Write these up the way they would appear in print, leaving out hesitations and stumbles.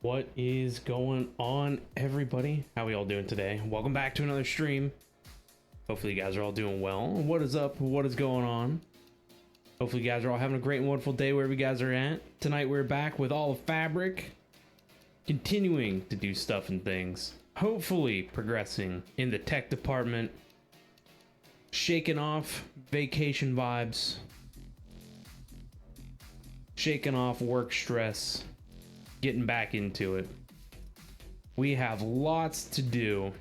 What is going on, everybody? How we all doing today? Welcome back to another stream. Hopefully you guys are all doing well. What is up? What is going on? Hopefully you guys are all having a great and wonderful day wherever you guys are at. Tonight we're back with all of Fabric, continuing to do stuff and things. Hopefully progressing in the tech department, shaking off vacation vibes, shaking off work stress, getting back into it. We have lots to do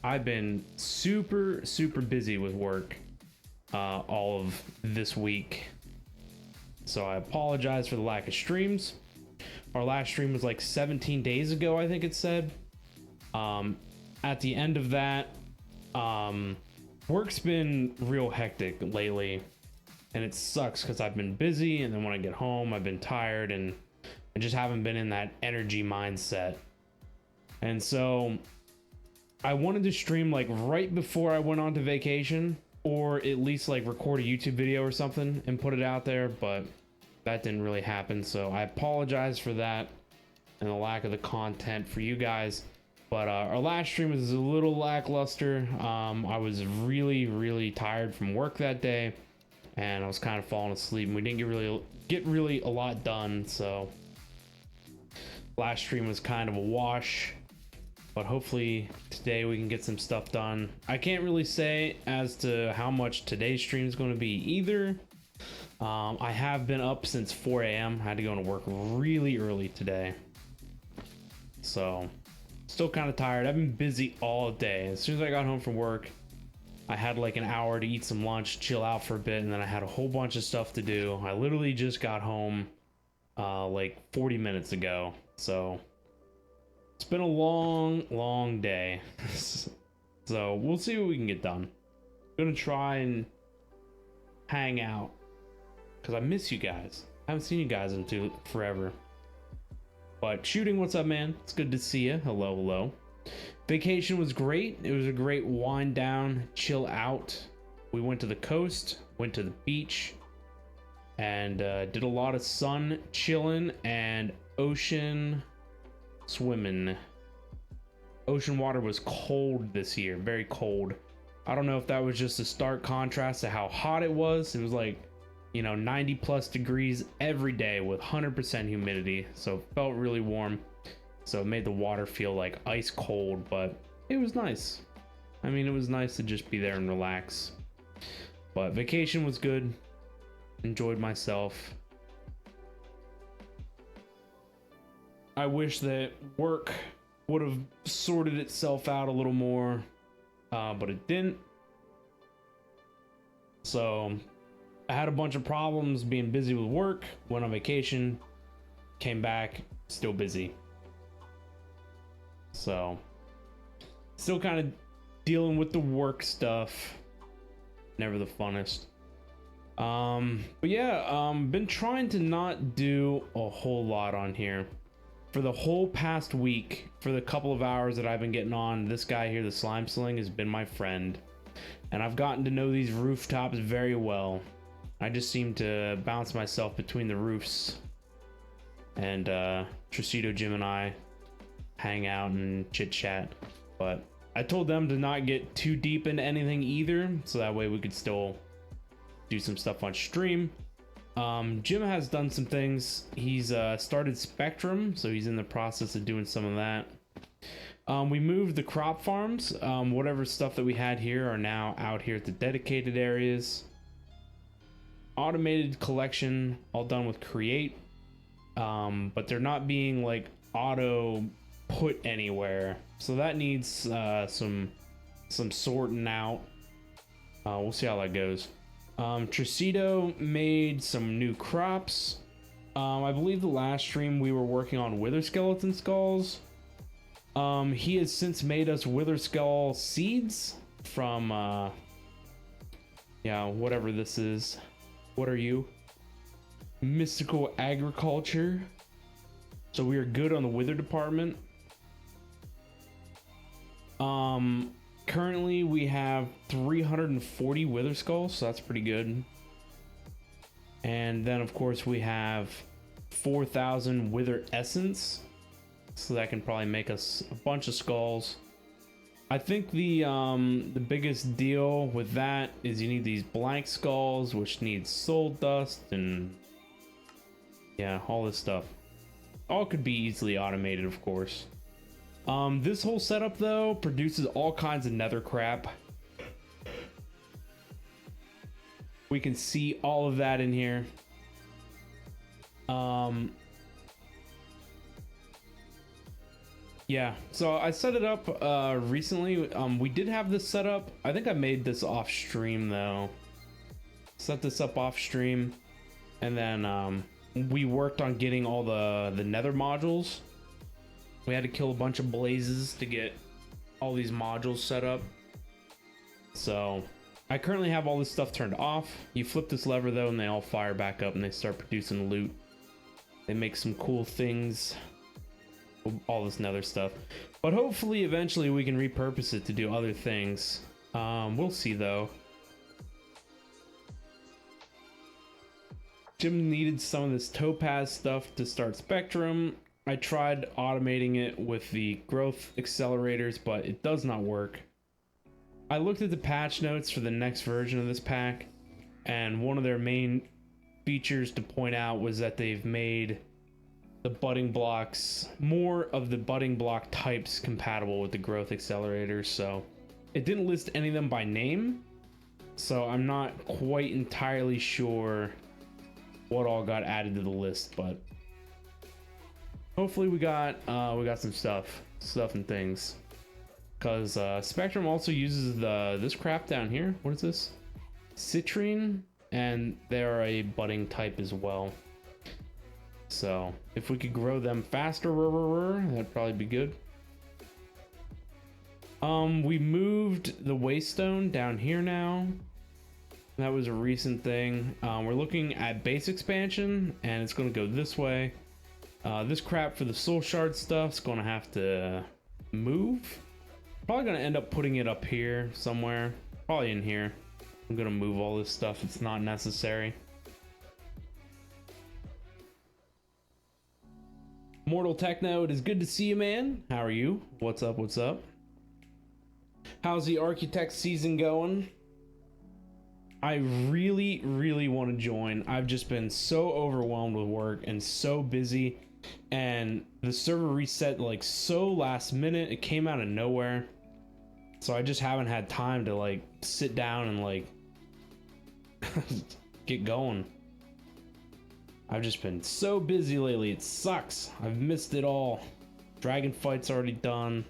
I've been super busy with work all of this week. So I apologize for the lack of streams. Our last stream was like 17 days ago, I think it said. At the end of that, work's been real hectic lately, and it sucks because I've been busy, and then when I get home, I've been tired, and I just haven't been in that energy mindset. And so I wanted to stream like right before I went on to vacation, or at least like record a YouTube video or something and put it out there, but that didn't really happen. So I apologize for that and the lack of the content for you guys. But our last stream was a little lackluster. I was really tired from work that day, and I was kind of falling asleep, and we didn't get really a lot done. So last stream was kind of a wash, but hopefully today we can get some stuff done. I can't really say as to how much today's stream is going to be either. I have been up since 4 a.m. I had to go to work really early today, so still kind of tired. I've been busy all day. As soon as I got home from work, I had like an hour to eat some lunch, chill out for a bit, and then I had a whole bunch of stuff to do. I literally just got home like 40 minutes ago, so it's been a long day. So we'll see what we can get done. I'm gonna try and hang out because I miss you guys. I haven't seen you guys in forever. But shooting, what's up, man? It's good to see you. Hello. Vacation was great. It was a great wind down, chill out. We went to the coast, went to the beach, and did a lot of sun chilling and ocean swimming. Ocean water was cold this year, very cold. I don't know if that was just a stark contrast to how hot it was. It was like, 90 plus degrees every day with 100% humidity, so it felt really warm. So it made the water feel like ice cold, but it was nice. I mean, it was nice to just be there and relax. But vacation was good. Enjoyed myself. I wish that work would have sorted itself out a little more, but it didn't. So I had a bunch of problems being busy with work, went on vacation, came back, still busy. So still kind of dealing with the work stuff. Never the funnest. But yeah, been trying to not do a whole lot on here. For the whole past week, for the couple of hours that I've been getting on, this guy here, the Slime Sling, has been my friend. And I've gotten to know these rooftops very well. I just seem to bounce myself between the roofs. And Tricito, Jim, and I hang out and chit chat. But I told them to not get too deep into anything either, so that way we could still do some stuff on stream. Jim has done some things. He's started Spectrum, so he's in the process of doing some of that. We moved the crop farms. Whatever stuff that we had here are now out here at the dedicated areas. Automated collection, all done with Create. But they're not being like auto put anywhere, so that needs some sorting out. We'll see how that goes. Tricito made some new crops. I believe the last stream we were working on wither skeleton skulls. He has since made us wither skull seeds from whatever this is. What are you? Mystical agriculture. So we are good on the wither department. Currently we have 340 wither skulls, so that's pretty good. And then of course we have 4,000 wither essence, so that can probably make us a bunch of skulls. I think the biggest deal with that is you need these blank skulls, which need soul dust and all this stuff. All could be easily automated, of course. This whole setup though produces all kinds of nether crap. We can see all of that in here. Yeah, so I set it up recently. We did have this set up. I think I made this off stream though. Set this up off stream, and then we worked on getting all the nether modules. We had to kill a bunch of blazes to get all these modules set up. So I currently have all this stuff turned off. You flip this lever though and they all fire back up and they start producing loot. They make some cool things, all this nether stuff, but hopefully eventually we can repurpose it to do other things. We'll see though. Jim needed some of this topaz stuff to start Spectrum. I tried automating it with the growth accelerators, but it does not work. I looked at the patch notes for the next version of this pack, and one of their main features to point out was that they've made the budding blocks, more of the budding block types compatible with the growth accelerators. So it didn't list any of them by name, so I'm not quite entirely sure what all got added to the list, but hopefully we got some stuff and things, because Spectrum also uses this crap down here. What is this? Citrine, and they're a budding type as well. So if we could grow them faster, that'd probably be good. We moved the waystone down here now. That was a recent thing. We're looking at base expansion, and it's going to go this way. This crap for the soul shard stuff's going to have to move. Probably going to end up putting it up here somewhere. Probably in here. I'm going to move all this stuff. It's not necessary. Mortal Techno, it is good to see you, man. How are you? What's up? What's up? How's the architect season going? I really want to join. I've just been so overwhelmed with work and so busy, and the server reset like so last minute. It came out of nowhere, so I just haven't had time to like sit down and like get going. I've just been so busy lately. It sucks. I've missed it all. Dragon fight's already done.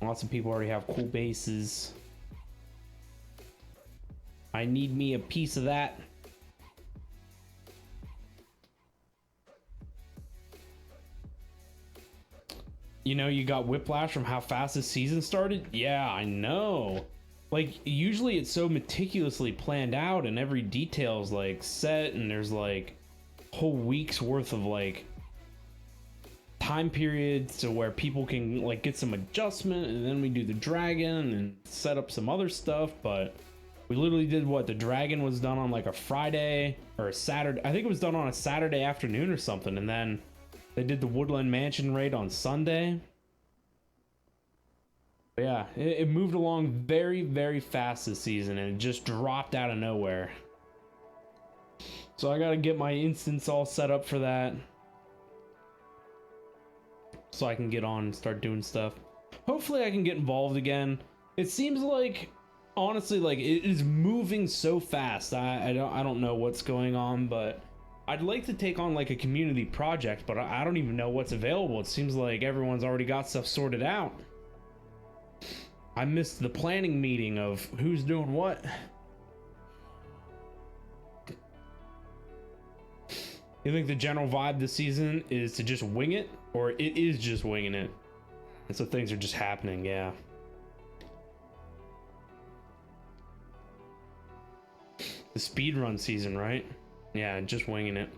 Lots of people already have cool bases. I need me a piece of that. You know, you got whiplash from how fast this season started? Yeah, I know. Like, usually it's so meticulously planned out and every detail's like set, and there's like whole weeks worth of like time periods to where people can like get some adjustment, and then we do the dragon and set up some other stuff. But we literally did what? The dragon was done on like a Friday or a Saturday. I think it was done on a Saturday afternoon or something, and then they did the Woodland Mansion raid on Sunday. But yeah, it moved along very fast this season, and it just dropped out of nowhere. So I gotta get my instance all set up for that, so I can get on and start doing stuff. Hopefully I can get involved again. It seems like, honestly, like it is moving so fast. I don't know what's going on, but I'd like to take on like a community project, but I don't even know what's available. It seems like everyone's already got stuff sorted out. I missed the planning meeting of who's doing what. You think the general vibe this season is to just wing it, or it is just winging it? And so things are just happening, yeah. The speedrun season, right? Yeah, just winging it.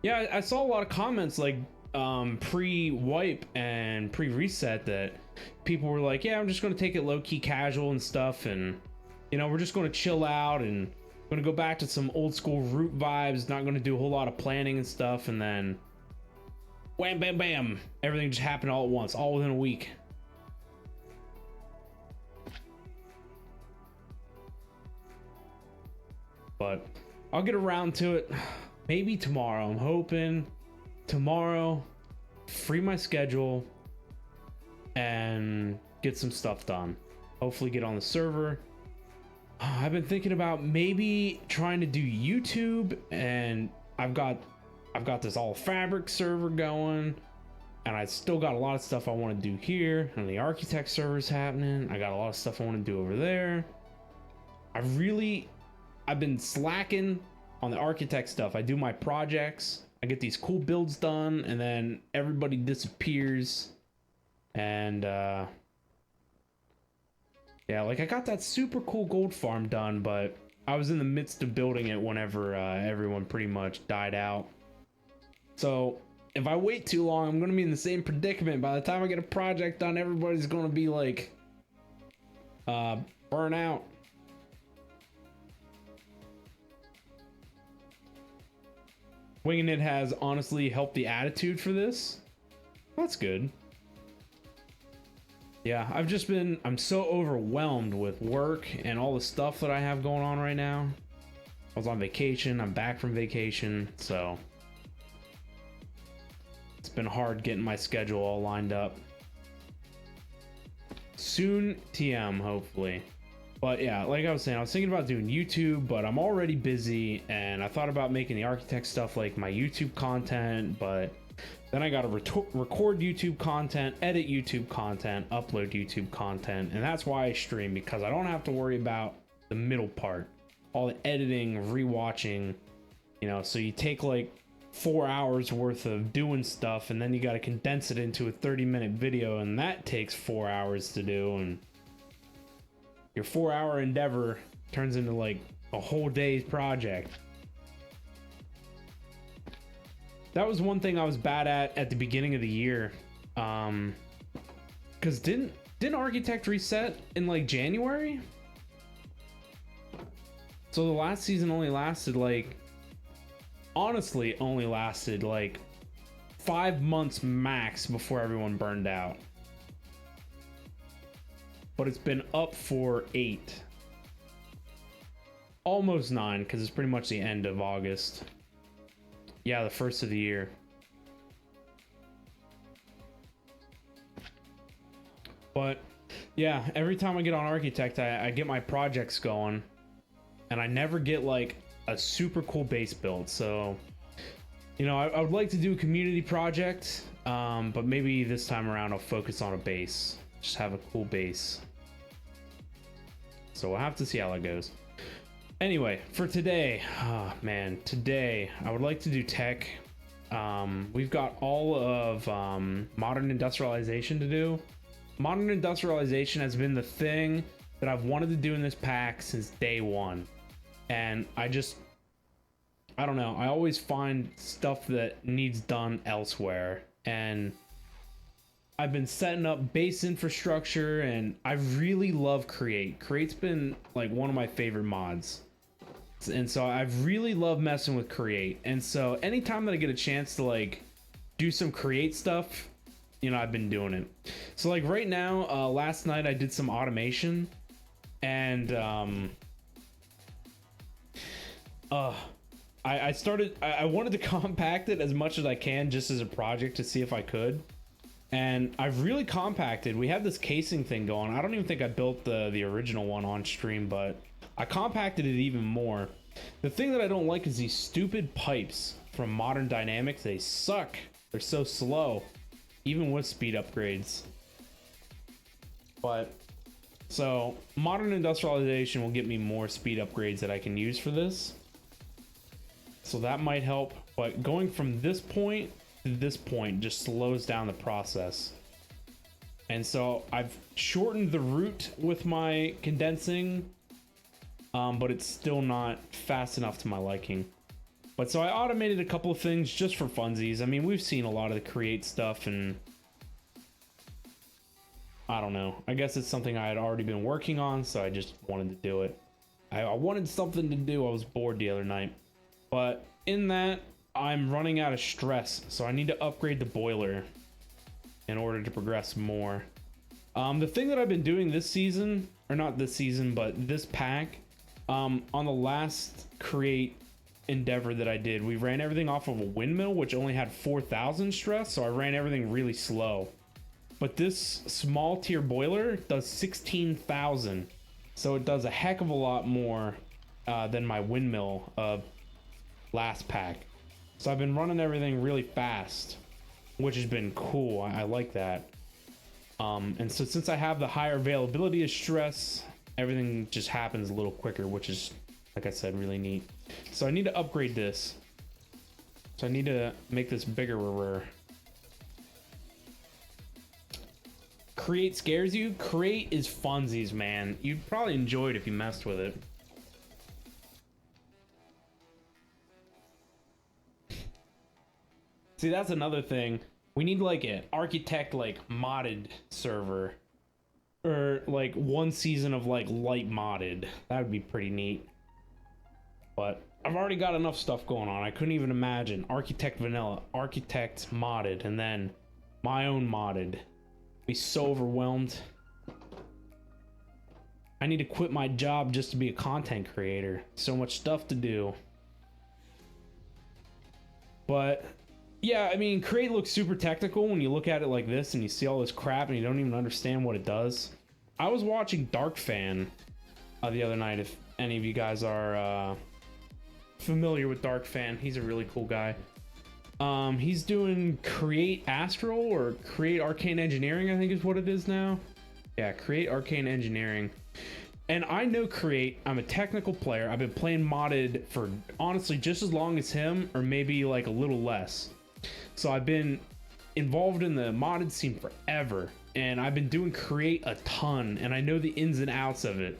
Yeah, I saw a lot of comments like pre-wipe and pre-reset that people were like, yeah, I'm just going to take it low-key casual and stuff, and you know, we're just going to chill out and going to go back to some old school root vibes, not going to do a whole lot of planning and stuff. And then wham bam bam, everything just happened all at once, all within a week. But I'll get around to it maybe tomorrow. I'm hoping tomorrow, free my schedule and get some stuff done. Hopefully get on the server. I've been thinking about maybe trying to do YouTube, and I've got I've got this all fabric server going, and I still got a lot of stuff I want to do here, and the architect server's happening. I got a lot of stuff I want to do over there. I've been slacking on the architect stuff. I do my projects, I get these cool builds done, and then everybody disappears. And yeah, like I got that super cool gold farm done, but I was in the midst of building it whenever everyone pretty much died out. So if I wait too long, I'm gonna be in the same predicament. By the time I get a project done, everybody's gonna be like burn out. Winging It has honestly helped the attitude for this. That's good. Yeah, I'm so overwhelmed with work and all the stuff that I have going on right now. I was on vacation, I'm back from vacation, so it's been hard getting my schedule all lined up. Soon TM, hopefully. But yeah, like I was saying, I was thinking about doing YouTube, but I'm already busy, and I thought about making the architect stuff like my YouTube content, but then I gotta record YouTube content, edit YouTube content, upload YouTube content, and that's why I stream, because I don't have to worry about the middle part, all the editing, rewatching, you know. So you take like 4 hours worth of doing stuff, and then you gotta condense it into a 30-minute video, and that takes 4 hours to do, and your 4-hour endeavor turns into like a whole day's project. That was one thing I was bad at the beginning of the year. Cause didn't Architect reset in like January? So the last season only lasted like, honestly, only lasted like 5 months max before everyone burned out. But it's been up for 8. Almost 9, because it's pretty much the end of August. Yeah, the first of the year. But yeah, every time I get on Architect, I get my projects going, and I never get like a super cool base build. So, you know, I would like to do a community project, but maybe this time around I'll focus on a base. Just have a cool base. So we'll have to see how that goes. Anyway, for today, today I would like to do tech. We've got all of modern industrialization to do. Modern industrialization has been the thing that I've wanted to do in this pack since day one. And I don't know, I always find stuff that needs done elsewhere. And I've been setting up base infrastructure, and I really love Create. Create's been like one of my favorite mods. And so I've really loved messing with Create. And so anytime that I get a chance to like do some Create stuff, you know, I've been doing it. So like right now, last night I did some automation, and I wanted to compact it as much as I can just as a project to see if I could. And I've really compacted. We have this casing thing going. I don't even think I built the original one on stream, but I compacted it even more. The thing that I don't like is these stupid pipes from Modern Dynamics. They suck. They're so slow, even with speed upgrades. But so Modern Industrialization will get me more speed upgrades that I can use for this. So that might help. But going from this point to this point just slows down the process. And so I've shortened the route with my condensing, but it's still not fast enough to my liking. But so I automated a couple of things just for funsies. I mean, we've seen a lot of the Create stuff, and I don't know. I guess it's something I had already been working on, so I just wanted to do it. I wanted something to do. I was bored the other night. But in that, I'm running out of stress, so I need to upgrade the boiler in order to progress more. The thing that I've been doing this season, or not this season, but this pack, on the last Create endeavor that I did, we ran everything off of a windmill, which only had 4,000 stress, so I ran everything really slow. But this small tier boiler does 16,000, so it does a heck of a lot more than my windmill last pack. So I've been running everything really fast, which has been cool. I like that. And so since I have the higher availability of stress, everything just happens a little quicker, which is, like I said, really neat. So I need to upgrade this. So I need to make this bigger. Create scares you? Create is funsies, man. You'd probably enjoy it if you messed with it. See, that's another thing. We need like an architect like modded server. Or like one season of like light modded. That would be pretty neat. But I've already got enough stuff going on. I couldn't even imagine architect vanilla, architect modded, and then my own modded. Be so overwhelmed. I need to quit my job just to be a content creator. So much stuff to do. But yeah, I mean, Create looks super technical when you look at it like this and you see all this crap and you don't even understand what it does. I was watching Dark Fan the other night, if any of you guys are familiar with Dark Fan. He's a really cool guy. He's doing Create Astral or Create Arcane Engineering, I think is what it is now. Yeah, Create Arcane Engineering. And I know Create, I'm a technical player. I've been playing modded for honestly just as long as him, or maybe like a little less. So I've been involved in the modded scene forever, and I've been doing Create a ton, and I know the ins and outs of it.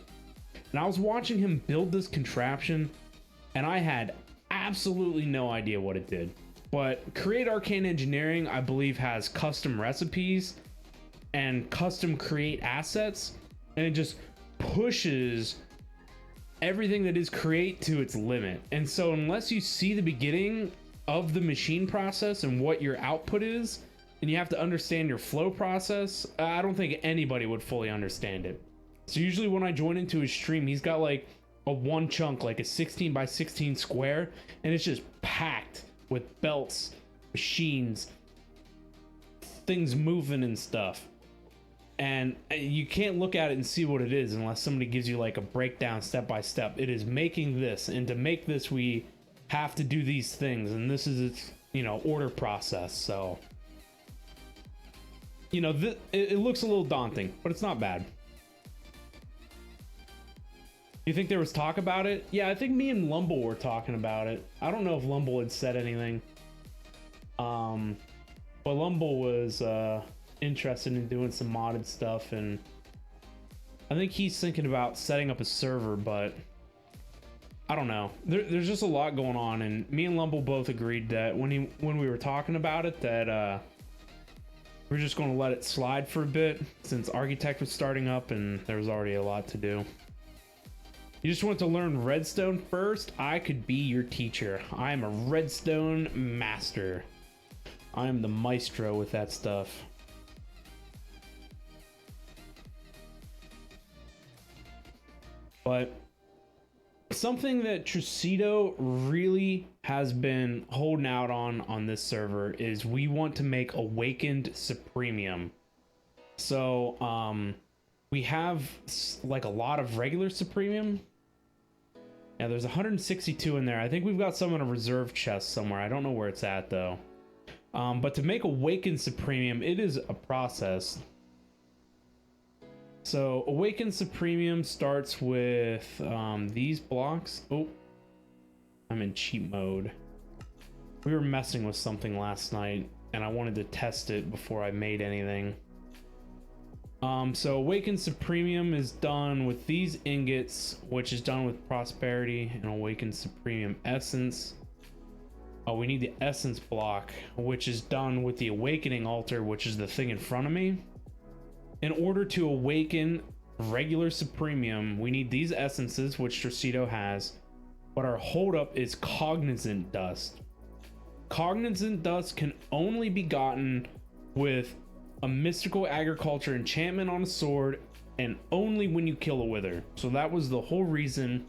And I was watching him build this contraption, and I had absolutely no idea what it did. But Create Arcane Engineering, I believe, has custom recipes and custom create assets, and it just pushes everything that is Create to its limit. And so unless you see the beginning of the machine process and what your output is, and you have to understand your flow process, I don't think anybody would fully understand it. So usually when I join into his stream, he's got like a one chunk, like a 16 by 16 square, and it's just packed with belts, machines, things moving and stuff. And you can't look at it and see what it is unless somebody gives you like a breakdown step by step. It is making this, and to make this we have to do these things, and this is its, you know, order process. So, you know, it looks a little daunting, but it's not bad. You think there was talk about it? Yeah, I think me and Lumble were talking about it. I don't know if Lumble had said anything. But Lumble was interested in doing some modded stuff, and I think he's thinking about setting up a server, but I don't know. There's just a lot going on, and me and Lumble both agreed that when we were talking about it, that we're just going to let it slide for a bit since Architect was starting up and there was already a lot to do. You just want to learn Redstone first? I could be your teacher. I am a Redstone master. I am the maestro with that stuff. But something that Trucido really has been holding out on this server is we want to make Awakened Supremium. So we have like a lot of regular Supremium. Yeah, there's 162 in there. I think we've got some in a reserve chest somewhere. I don't know where it's at though. But to make Awakened Supremium, it is a process. So Awakened Supremium starts with these blocks. Oh, I'm in cheat mode. We were messing with something last night and I wanted to test it before I made anything. So Awakened Supremium is done with these ingots, which is done with Prosperity, and Awakened Supremium Essence. Oh, we need the Essence block, which is done with the Awakening Altar, which is the thing in front of me. In order to awaken regular Supremium, we need these essences, which Trucido has, but our holdup is Cognizant Dust. Cognizant Dust can only be gotten with a Mystical Agriculture enchantment on a sword, and only when you kill a Wither. So that was the whole reason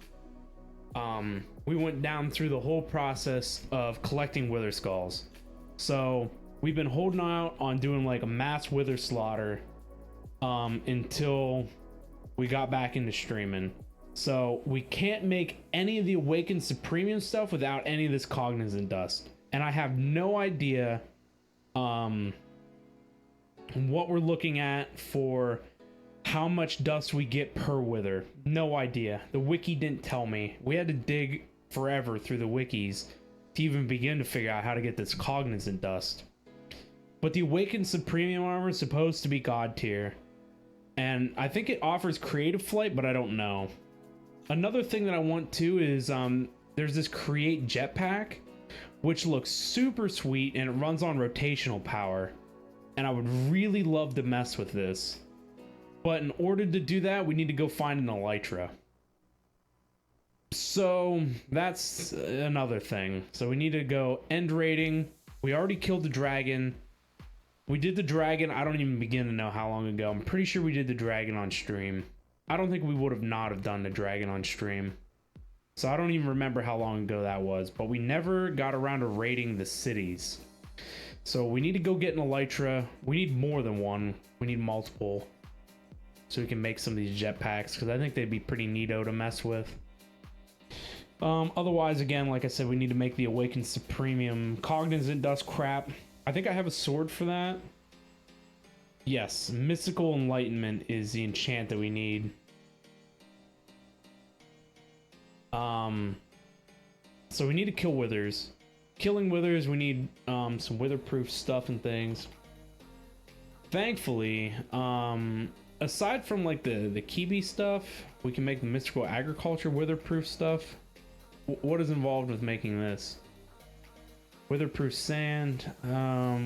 we went down through the whole process of collecting Wither Skulls. So we've been holding out on doing like a mass Wither slaughter until we got back into streaming. So we can't make any of the Awakened Supremium stuff without any of this Cognizant Dust. and I have no idea what we're looking at for how much dust we get per wither. No idea. The wiki didn't tell me. We had to dig forever through the wikis to even begin to figure out how to get this cognizant dust. But the awakened Supremium armor is supposed to be god tier, and I think it offers creative flight, but I don't know. Another thing that I want to is there's this create jetpack, which looks super sweet and it runs on rotational power, and I would really love to mess with this. But in order to do that, we need to go find an elytra. So that's another thing. So we need to go end rating. We already killed the dragon. We did the dragon, I don't even begin to know how long ago. I'm pretty sure we did the dragon on stream. I don't think we would have not have done the dragon on stream. So I don't even remember how long ago that was. But we never got around to raiding the cities. So we need to go get an elytra. We need more than one. We need multiple. So we can make some of these jetpacks, because I think they'd be pretty neato to mess with. Otherwise, again, like I said, we need to make the awakened Supremium cognizant dust crap. I think I have a sword for that. Yes, mystical enlightenment is the enchant that we need. So we need to kill withers. Killing withers, we need some witherproof stuff and things. Thankfully, aside from like the kibi stuff, we can make the mystical agriculture witherproof stuff. What is involved with making this? Witherproof sand.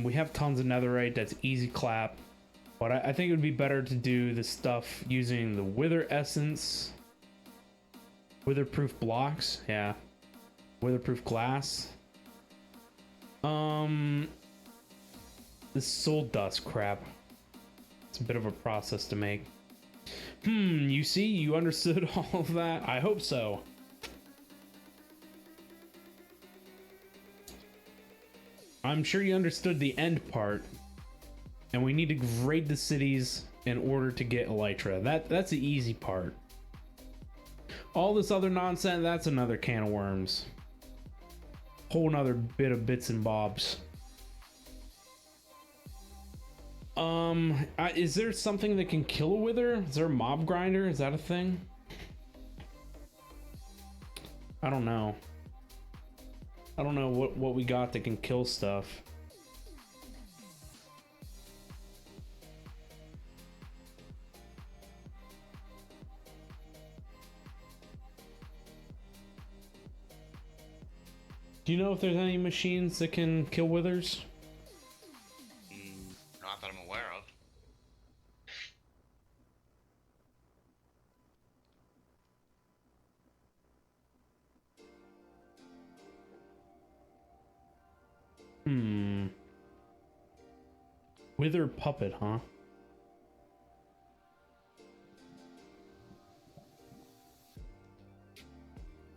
We have tons of netherite. That's easy clap. But I think it would be better to do the stuff using the wither essence. Witherproof blocks. Yeah. Witherproof glass. This soul dust crap. It's a bit of a process to make. You see? You understood all of that? I hope so. I'm sure you understood the end part, and we need to raid the cities in order to get elytra. That's the easy part. All this other nonsense, that's another can of worms. Whole nother bit of bits and bobs. Is there something that can kill a wither? Is there a mob grinder? Is that a thing? I don't know. I don't know what we got that can kill stuff. Do you know if there's any machines that can kill withers? Not that I'm aware of. Wither puppet, huh?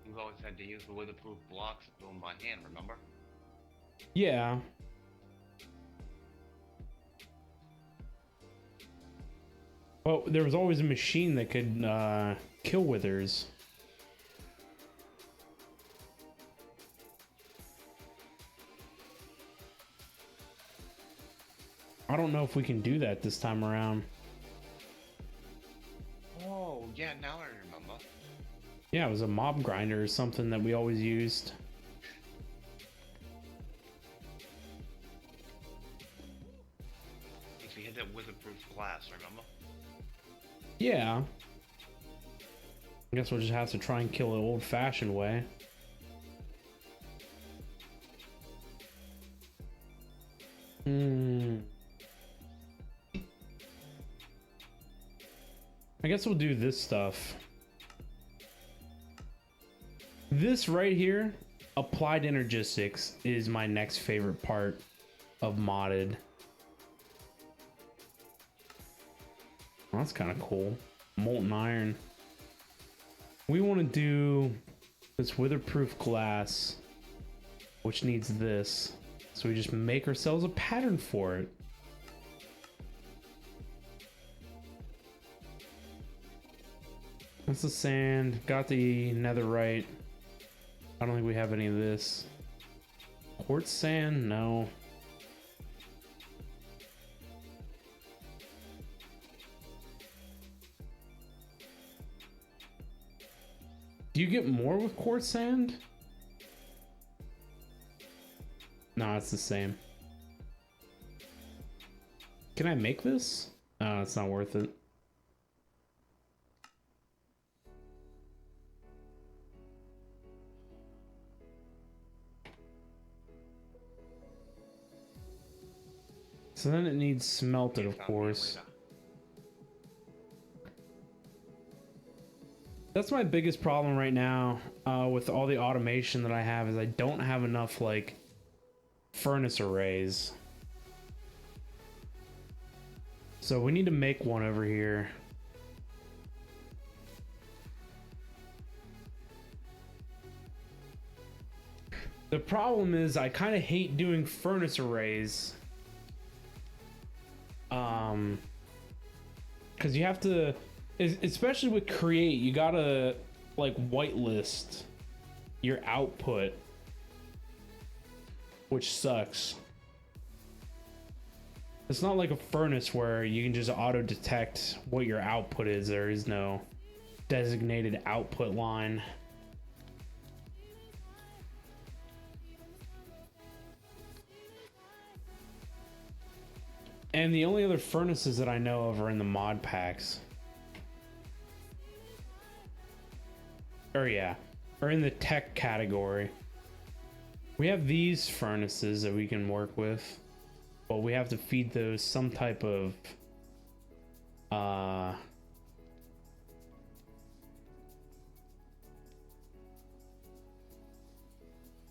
We've always had to use the witherproof blocks to do them by hand, remember? Yeah. Well, there was always a machine that could kill withers. I don't know if we can do that this time around. Oh, yeah, now I remember. Yeah, it was a mob grinder or something that we always used. If we had that witherproof glass, remember? Yeah. I guess we'll just have to try and kill it old-fashioned way. I guess we'll do this stuff. This right here, applied energistics, is my next favorite part of modded. Well, that's kind of cool. Molten iron. We want to do this witherproof glass, which needs this. So we just make ourselves a pattern for it. That's the sand. Got the netherite. I don't think we have any of this. Quartz sand? No. Do you get more with quartz sand? No, it's the same. Can I make this? Oh, it's not worth it. So then it needs smelted, of course. That's my biggest problem right now with all the automation that I have is I don't have enough like furnace arrays. So we need to make one over here. The problem is I kind of hate doing furnace arrays. Because you have to, especially with create, you gotta like whitelist your output, which sucks. It's not like a furnace where you can just auto detect what your output is. There is no designated output line. And the only other furnaces that I know of are in the mod packs. Or yeah, or in the tech category. We have these furnaces that we can work with, but we have to feed those some type of yeah,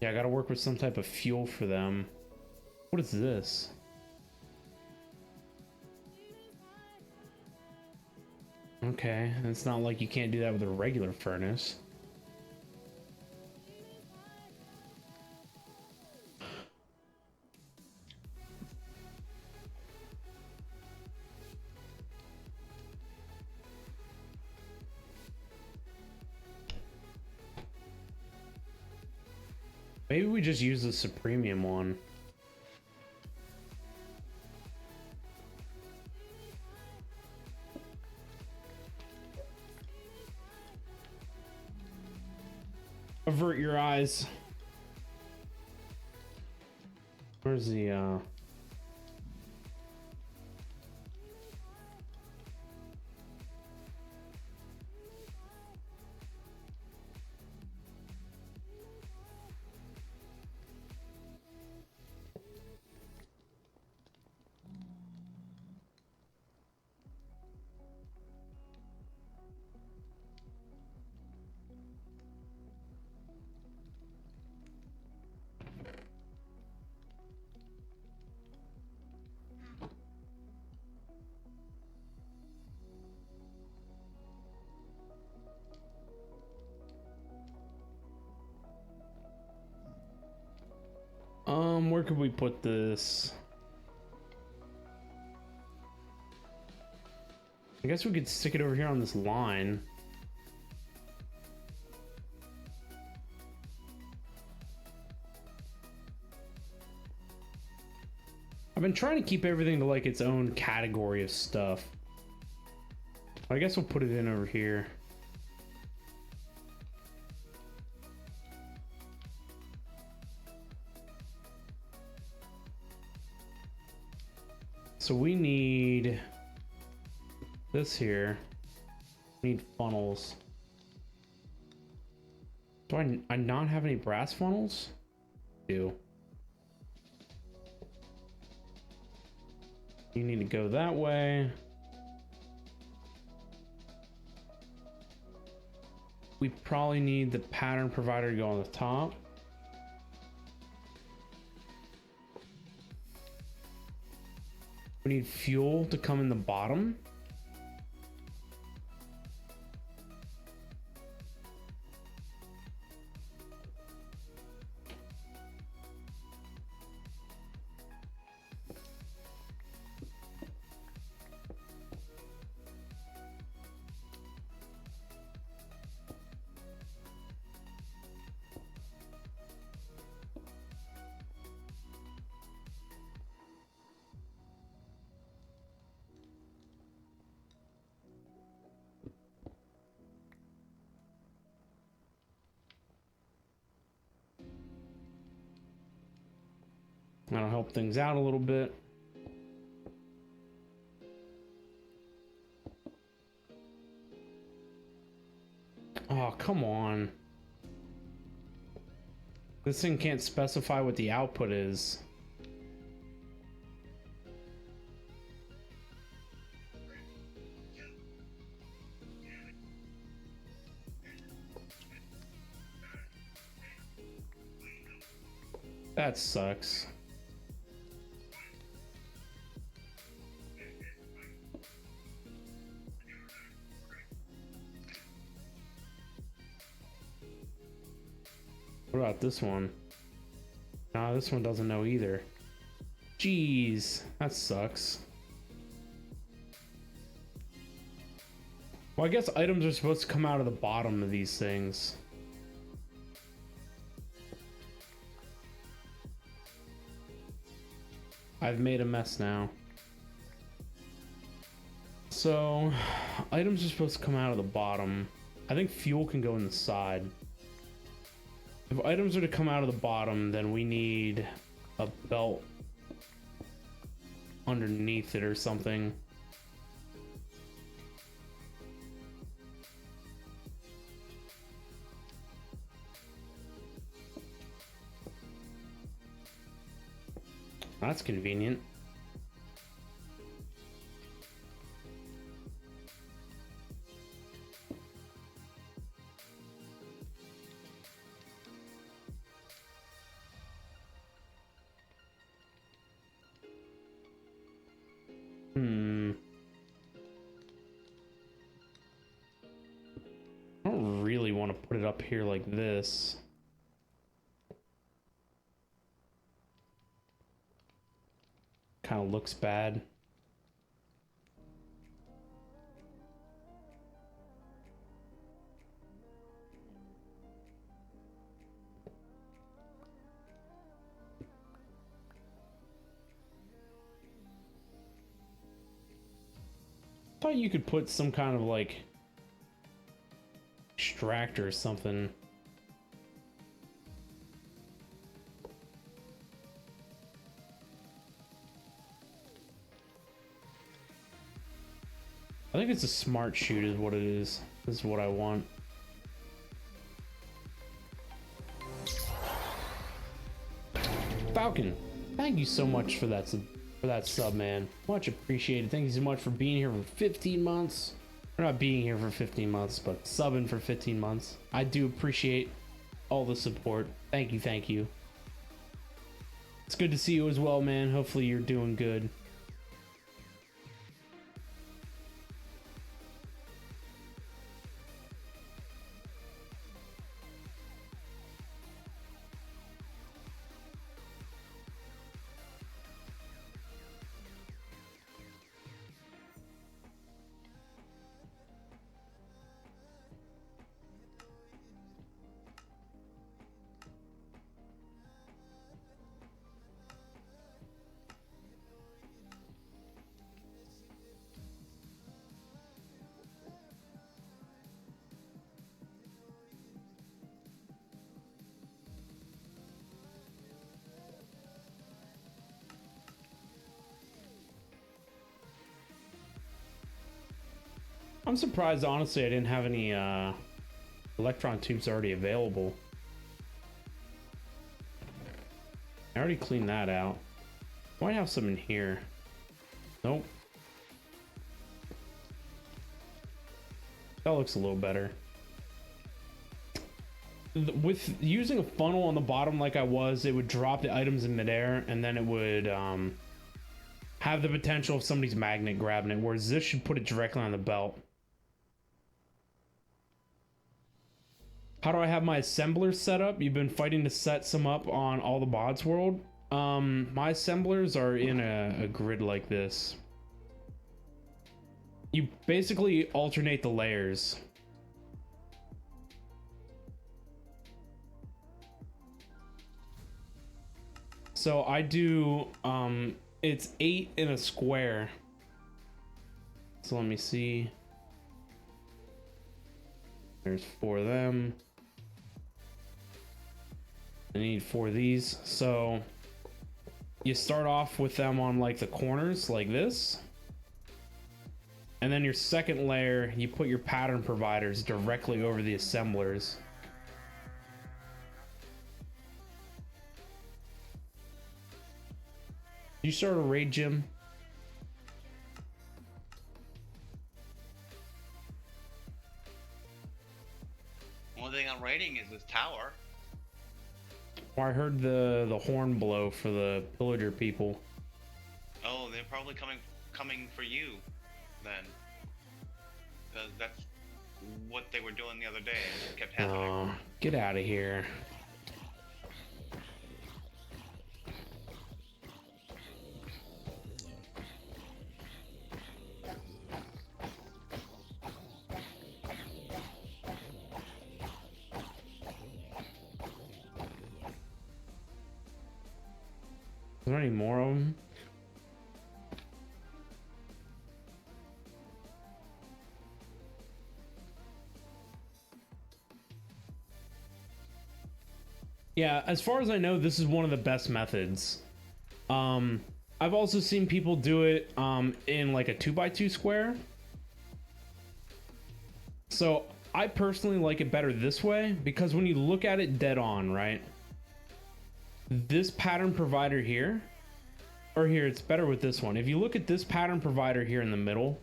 I gotta work with some type of fuel for them. What is this? Okay, it's not like you can't do that with a regular furnace. Maybe we just use the Supremium one. Avert your eyes. Where's the where could we put this? I guess we could stick it over here on this line. I've been trying to keep everything to like its own category of stuff. I guess we'll put it in over here. So we need this here. We need funnels. Do I not have any brass funnels? Do. You need to go that way. We probably need the pattern provider to go on the top. We need fuel to come in the bottom. That'll help things out a little bit. Oh, come on. This thing can't specify what the output is. That sucks. What about this one? Nah, this one doesn't know either. Jeez, that sucks. Well, I guess items are supposed to come out of the bottom of these things. I've made a mess now. So, items are supposed to come out of the bottom. I think fuel can go in the side. If items are to come out of the bottom, then we need a belt underneath it or something. That's convenient. I don't really want to put it up here like this. Kind of looks bad. Thought you could put some kind of like extractor or something. I think it's a smart shoot is what it is. This is what I want. Falcon, thank you so much for that sub, man. Much appreciated. Thank you so much for being here for 15 months. Or not being here for 15 months, but subbing for 15 months. I do appreciate all the support. Thank you, thank you. It's good to see you as well, man. Hopefully you're doing good. I'm surprised, honestly, I didn't have any electron tubes already available. I already cleaned that out. Might have some in here. Nope. That looks a little better. With using a funnel on the bottom like I was, it would drop the items in midair, and then it would have the potential of somebody's magnet grabbing it, whereas this should put it directly on the belt. How do I have my assemblers set up? You've been fighting to set some up on all the bots world. My assemblers are in a grid like this. You basically alternate the layers. So I do, it's 8 in a square. So let me see. There's 4 of them. I need 4 of these. So you start off with them on like the corners like this. And then your second layer, you put your pattern providers directly over the assemblers. You start a raid, Jim? One thing I'm raiding is this tower. Well, I heard the horn blow for the pillager people. Oh, they're probably coming for you, then. Because that's what they were doing the other day. It kept happening. Oh, get out of here. Is there any more of them? Yeah, as far as I know, this is one of the best methods. I've also seen people do it in like a 2x2 square. So I personally like it better this way because when you look at it dead on, right? This pattern provider here, or here, it's better with this one. If you look at this pattern provider here in the middle,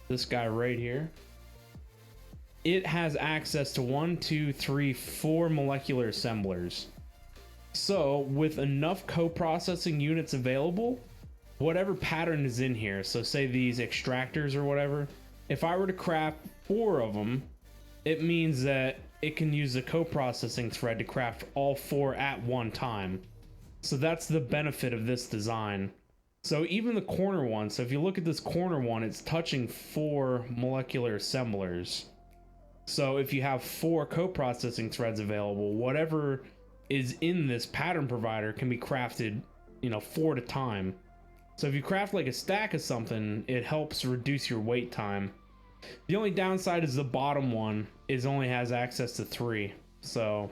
this guy right here, it has access to 1, 2, 3, 4 molecular assemblers. So with enough co-processing units available, whatever pattern is in here, so say these extractors or whatever, if I were to craft 4 of them, it means that it can use the co-processing thread to craft all 4 at one time. So that's the benefit of this design. So even the corner one, so if you look at this corner one, it's touching 4 molecular assemblers. So if you have 4 co-processing threads available, whatever is in this pattern provider can be crafted, 4 at a time. So if you craft like a stack of something, it helps reduce your wait time. The only downside is the bottom one only has access to 3. So,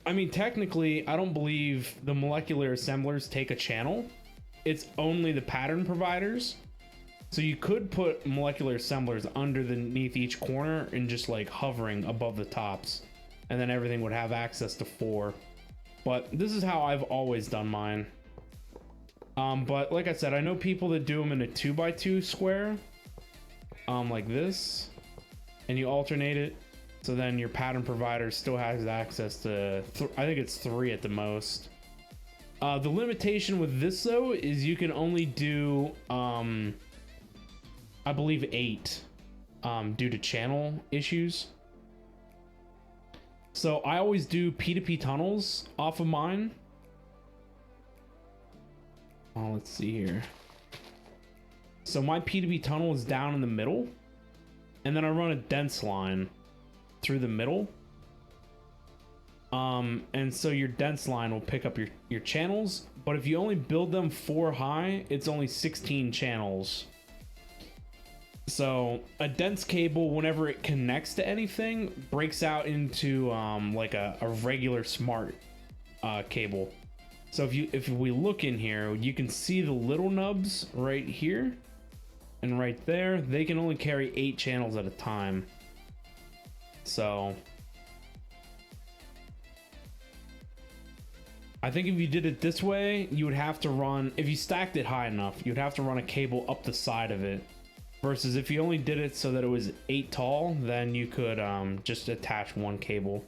I mean, technically, I don't believe the molecular assemblers take a channel. It's only the pattern providers. So you could put molecular assemblers underneath each corner and just like hovering above the tops, and then everything would have access to 4. But this is how I've always done mine. But like I said, I know people that do them in a 2x2 square, like this, and you alternate it. So then your pattern provider still has access to, I think it's 3 at the most. The limitation with this though is you can only do, I believe 8, due to channel issues. So I always do P2P tunnels off of mine. Oh, let's see here. So my P2P tunnel is down in the middle, and then I run a dense line through the middle. And so your dense line will pick up your channels, but if you only build them 4 high, it's only 16 channels. So a dense cable, whenever it connects to anything, breaks out into like a regular smart cable. So if we look in here, you can see the little nubs right here and right there. They can only carry 8 channels at a time. So I think if you did it this way, you would have to run, if you stacked it high enough, you'd have to run a cable up the side of it. Versus if you only did it so that it was 8 tall, then you could just attach 1 cable.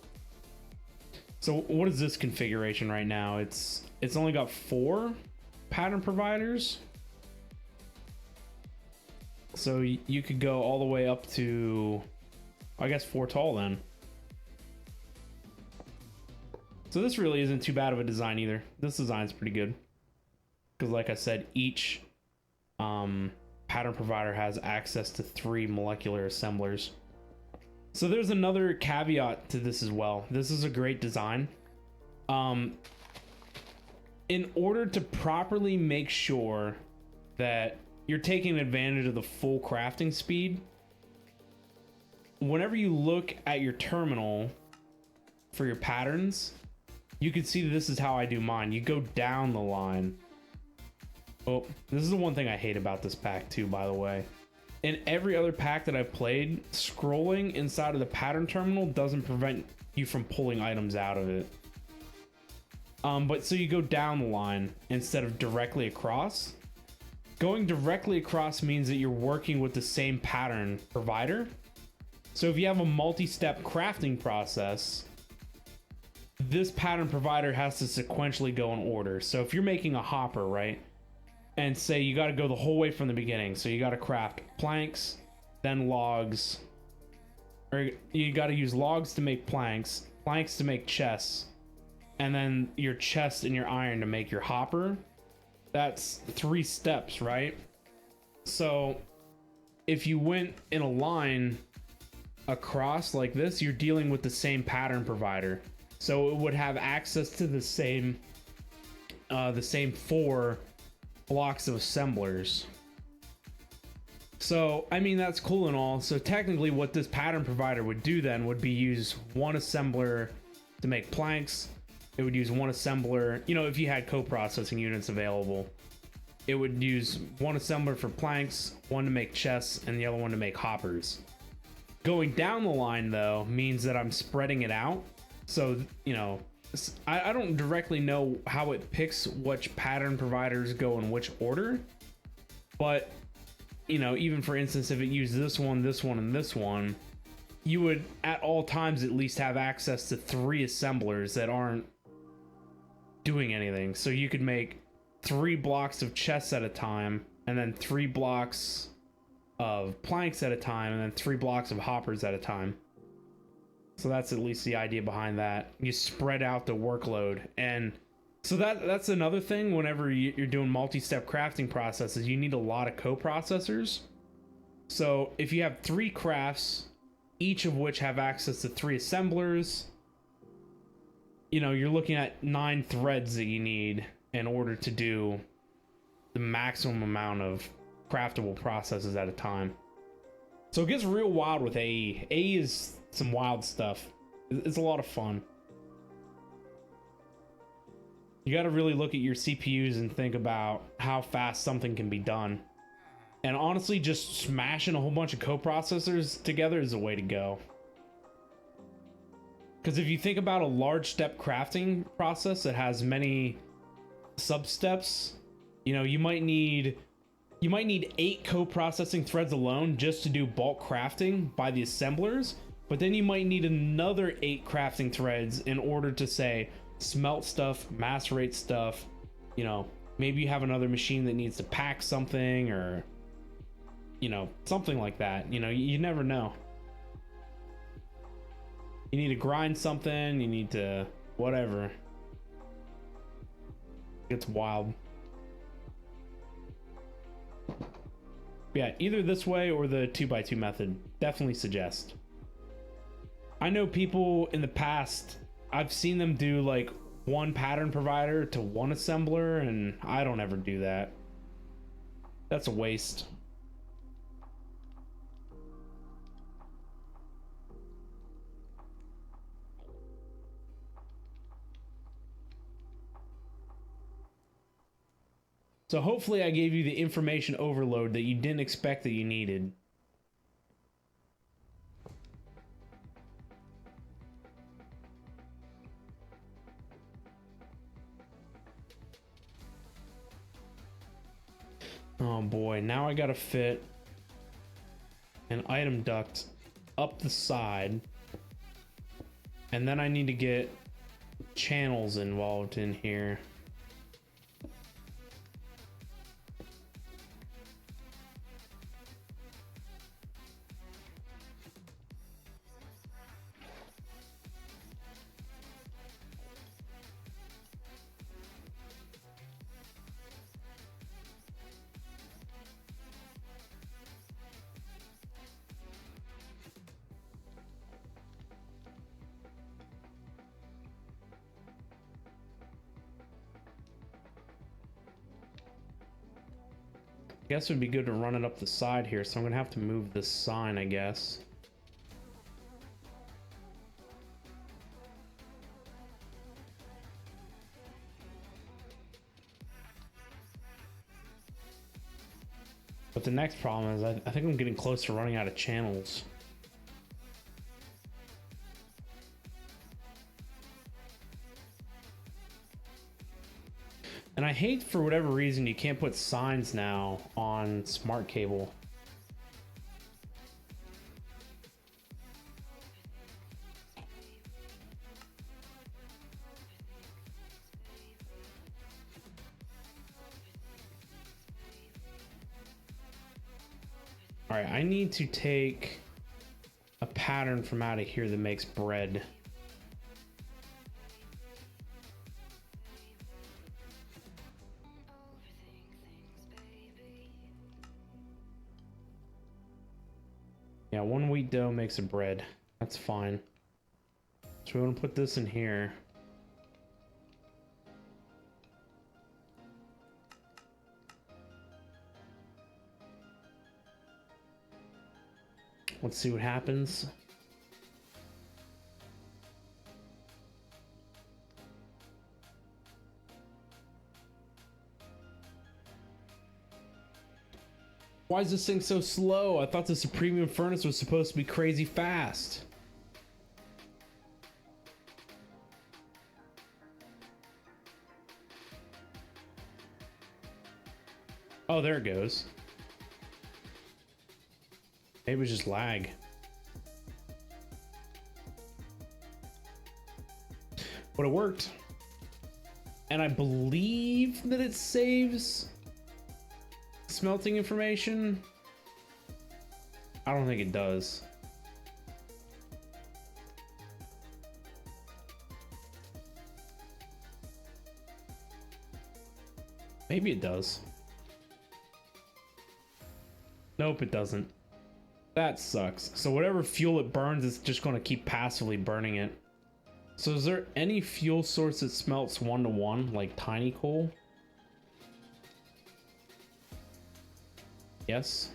So what is this configuration right now? It's only got 4 pattern providers. So you could go all the way up to, I guess, 4 tall then. So this really isn't too bad of a design either. This design's pretty good. Because like I said, each pattern provider has access to 3 molecular assemblers. So there's another caveat to this as well. This is a great design. In order to properly make sure that you're taking advantage of the full crafting speed, whenever you look at your terminal for your patterns, you can see this is how I do mine. You go down the line. Oh, this is the one thing I hate about this pack too, by the way. In every other pack that I've played, scrolling inside of the pattern terminal doesn't prevent you from pulling items out of it. But so you go down the line instead of directly across. Going directly across means that you're working with the same pattern provider. So if you have a multi-step crafting process, this pattern provider has to sequentially go in order. So if you're making a hopper, right? And say you got to go the whole way from the beginning. So you got to craft planks, then logs. Or you got to use logs to make planks, planks to make chests, and then your chest and your iron to make your hopper. That's 3 steps, right? So if you went in a line across like this, you're dealing with the same pattern provider. So it would have access to the same 4 blocks of assemblers. So, I mean, that's cool and all. So technically what this pattern provider would do then would be use 1 assembler to make planks. It would use 1 assembler, you know, if you had co-processing units available. It would use 1 assembler for planks, 1 to make chests, and the other 1 to make hoppers. Going down the line, though, means that I'm spreading it out. So, you know, I don't directly know how it picks which pattern providers go in which order. But, you know, even for instance, if it used this one, and this one, you would at all times at least have access to 3 assemblers that aren't doing anything. So you could make 3 blocks of chests at a time, and then 3 blocks of planks at a time, and then 3 blocks of hoppers at a time. So that's at least the idea behind that. You spread out the workload. And so that's another thing. Whenever you're doing multi-step crafting processes, you need a lot of co-processors. So if you have 3 crafts, each of which have access to 3 assemblers, you know, you're looking at 9 threads that you need in order to do the maximum amount of craftable processes at a time. So it gets real wild with AE. AE is some wild stuff. It's a lot of fun. You got to really look at your CPUs and think about how fast something can be done. And honestly, just smashing a whole bunch of co-processors together is the way to go. Because if you think about a large step crafting process that has many sub-steps, you know, you might need 8 co-processing threads alone just to do bulk crafting by the assemblers, but then you might need another 8 crafting threads in order to, say, smelt stuff, macerate stuff, you know, maybe you have another machine that needs to pack something, or, you know, something like that. You know, you never know. You need to grind something, you need to whatever. It's wild. Yeah, either this way or the 2x2 method. Definitely suggest. I know people in the past, I've seen them do like 1 pattern provider to 1 assembler, and I don't ever do that. That's a waste. So hopefully I gave you the information overload that you didn't expect that you needed. Oh boy, now I gotta fit an item duct up the side. And then I need to get channels involved in here. Guess it would be good to run it up the side here, so I'm gonna have to move this sign, I guess. But the next problem is I think I'm getting close to running out of channels. And I hate, for whatever reason, you can't put signs now on smart cable. All right, I need to take a pattern from out of here that makes bread. Yeah, 1 wheat dough makes a bread. That's fine. So we want to put this in here. Let's see what happens. Why is this thing so slow? I thought the Supremium furnace was supposed to be crazy fast. Oh, there it goes. Maybe it was just lag. But it worked. And I believe that it saves smelting information. I don't think it does. Maybe it does. Nope, it doesn't. That sucks. So whatever fuel it burns, it's just going to keep passively burning it. So is there any fuel source that smelts 1-to-1, like tiny coal? Yes.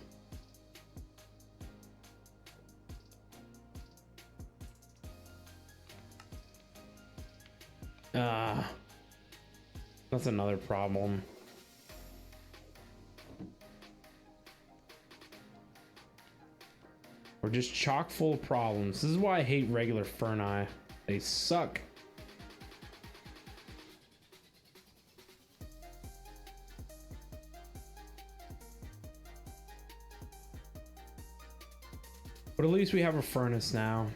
That's another problem. We're just chock full of problems. This is why I hate regular Ferni. They suck. But at least we have a furnace now.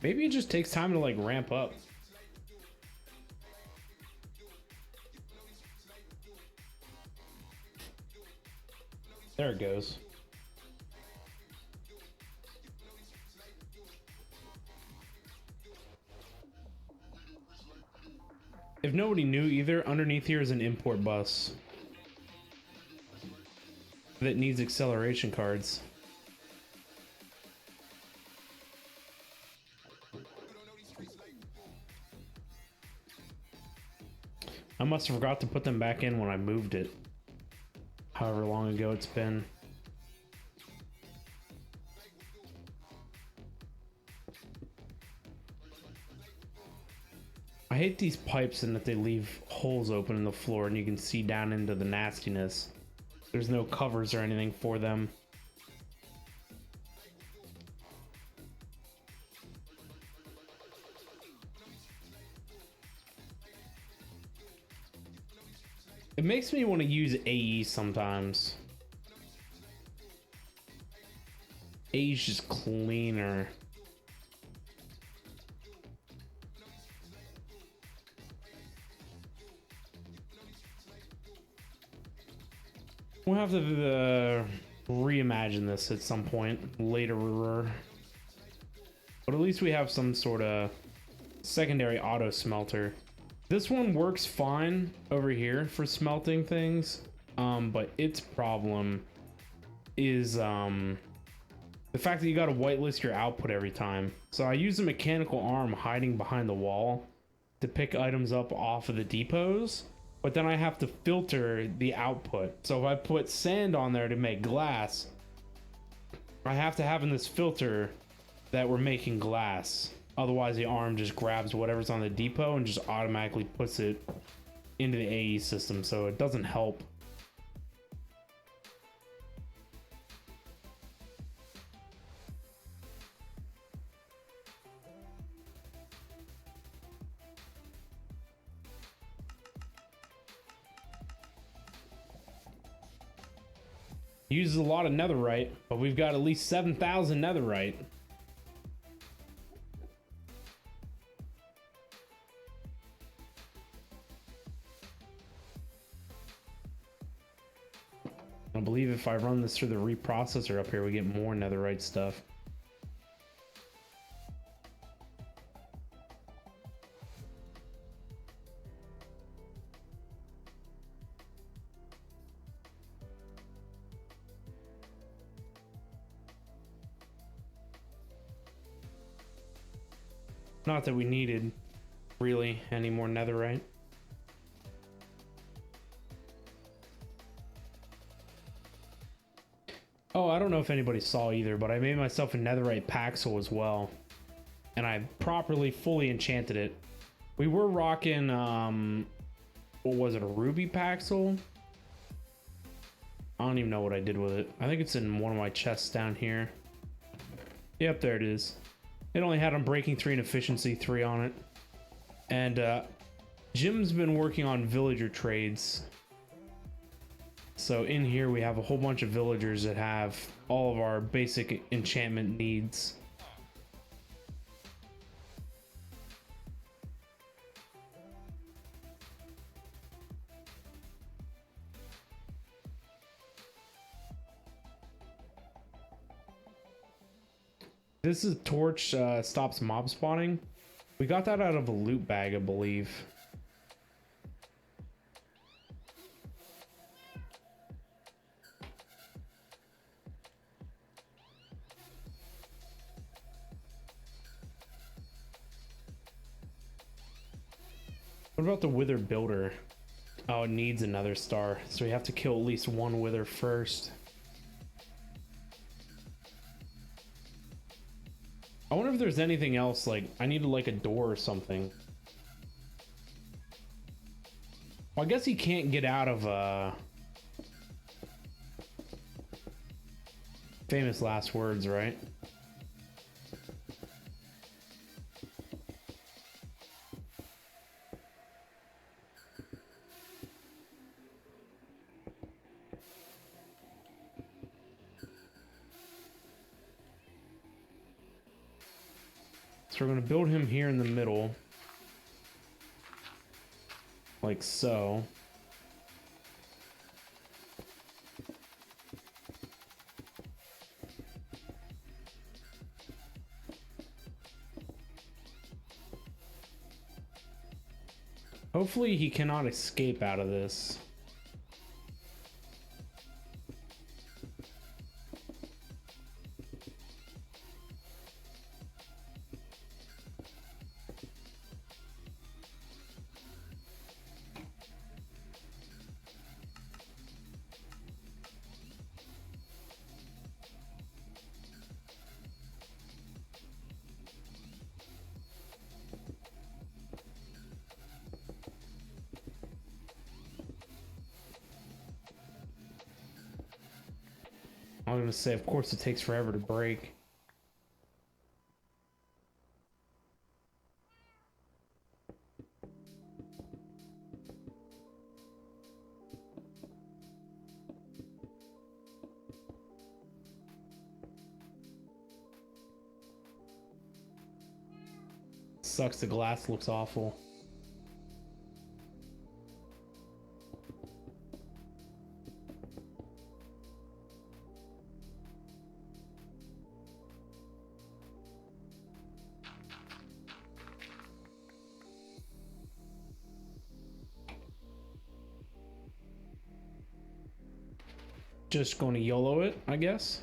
Maybe it just takes time to like ramp up. There it goes. If nobody knew either, underneath here is an import bus that needs acceleration cards. I must have forgot to put them back in when I moved it. However long ago it's been. I hate these pipes and that they leave holes open in the floor and you can see down into the nastiness. There's no covers or anything for them. It makes me want to use AE sometimes. AE's just cleaner. We'll have to reimagine this at some point later. But at least we have some sort of secondary auto smelter. This one works fine over here for smelting things, but its problem is the fact that you gotta whitelist your output every time. So I use a mechanical arm hiding behind the wall to pick items up off of the depots, but then I have to filter the output. So if I put sand on there to make glass, I have to have in this filter that we're making glass. Otherwise the arm just grabs whatever's on the depot and just automatically puts it into the AE system, so it doesn't help. Uses a lot of netherite, but we've got at least 7,000 netherite. I believe if I run this through the reprocessor up here, we get more netherite stuff. Not that we needed really any more netherite. Oh, I don't know if anybody saw either, but I made myself a netherite paxel as well. And I properly, fully enchanted it. We were rocking, what was it, a ruby paxel? I don't even know what I did with it. I think it's in one of my chests down here. Yep, there it is. It only had Unbreaking 3 and Efficiency 3 on it. And Jim's been working on villager trades. So in here we have a whole bunch of villagers that have all of our basic enchantment needs. This is torch stops mob spawning. We got that out of a loot bag, I believe. What about the wither builder? Oh, it needs another star, so we have to kill at least one wither first. I wonder if there's anything else, like, I needed like a door or something. Well, I guess he can't get out of, famous last words, right? So we're going to build him here in the middle. Like so. Hopefully he cannot escape out of this. I was gonna say, of course it takes forever to break. Sucks, the glass looks awful. just going to YOLO it, I guess.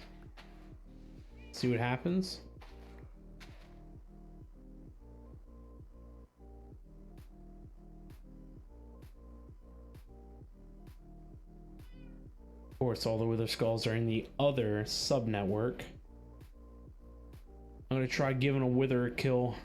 See what happens. Of course, all the Wither Skulls are in the other sub-network. I'm gonna try giving a Wither a kill.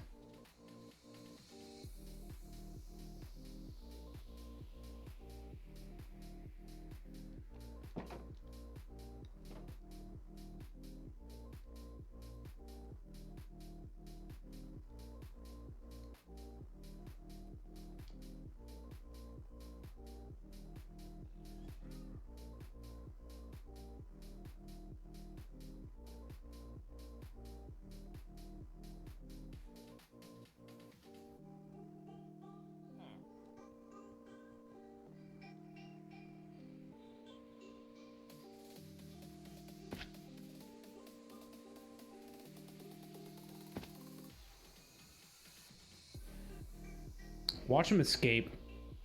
Watch him escape.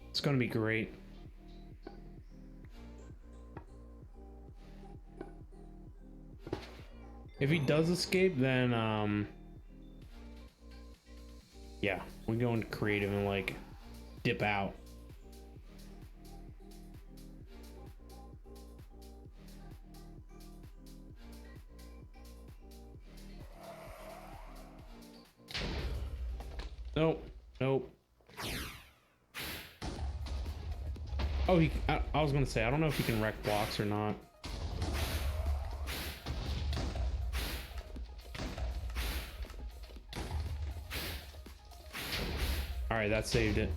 It's gonna be great. If he does escape, then yeah, we go into creative and like dip out. Nope, nope. Oh, I was gonna say, I don't know if he can wreck blocks or not. All right, that saved it.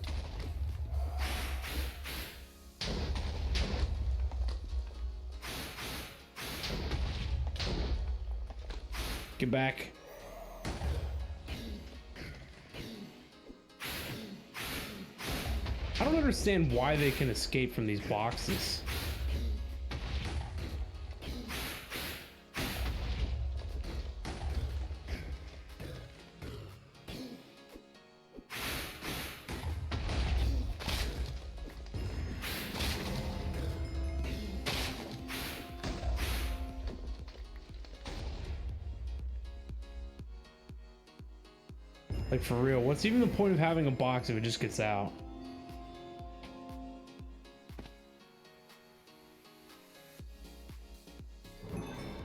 Get back. I don't understand why they can escape from these boxes. Like, for real, what's even the point of having a box if it just gets out?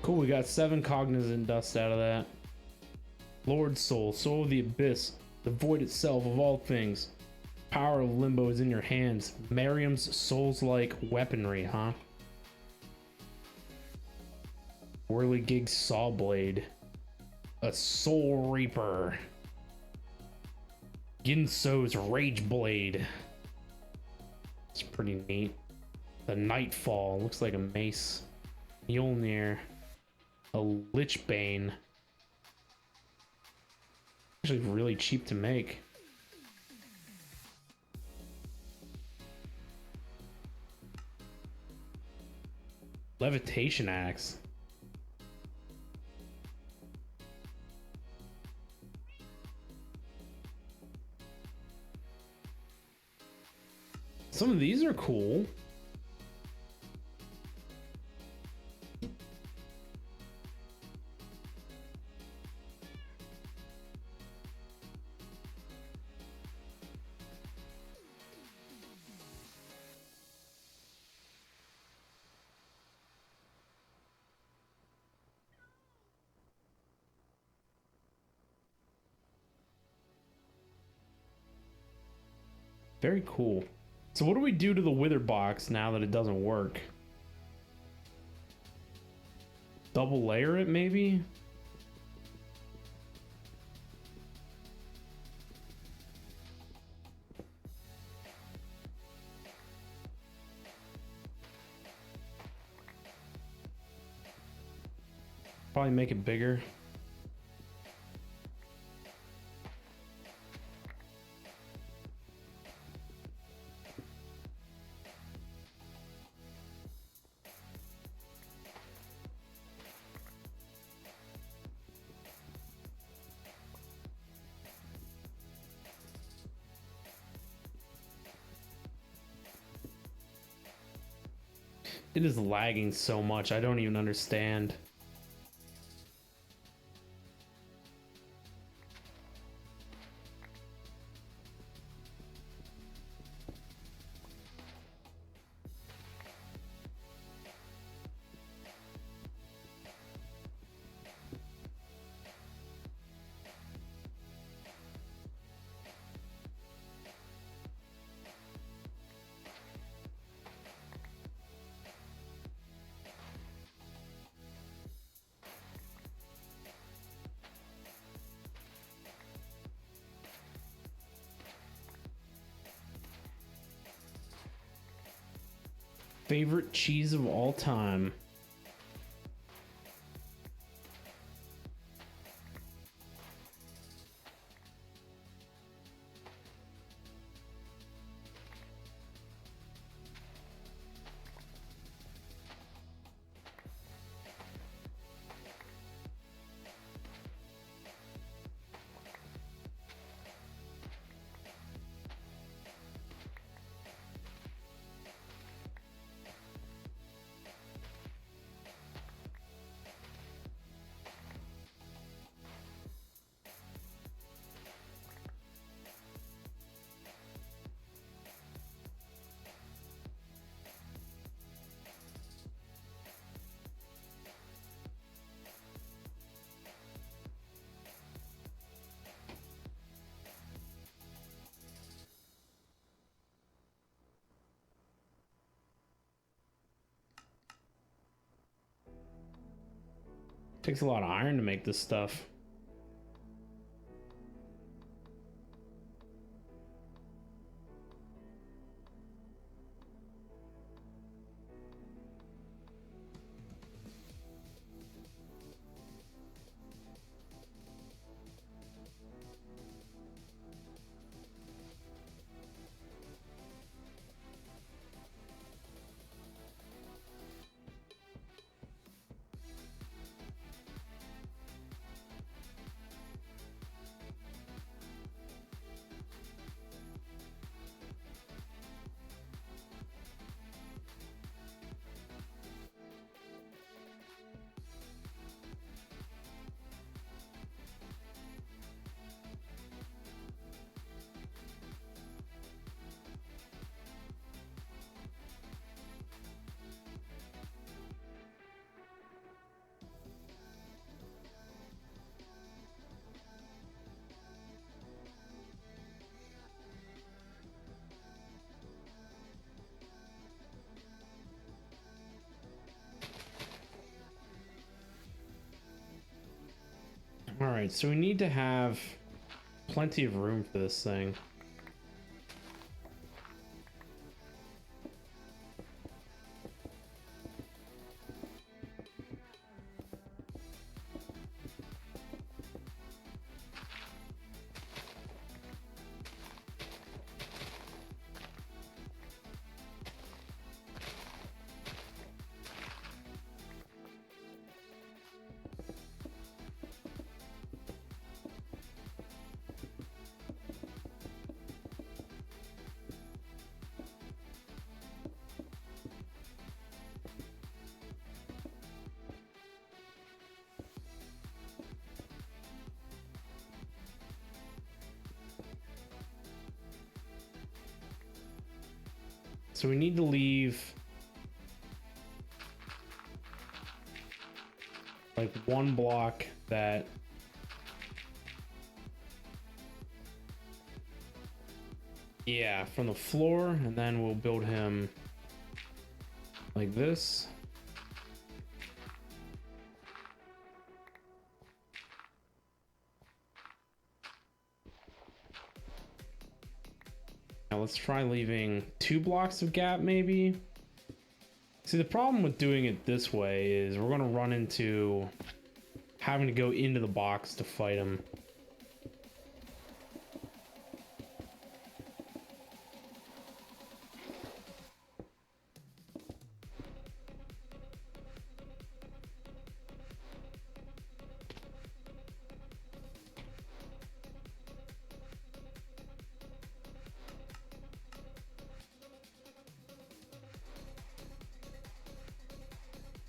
Cool, we got 7 cognizant dust out of that. Lord Soul, Soul of the Abyss, the void itself of all things. Power of Limbo is in your hands. Miriam's Souls-like weaponry, huh? Whirligig Saw Blade. A Soul Reaper. Ginso's Rage Blade. It's pretty neat. The Nightfall, looks like a mace. Mjolnir. A Lichbane. Actually really cheap to make. Levitation Axe. Some of these are cool. Very cool. So what do we do to the Wither box now that it doesn't work? Double layer it, maybe? Probably make it bigger. It is lagging so much. I don't even understand. Favorite cheese of all time. Takes a lot of iron to make this stuff. All right, so we need to have plenty of room for this thing. So we need to leave like one block that from the floor, and then we'll build him like this. Now let's try leaving 2 blocks of gap maybe. See, the problem with doing it this way is we're gonna run into having to go into the box to fight him.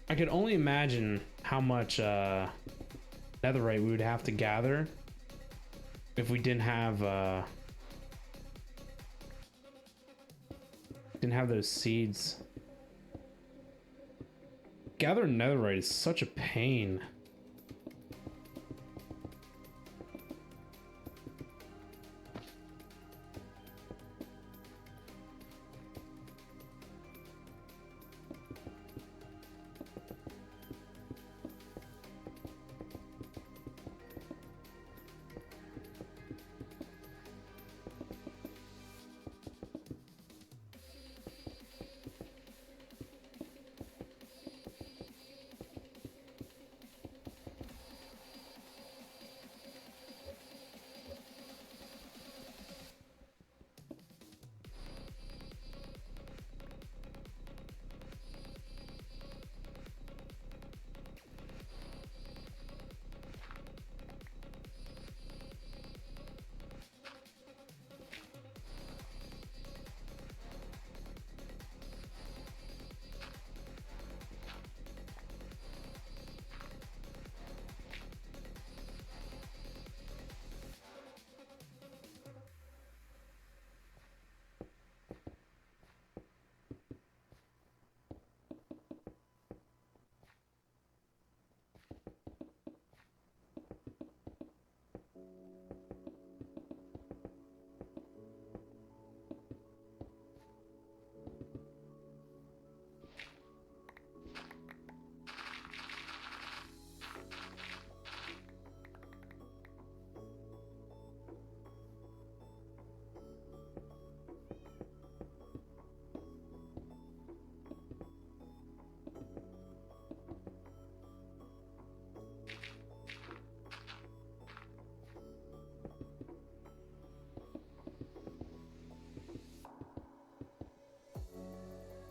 I could only imagine how much netherite we would have to gather if we didn't have those seeds. Gathering netherite is such a pain.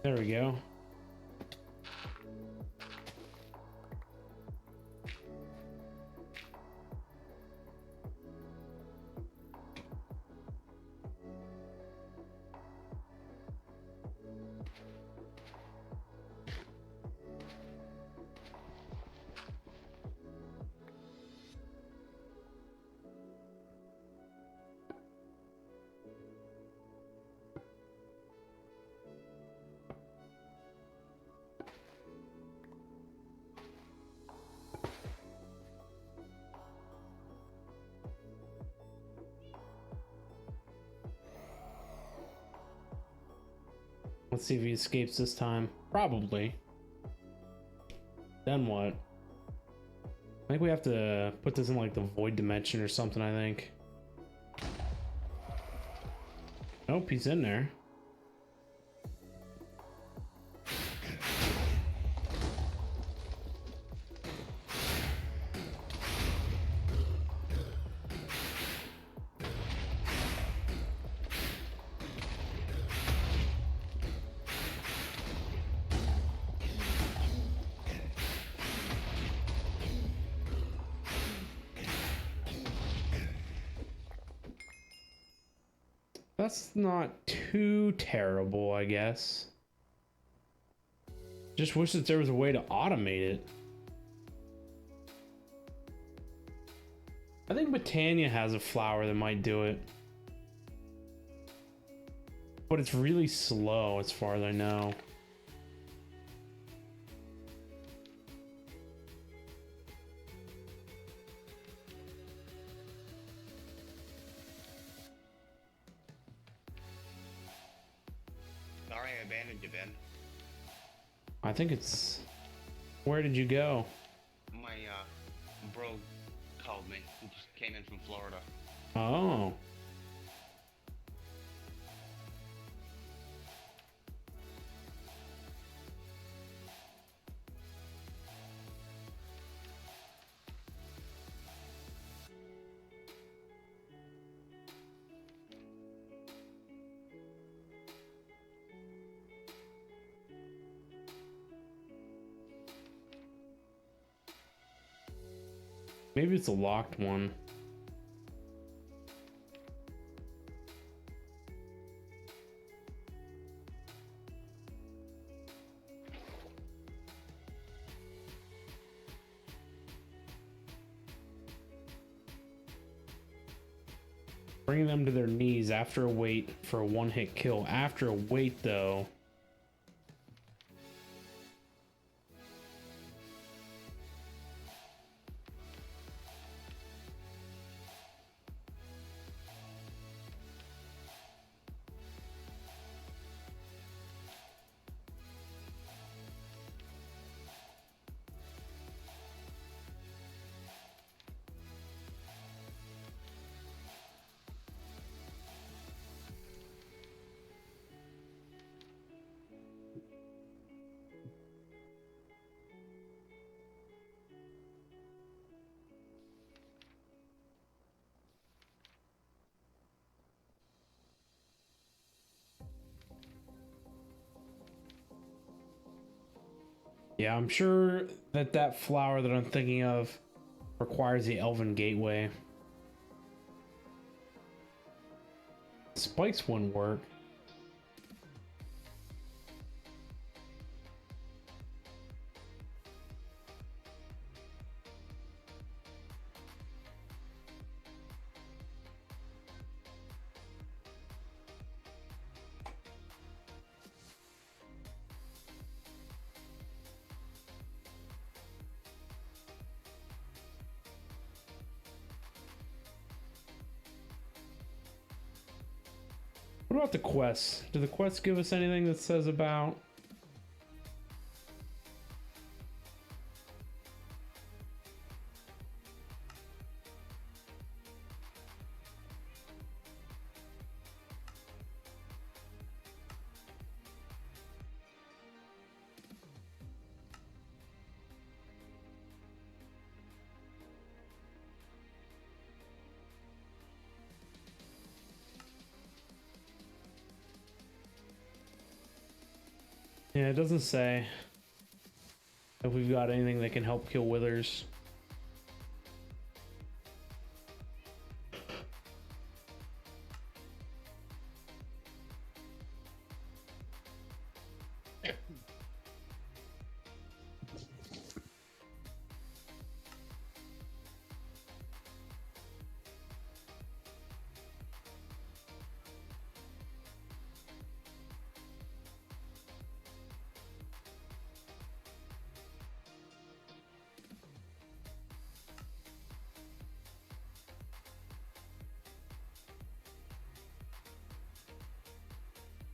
There we go. Let's see if he escapes this time. Probably. Then what? I think we have to put this in like the void dimension or something, I think. Nope, he's in there. That's not too terrible, I guess. Just wish that there was a way to automate it. I think Botania has a flower that might do it. But it's really slow as far as I know. Sorry, I abandoned you, Ben. I think it's... Where did you go? My bro called me. He just came in from Florida. Oh. Maybe it's a locked one. Bringing them to their knees after a wait for a one-hit kill. After a wait, though. Yeah, I'm sure that that flower that I'm thinking of requires the Elven Gateway. Spikes wouldn't work. What about the quests? Do the quests give us anything that says about... Yeah, it doesn't say if we've got anything that can help kill withers.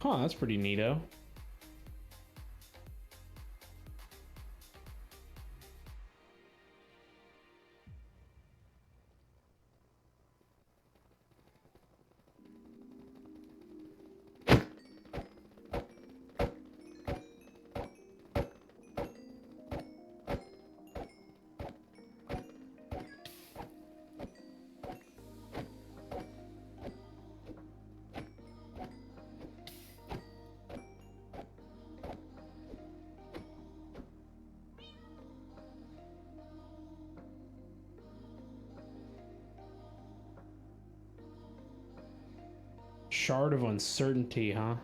Huh, that's pretty neato. Shard of Uncertainty, huh?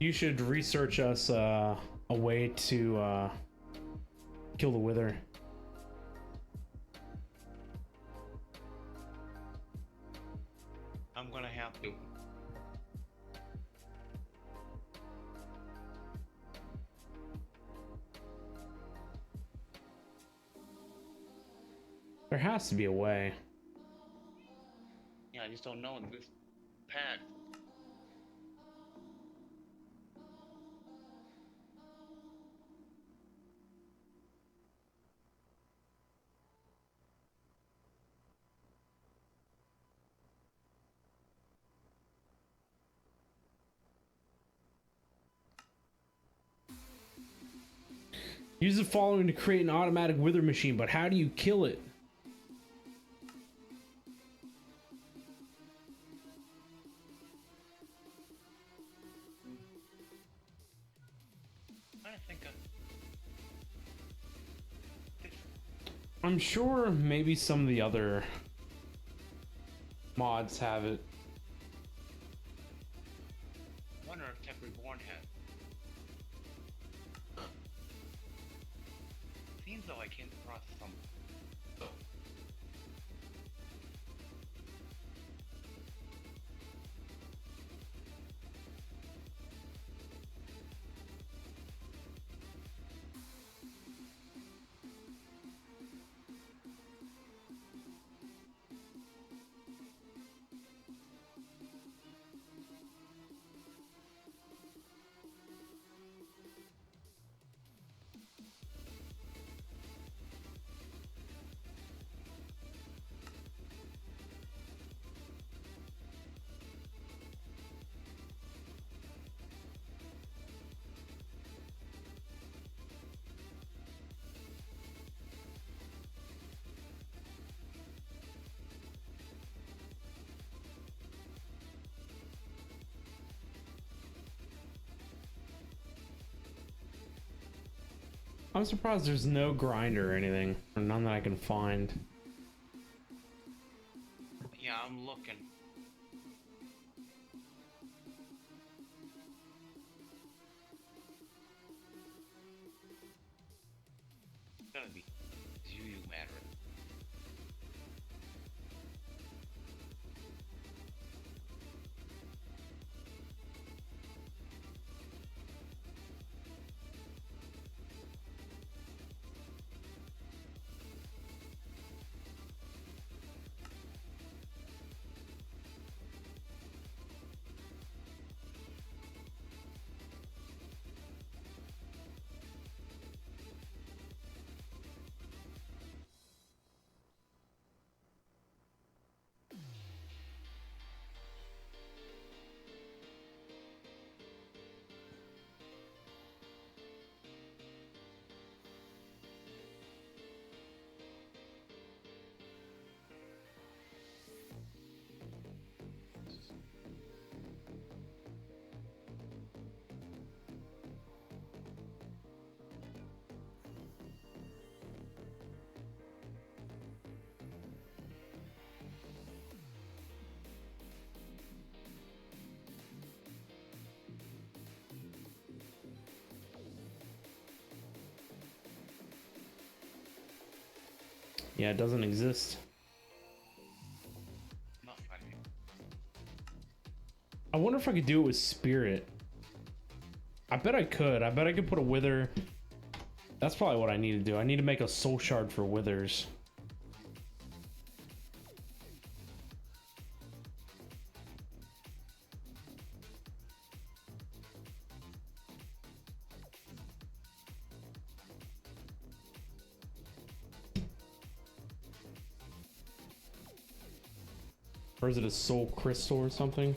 You should research us a way to kill the wither. I'm gonna have to. There has to be a way. Yeah, I just don't know this pad. Use the following to create an automatic wither machine, but how do you kill it? I think I'm sure maybe some of the other mods have it. I wonder if Tech Reborn has. Seems though I came across some. I'm surprised there's no grinder or anything, or none that I can find. Yeah, I'm looking. It's gonna be you matter. Yeah, it doesn't exist. Not funny. I wonder if I could do it with spirit. I bet I could. I bet I could put a wither. That's probably what I need to do. I need to make a soul shard for withers. Or is it a soul crystal or something?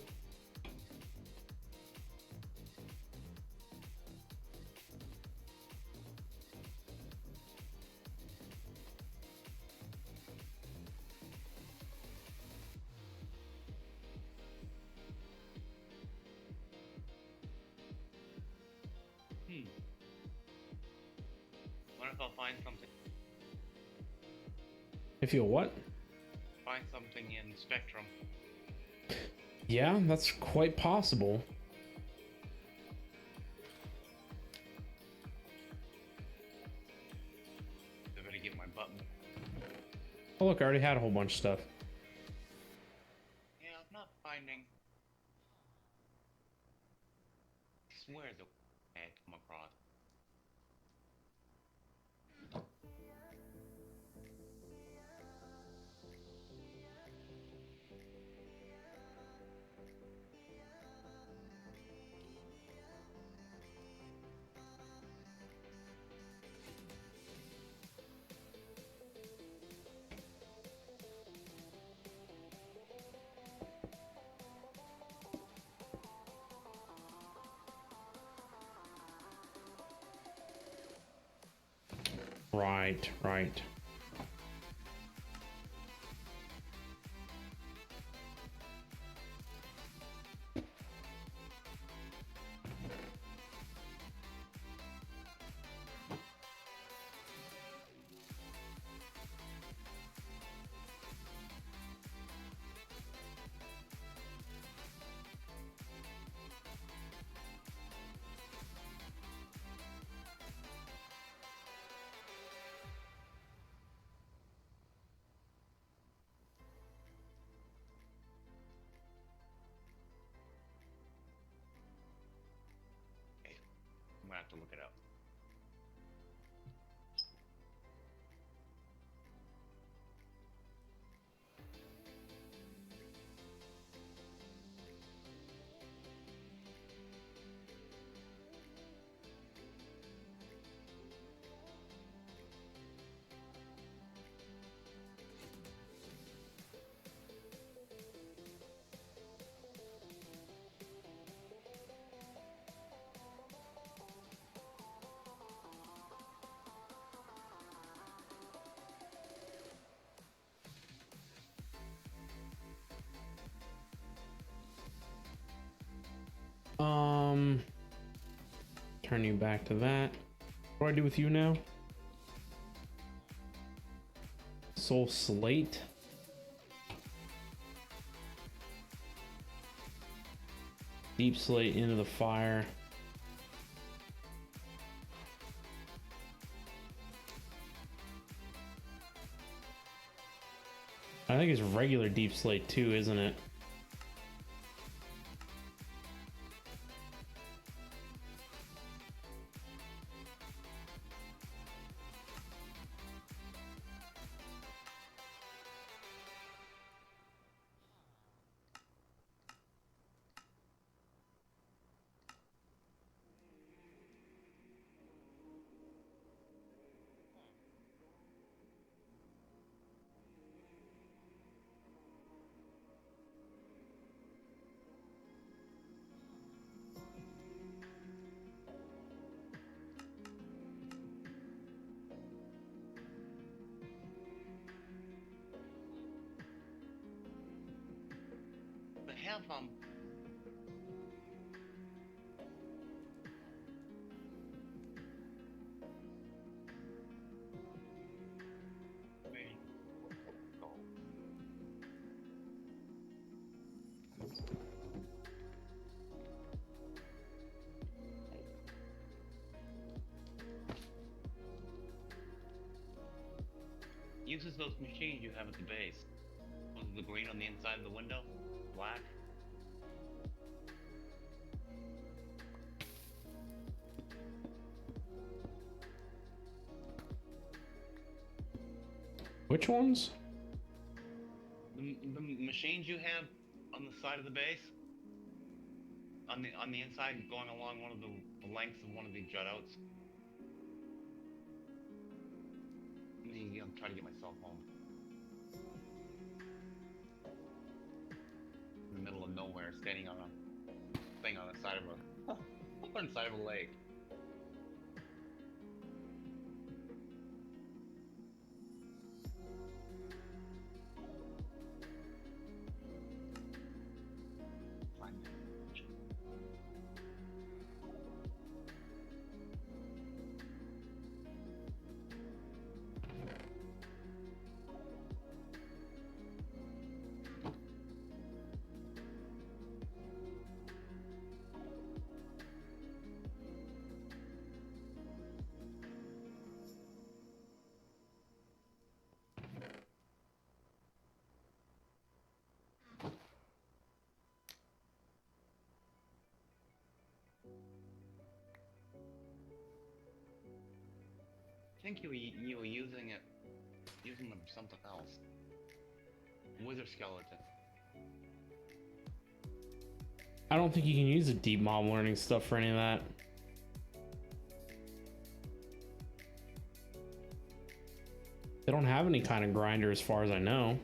What if I'll find something? If you what? Find something in Spectrum. Yeah, that's quite possible. I better get my button. Oh look, I already had a whole bunch of stuff. Yeah, I'm not finding. I swear the I had come across. Right, right. Okay, I'm gonna have to look it up. Turn you back to that. What do I do with you now? Soul Slate. Deep Slate into the fire. I think it's regular Deep Slate too, isn't it? They have wait, oh, uses those machines you have at the base. Was the green on the inside of the window? Black? Which ones? The machines you have on the side of the base? On the inside, going along one of the lengths of one of the jut outs. I'm trying to get myself home. In the middle of nowhere, standing on a thing on the side of a on the side of a lake. Find it. I think you were using them for something else. Wither skeleton. I don't think you can use the deep mob learning stuff for any of that. They don't have any kind of grinder as far as I know.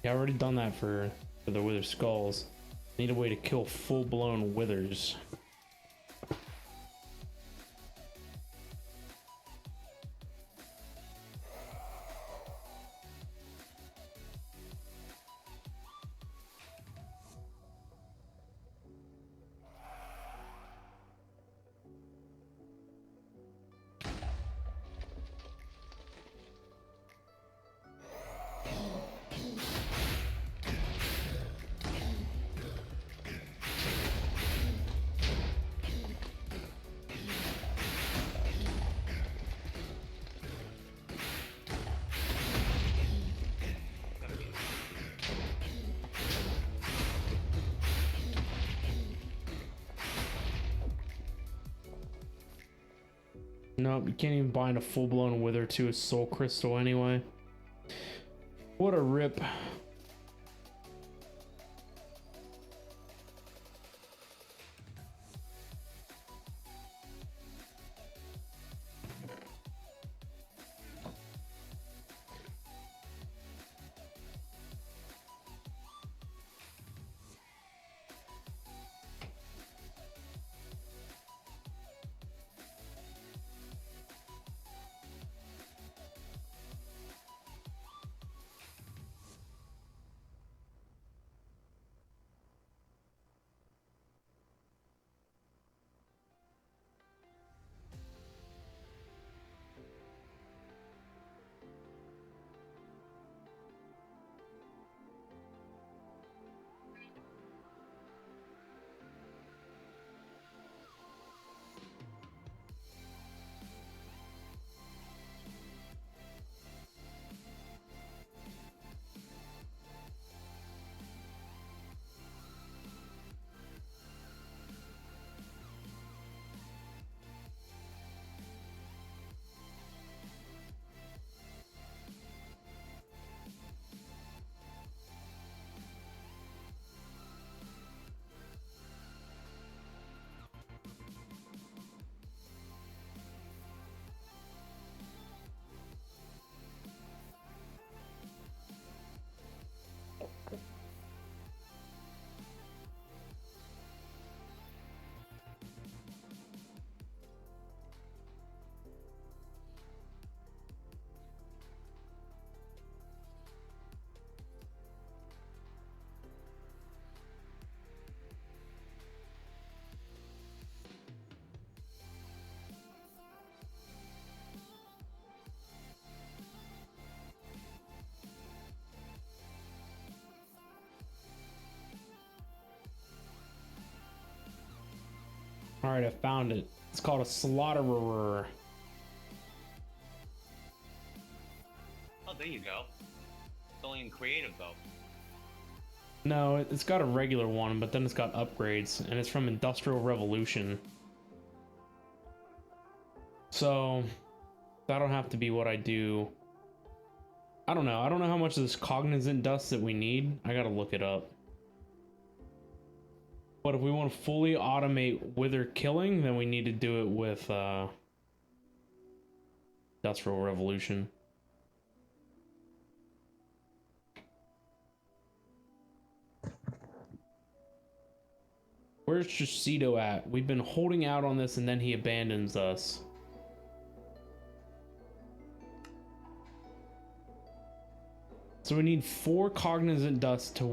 Yeah, I already done that for the wither skulls. Need a way to kill full-blown withers. Nope, you can't even bind a full-blown wither to a soul crystal anyway. What a rip. All right, I found it. It's called a slaughterer. Oh, there you go. It's only in creative though. No, it's got a regular one, but then it's got upgrades, and it's from Industrial Revolution. So that'll have to be what I do. I don't know. I don't know how much of this cognizant dust that we need. I gotta look it up. But if we want to fully automate wither killing, then we need to do it with Industrial Revolution. Where's Chusito at? We've been holding out on this and then he abandons us. So we need 4 cognizant dust to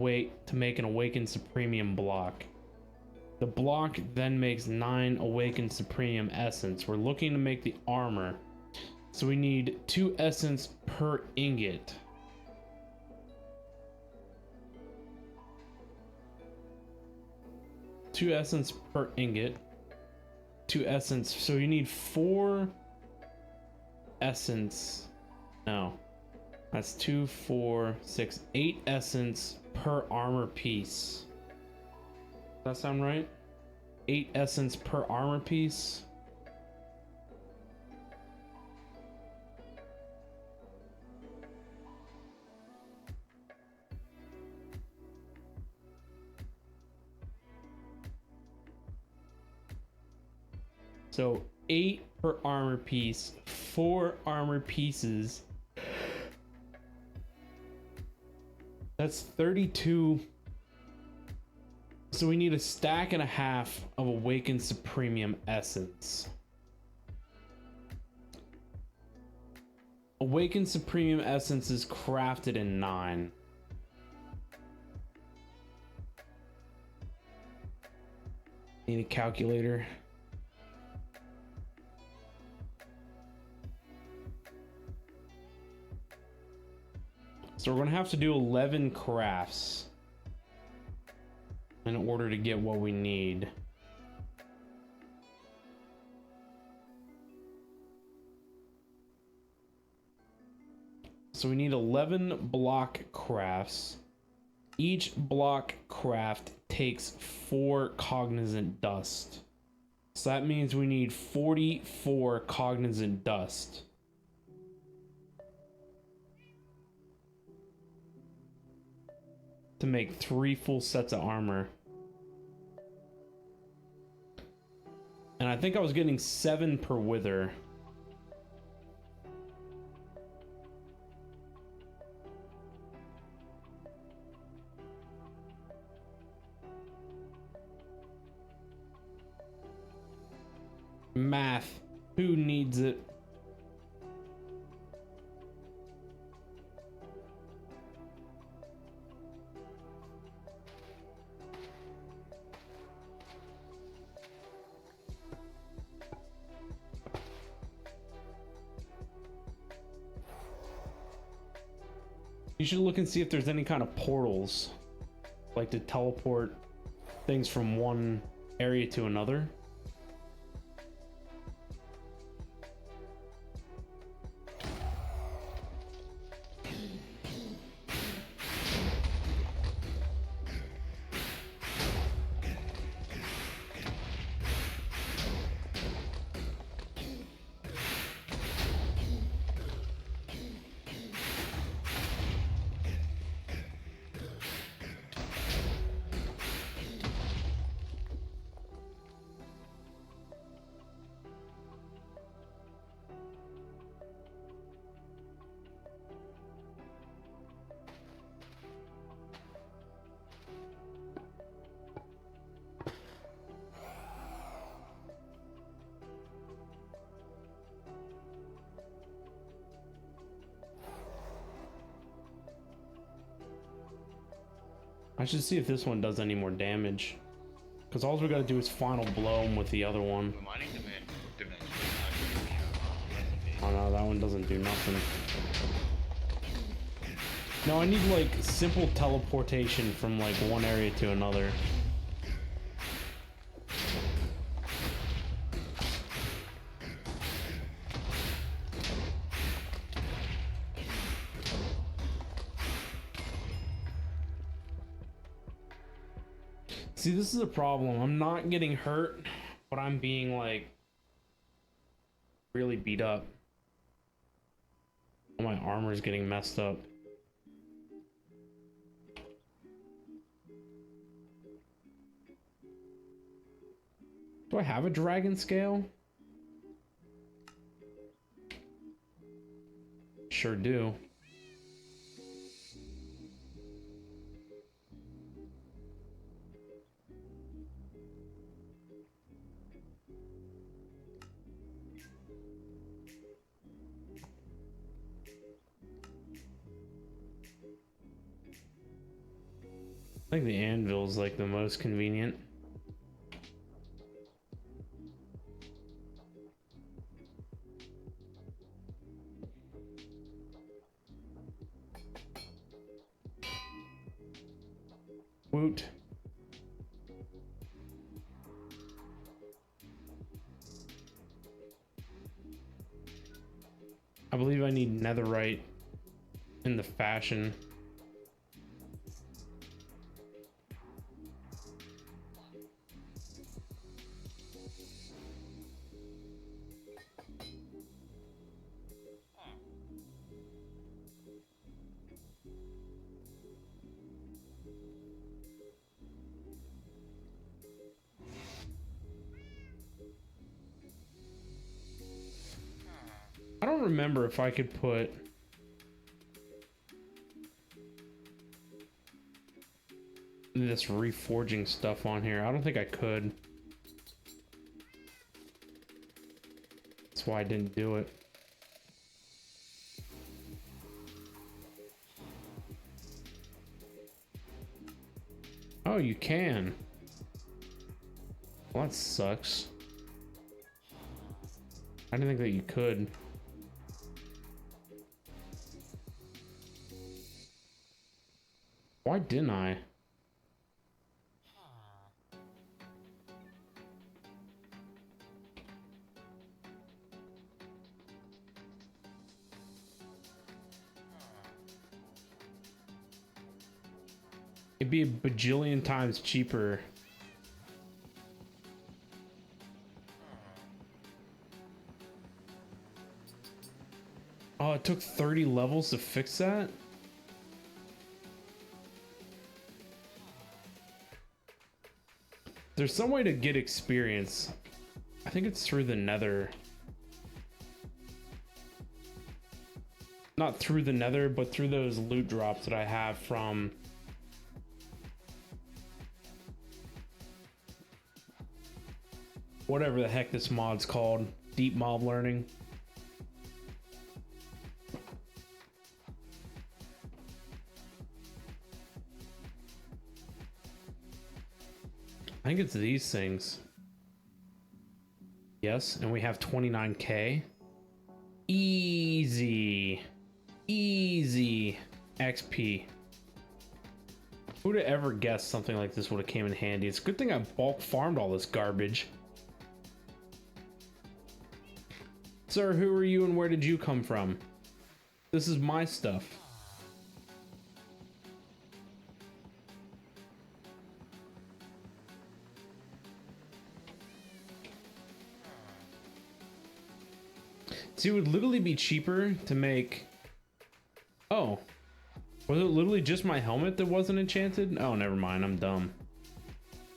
make an awakened Supremium block. The block then makes 9 awakened Supremium essence. We're looking to make the armor. So we need 2 essence per ingot. Two essence per ingot. 2 essence. So you need 4 essence. No. That's 2, 4, 6, 8 essence per armor piece. Does that sound right? 8 essence per armor piece. So 8 per armor piece, 4 armor pieces. That's 32. So we need a stack and a half of Awakened Supremium Essence. Awakened Supremium Essence is crafted in 9. Need a calculator. So we're gonna have to do 11 crafts in order to get what we need. So we need 11 block crafts. Each block craft takes 4 cognizant dust. So that means we need 44 cognizant dust. To make 3 full sets of armor. And I think I was getting 7 per wither. Math. Who needs it? You should look and see if there's any kind of portals, like to teleport things from one area to another. I should see if this one does any more damage. Because all we gotta do is final blow him with the other one. Oh no, that one doesn't do nothing. No, I need like simple teleportation from like one area to another. See, this is a problem. I'm not getting hurt, but I'm being like really beat up. My armor is getting messed up. Do I have a dragon scale? Sure do. I think the anvil's like the most convenient. Woot. I believe I need netherite in the fashion. I don't remember if I could put this reforging stuff on here. I don't think I could. That's why I didn't do it. Oh, you can. Well, that sucks. I didn't think that you could. Why didn't I? It'd be a bajillion times cheaper. Oh, it took 30 levels to fix that? There's some way to get experience. I think it's through the nether. Not through the nether, but through those loot drops that I have from... whatever the heck this mod's called. Deep mob learning. I think it's these things. Yes, and we have 29k. Easy. Easy XP. Who'd have ever guessed something like this would have came in handy? It's a good thing I bulk farmed all this garbage. Sir, who are you and where did you come from? This is my stuff. See, it would literally be cheaper to make... Oh. Was it literally just my helmet that wasn't enchanted? Oh, never mind. I'm dumb.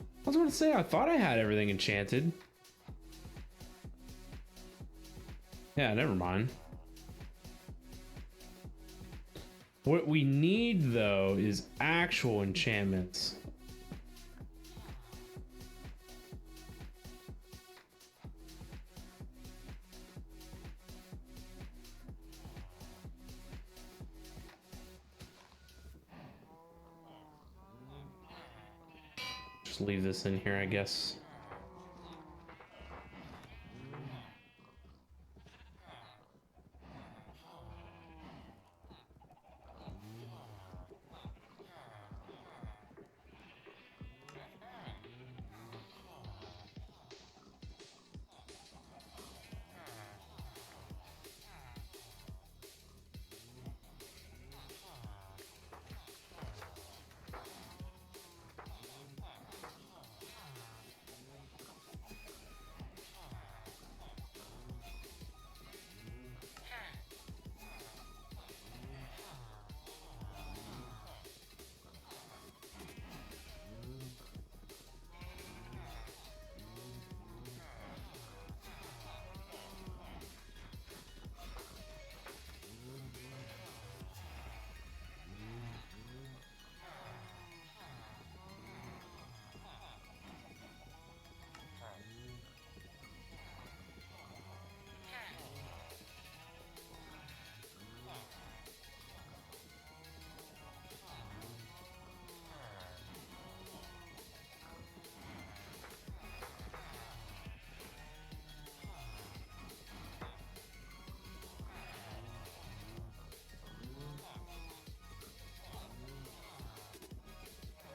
I was going to say, I thought I had everything enchanted. Yeah, never mind. What we need, though, is actual enchantments. Just leave this in here, I guess.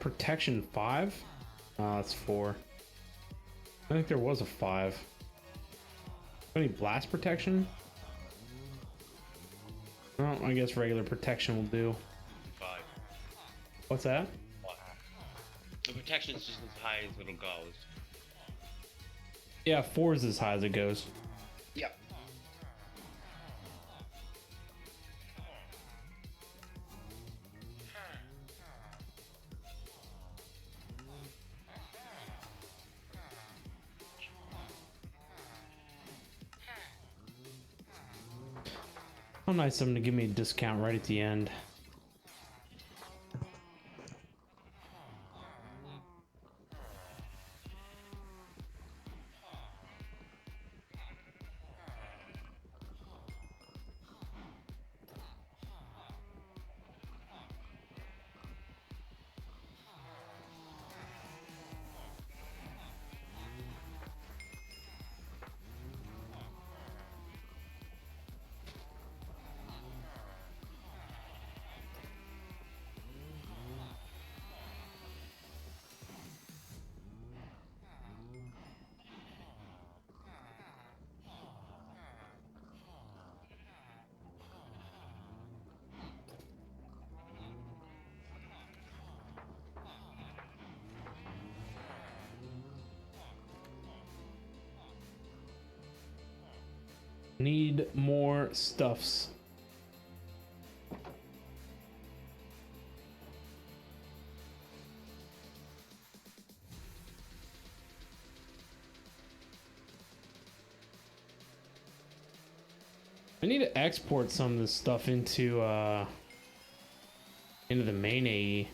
Protection 5? Oh, that's 4. I think there was a 5. Any blast protection? Well, I guess regular protection will do. 5. What's that? The protection's just as high as it'll goes. Yeah, 4 is as high as it goes. Yep. How nice of them to give me a discount right at the end. Need more stuffs. I need to export some of this stuff into the main AE.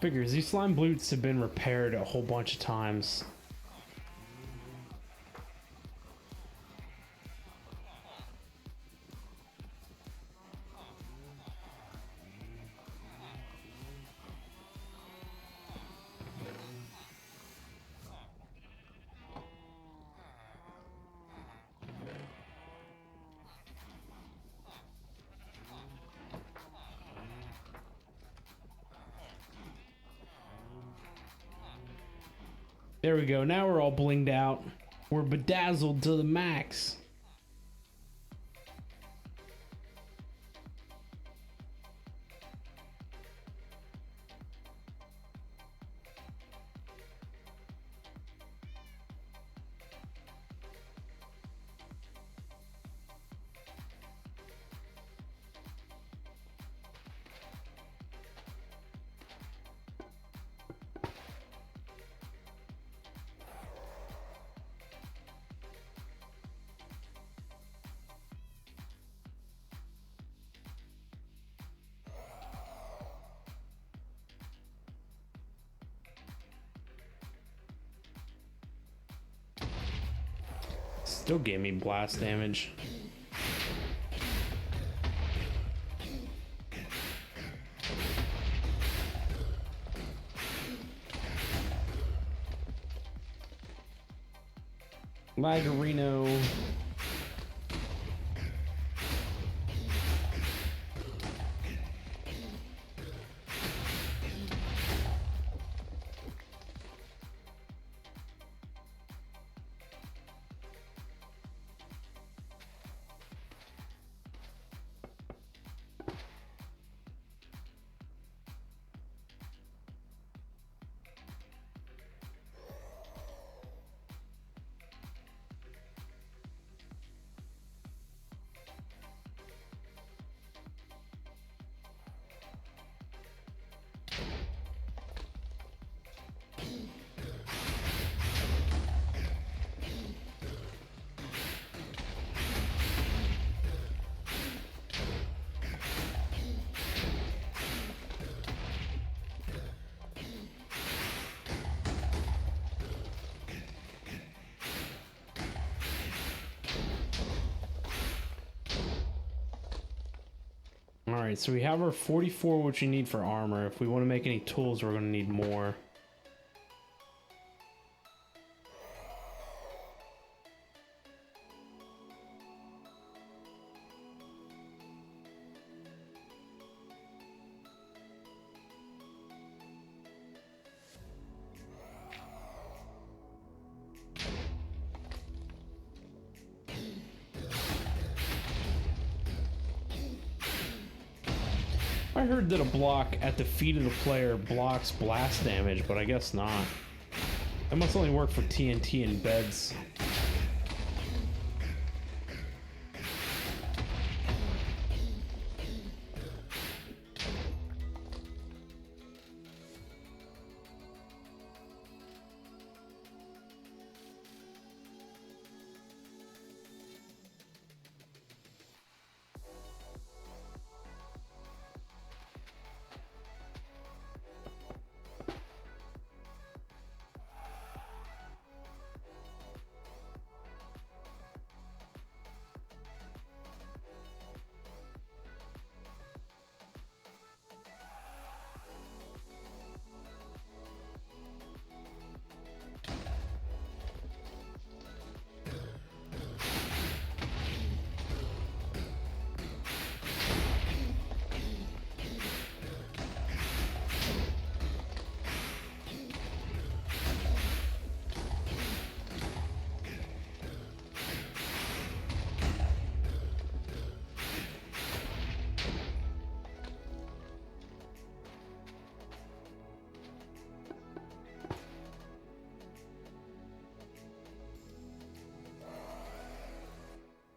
Figures, these slime boots have been repaired a whole bunch of times. There we go. Now we're all blinged out. We're bedazzled to the max. Still gave me blast damage. Lagarino. Alright, so we have our 44, which we need for armor. If we want to make any tools, we're going to need more. I heard that a block at the feet of the player blocks blast damage, but I guess not. That must only work for TNT and beds.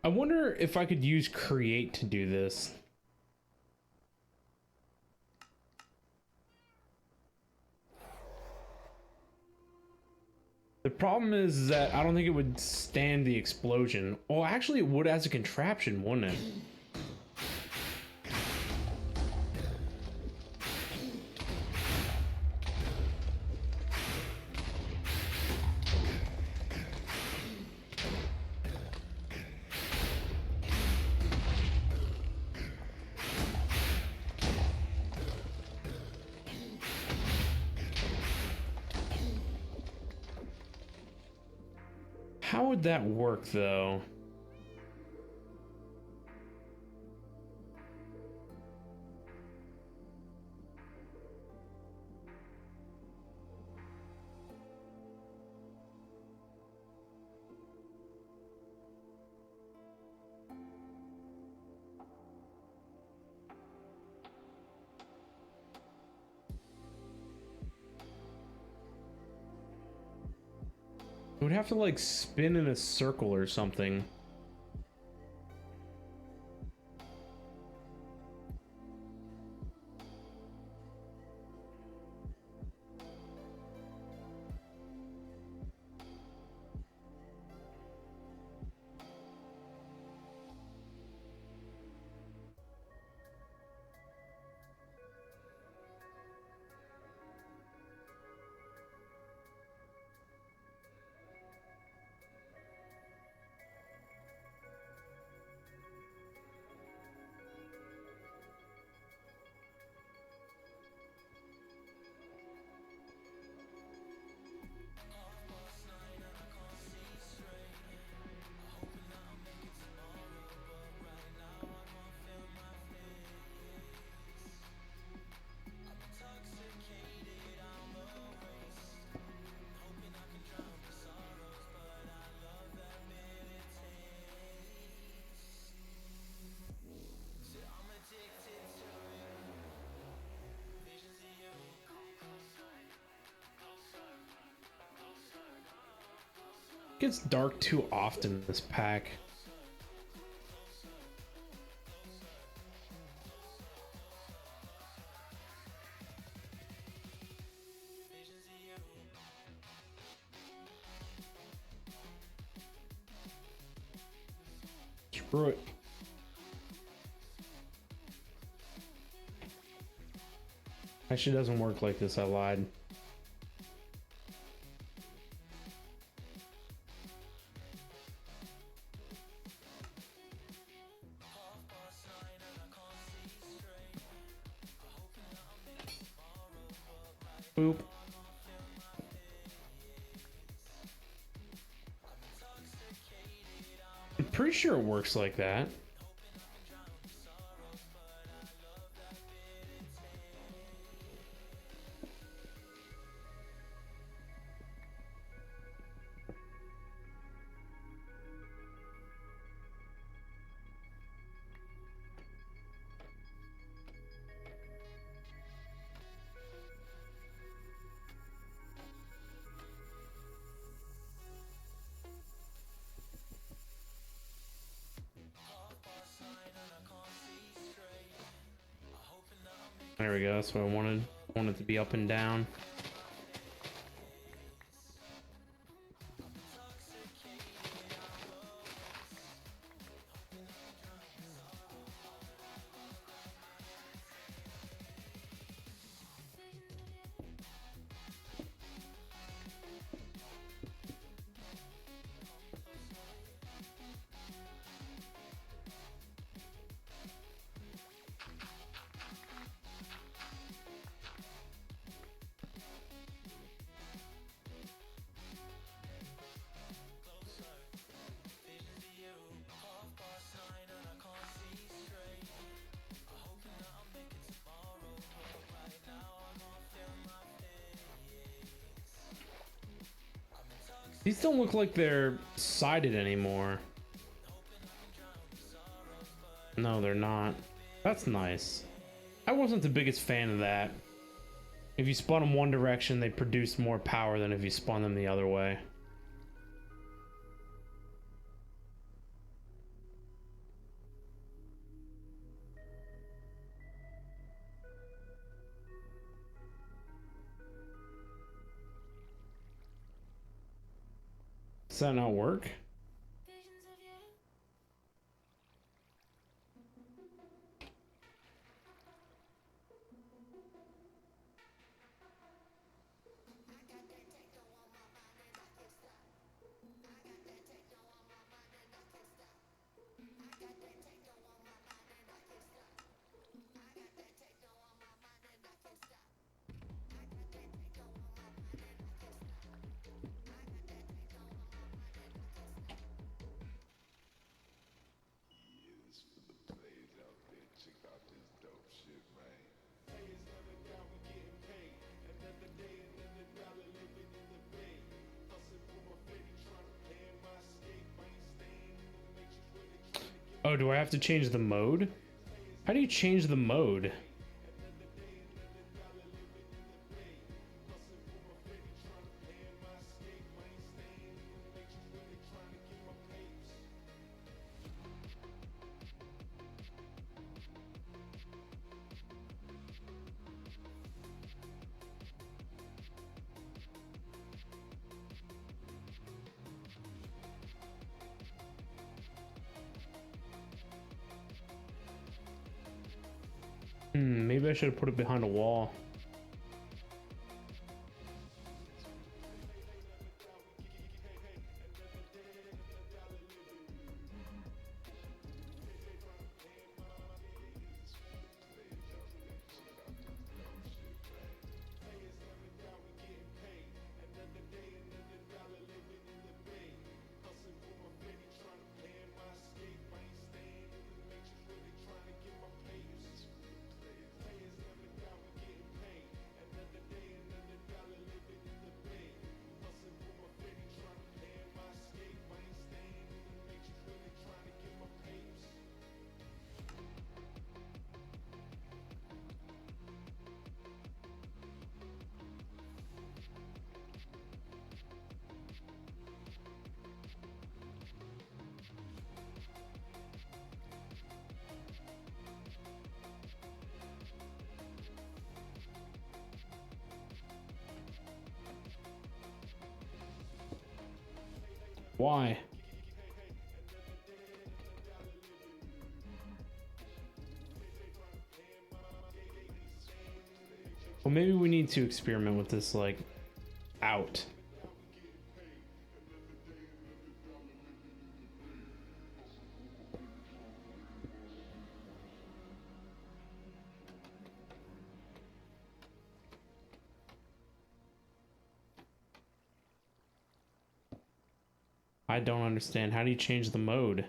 I wonder if I could use create to do this. The problem is that I don't think it would stand the explosion. Oh, actually it would as a contraption, wouldn't it? How would that work though? It would have to like spin in a circle or something. It gets dark too often in this pack. Screw it. Actually, doesn't work like this. I lied. Boop. I'm pretty sure it works like that. There we go. That's what I wanted. I want it to be up and down. These don't look like they're sided anymore. No, they're not. That's nice. I wasn't the biggest fan of that. If you spun them one direction, they produced more power than if you spun them the other way. that not work? Oh, do I have to change the mode? How do you change the mode? Maybe I should have put it behind a wall. Why? Well, maybe we need to experiment with this, like, out. I don't understand. How do you change the mode?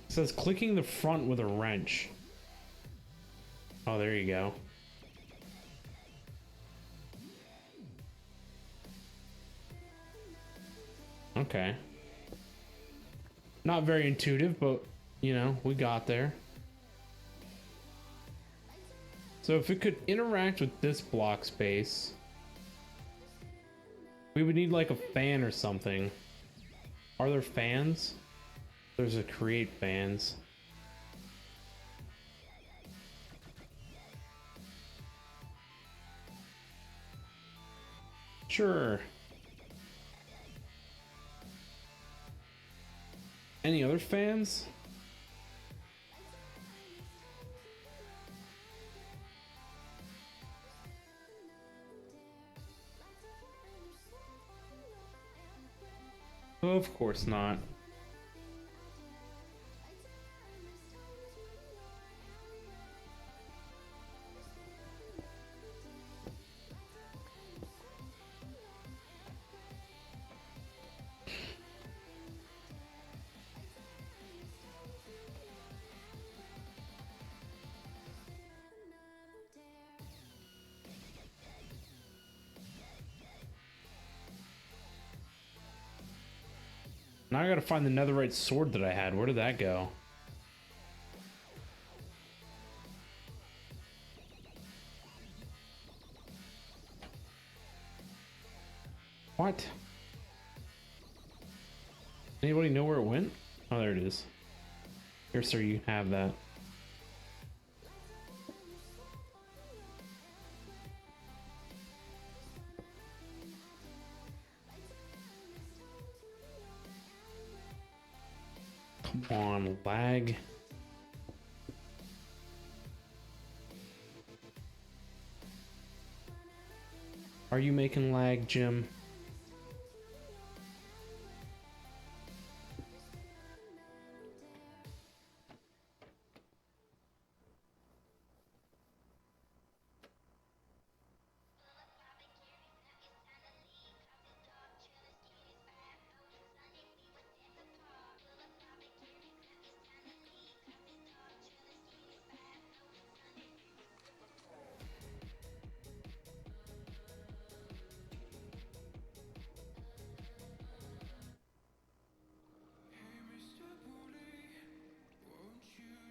It says clicking the front with a wrench. Oh, there you go. Okay. Not very intuitive, but, you know, we got there. So if it could interact with this block space, we would need like a fan or something. Are there fans? There's a create fans. Sure. Any other fans? Of course not. Now I gotta find the netherite sword that I had. Where did that go? What? Anybody know where it went? Oh, there it is. Here, sir, you have that. Come on, lag. Are you making lag, Jim?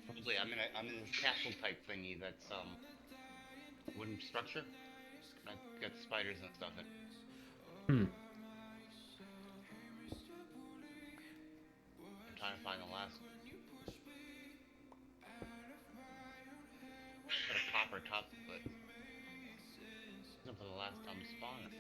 Probably I'm in this castle type thingy that's wooden structure. I got spiders and stuff in. Hmm. I'm trying to find the last. Got a copper top, but looking for the last time spawner.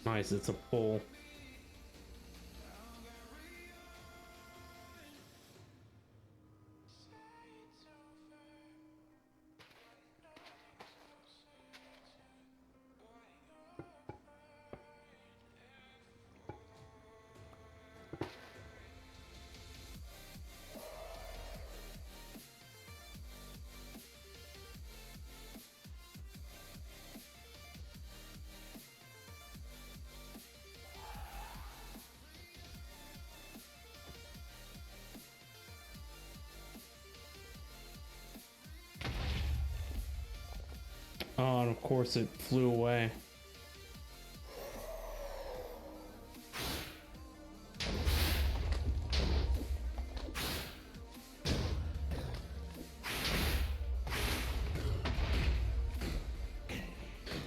Nice, it's a pull. Oh, and of course it flew away.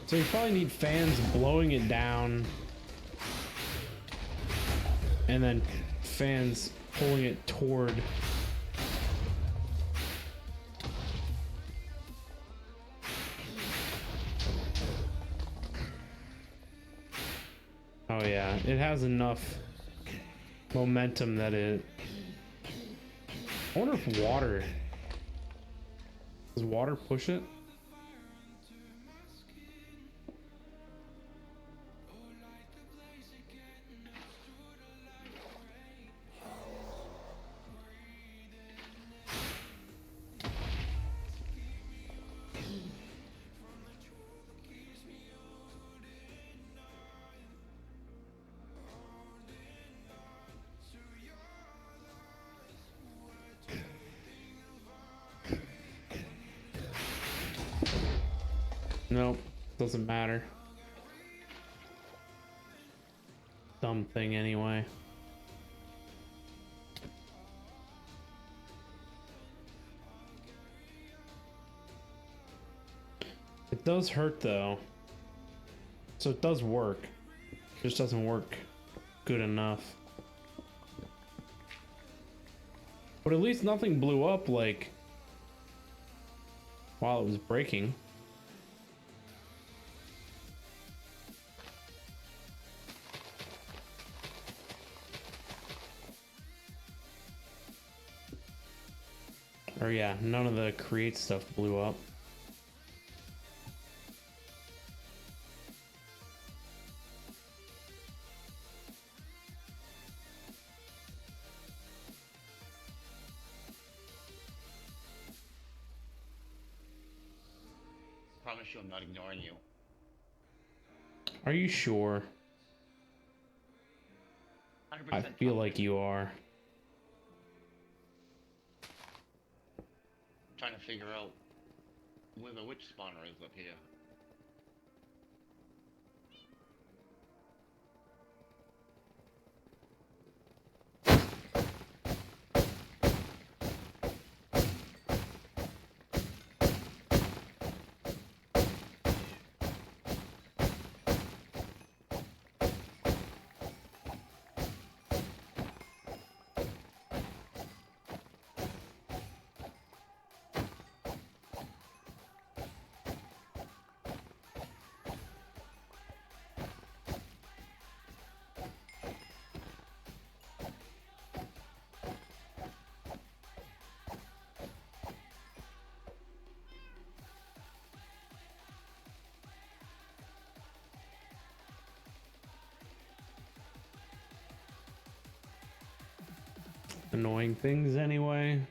So you probably need fans blowing it down and then fans pulling it toward. Oh yeah, it has enough momentum that it... I wonder if water... Does water push it? Nope, doesn't matter. Dumb thing anyway. It does hurt though. So it does work. It just doesn't work good enough. But at least nothing blew up like while it was breaking. Or yeah, none of the create stuff blew up. Promise you I'm not ignoring you. Are you sure? I 100% feel tunnel. like you are. Trying to figure out where the witch spawner is up here. Annoying things anyway.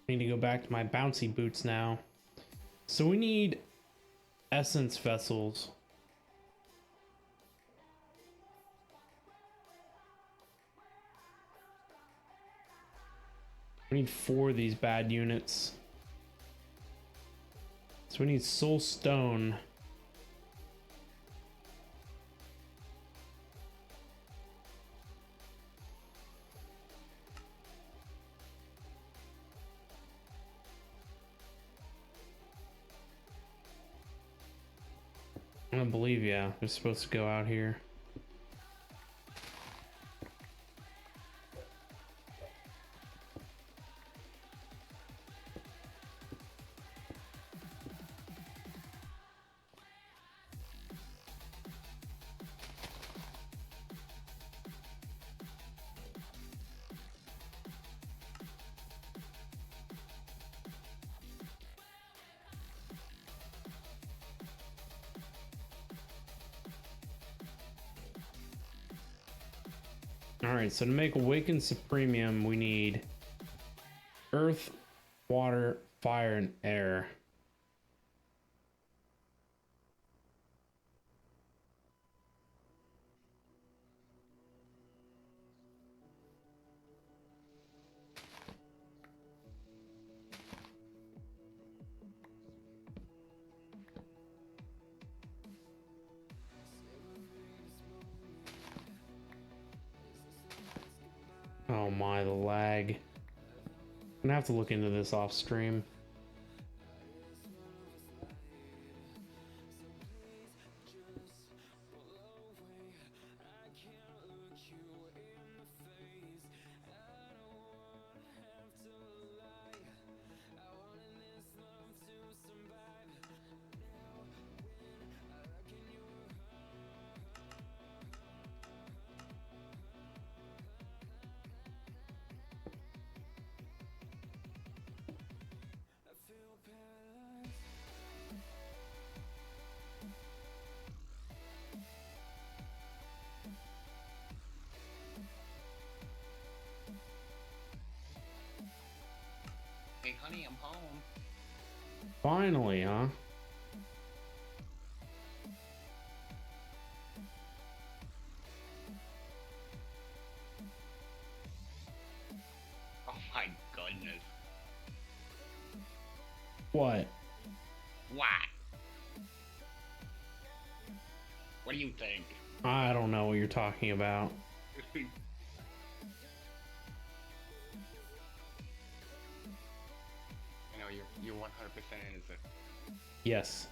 I need to go back to my bouncy boots now. So we need essence vessels. We need 4 of these bad units. So we need soul stone. I don't believe, yeah, they're supposed to go out here. Alright, so to make Awakened Supremium, we need earth, water, fire, and air. Oh my, the lag. I'm gonna have to look into this off stream. Hey honey, I'm home. Finally, huh? Oh my goodness. What? What? What do you think? I don't know what you're talking about. You know, you're 100% innocent. Yes.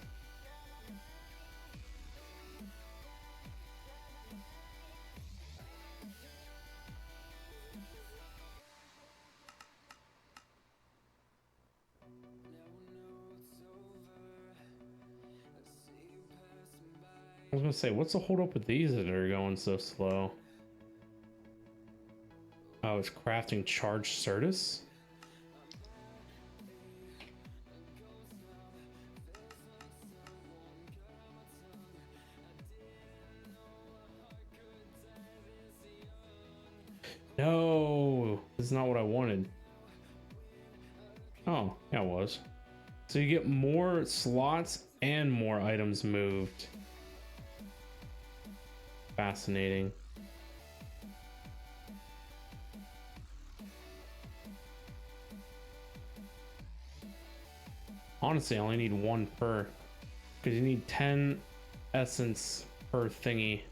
I was gonna say, what's the hold up with these that are going so slow? Oh, it's crafting charged Certus? No, this is not what I wanted. Oh, yeah, it was. So you get more slots and more items moved. Fascinating. Honestly, I only need one per, because you need 10 essence per thingy.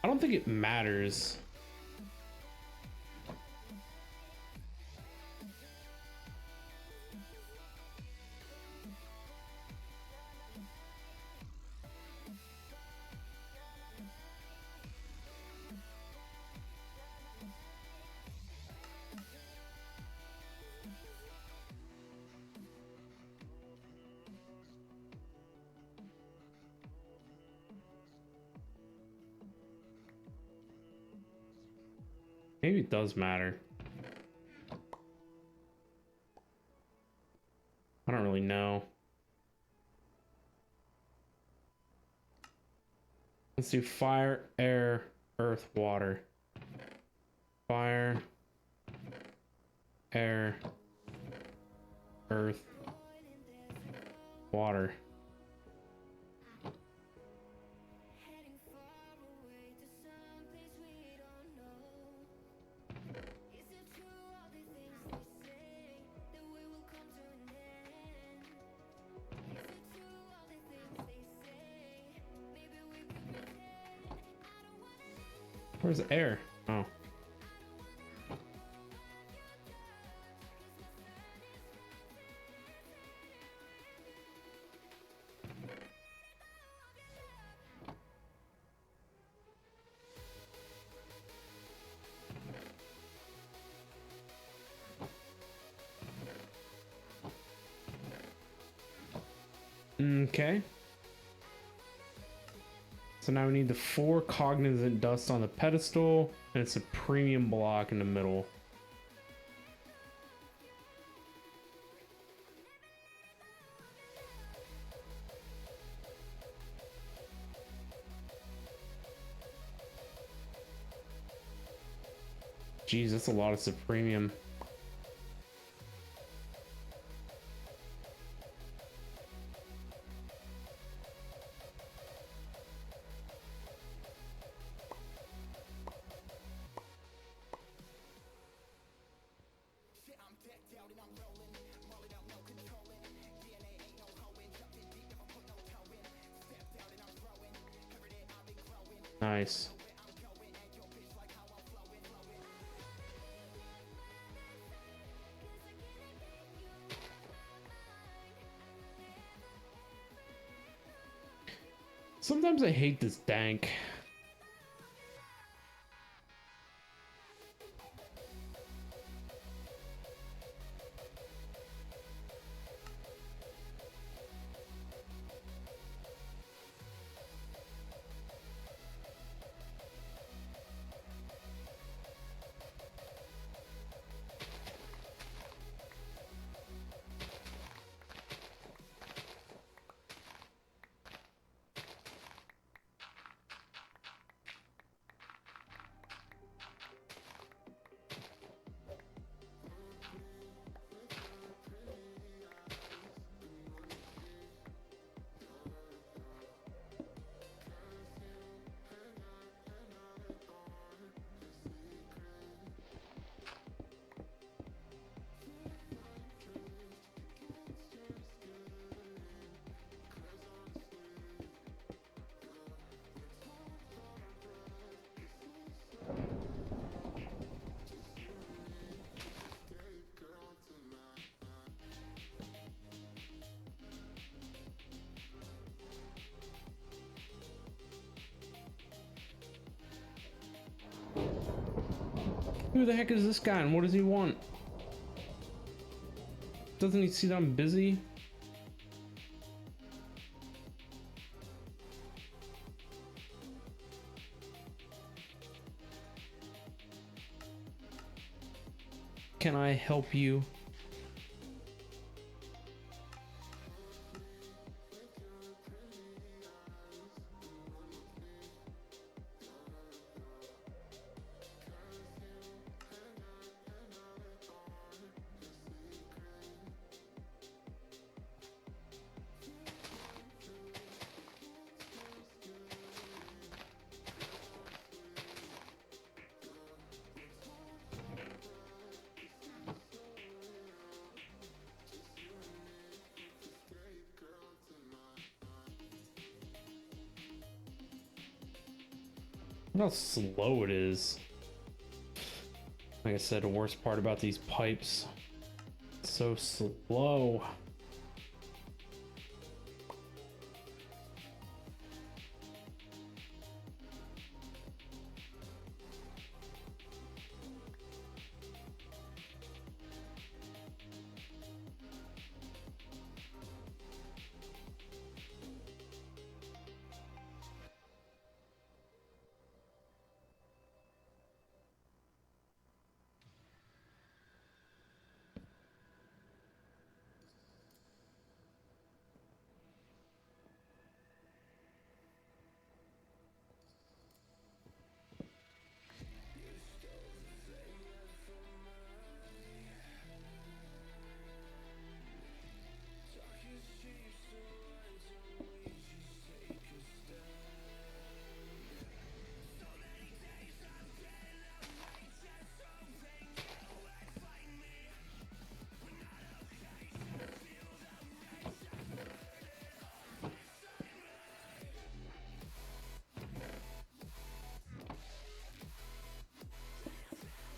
I don't think it matters. Maybe it does matter. I don't really know. Let's do fire, air, earth, water. Fire, air, earth, water. Where's the air? Oh. Okay. So now we need the 4 cognizant dust on the pedestal, and it's a premium block in the middle. Jeez, that's a lot of Supremium. Nice. Sometimes I hate this dank. Who the heck is this guy and what does he want? Doesn't he see that I'm busy? Can I help you? Look how slow it is. Like I said, the worst part about these pipes, it's so slow.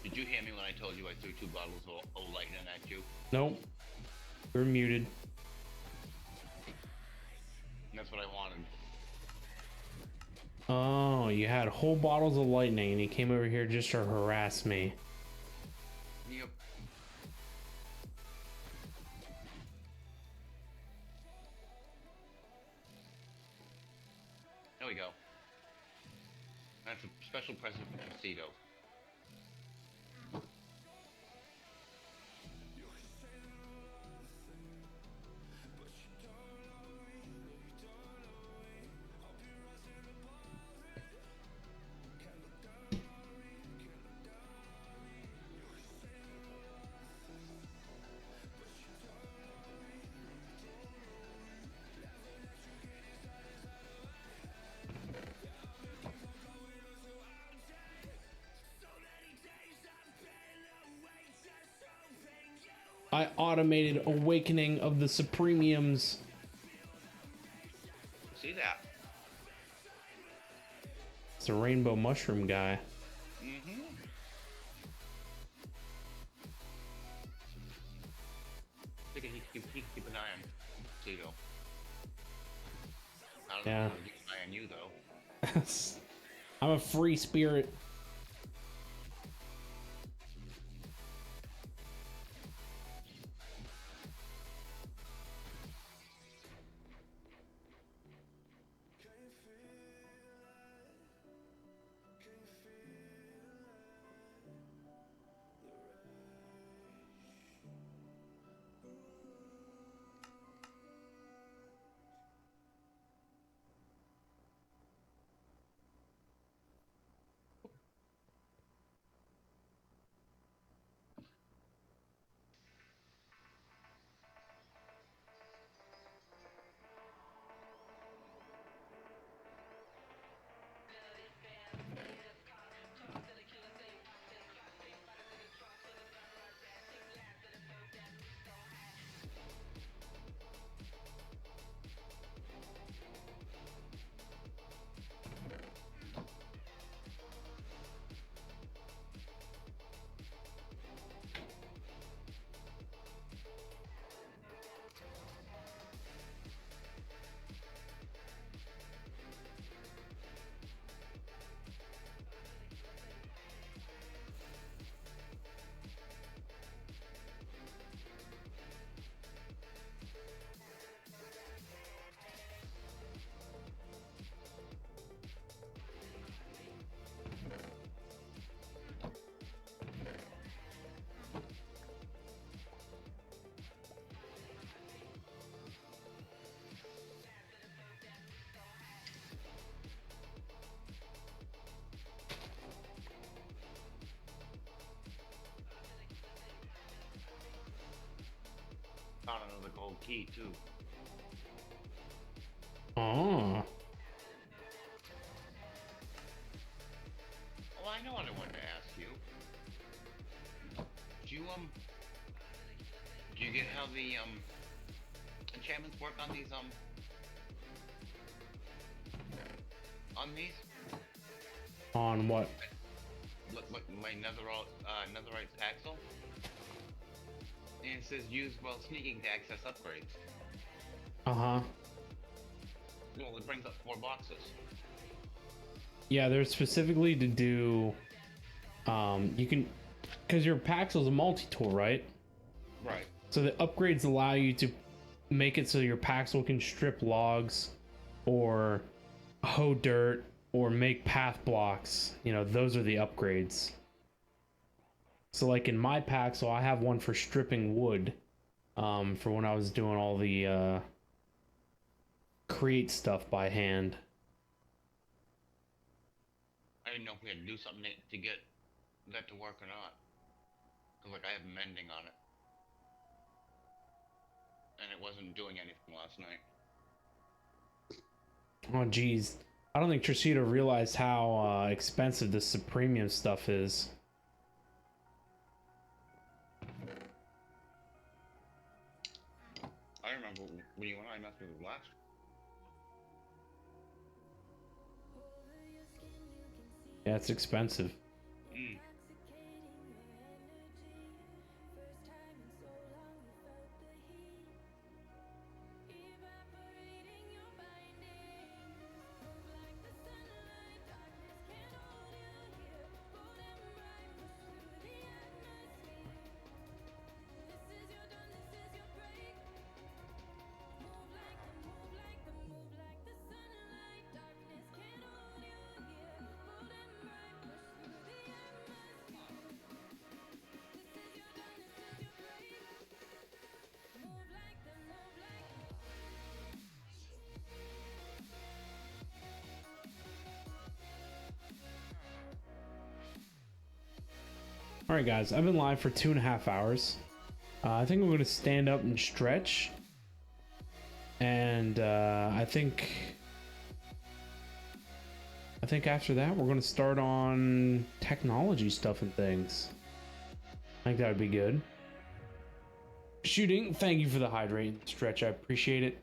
Did you hear me when I told you I threw 2 bottles of lightning at you? Nope. You're muted. And that's what I wanted. Oh, you had whole bottles of lightning and you came over here just to harass me. Yep. There we go. That's a special present from Casito. I automated awakening of the Supremiums. See that? It's a rainbow mushroom guy. Mm-hmm. I think he can keep an eye on Casito. I don't know Yeah. if he'll keep an eye on you, though. I'm a free spirit. whole key too. Oh. Oh, I know what I wanted to ask you. Do you get how the enchantments work on these on these? On what? Look, my netherite axle. And it says use while sneaking to access upgrades. Uh-huh. Well, it brings up 4 boxes. Yeah, they're specifically to do, you can, because your Paxil's a multi-tool, right? Right. So the upgrades allow you to make it so your Paxil can strip logs or hoe dirt or make path blocks. You know, those are the upgrades. So like in my Paxil, I have one for stripping wood, for when I was doing all the create stuff by hand. I didn't know if we had to do something to get that to work or not. Cause like I have mending on it. And it wasn't doing anything last night. Oh geez, I don't think Trishita realized how expensive this Supremium stuff is. I remember when you and I messed with it last. Yeah, it's expensive. Mm. All right, guys, I've been live for 2.5 hours. I think I'm going to stand up and stretch. And I think after that, we're going to start on technology stuff and things. I think that would be good. Shooting, thank you for the hydrate and stretch. I appreciate it.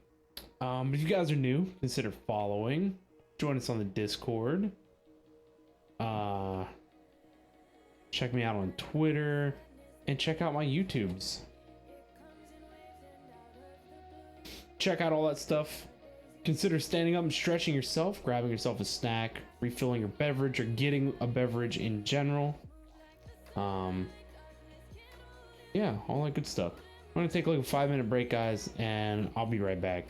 If you guys are new, consider following. Join us on the Discord. Check me out on Twitter. And check out my YouTubes. Check out all that stuff. Consider standing up and stretching yourself, grabbing yourself a snack, refilling your beverage, or getting a beverage in general. Yeah, all that good stuff. I'm gonna take like a 5-minute break, guys, and I'll be right back.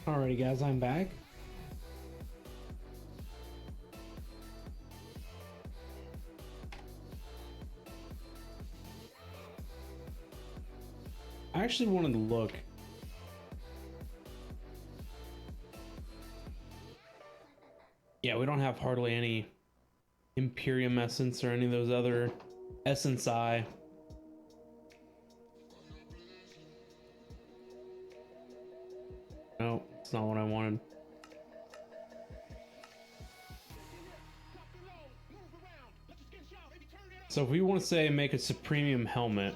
Alrighty, guys, I'm back. I actually wanted to look. Yeah, we don't have hardly any Imperium Essence or any of those other Essence I. No, it's not what I wanted. So if we want to say make a Supremium helmet,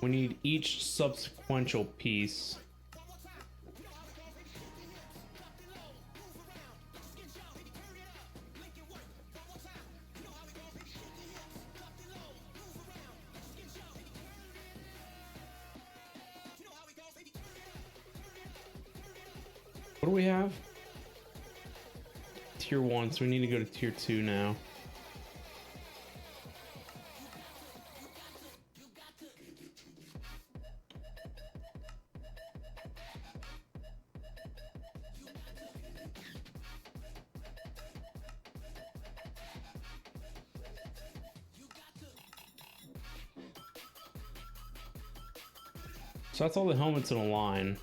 we need each subsequential piece. What do we have? Tier 1, so we need to go to tier 2 now. So that's all the helmets in a line.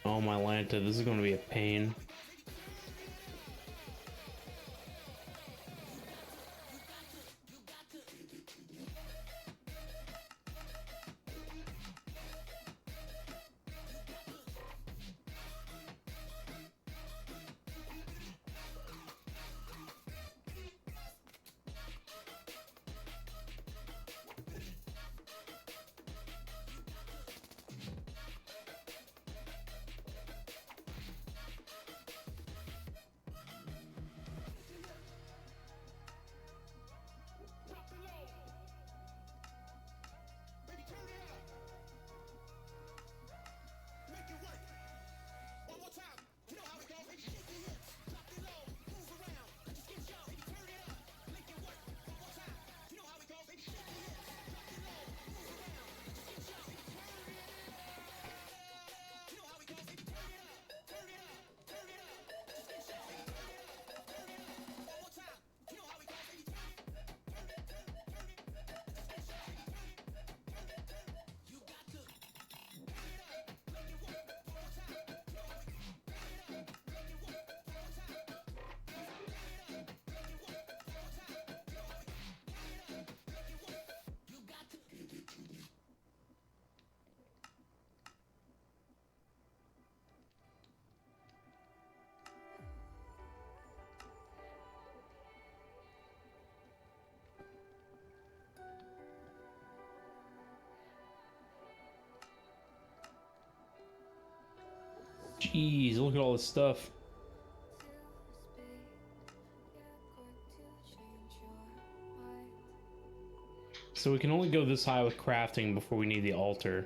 Oh my Lanta, this is going to be a pain. Jeez, look at all this stuff. So we can only go this high with crafting before we need the altar.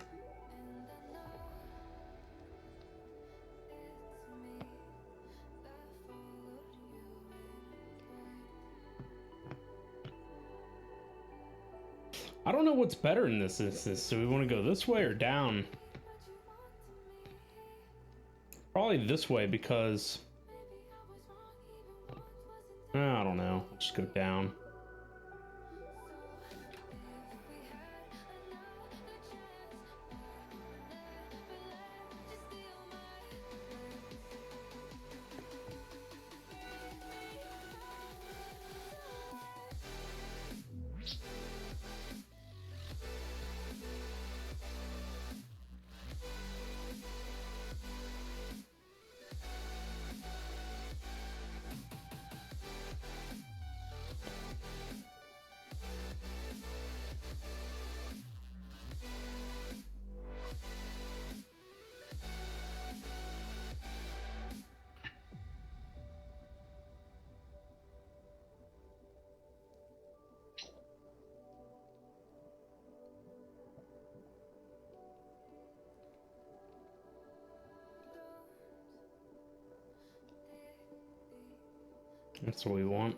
I don't know what's better in this instance. Do we want to go this way or down? Probably this way because... I don't know. Just go down. That's what we want.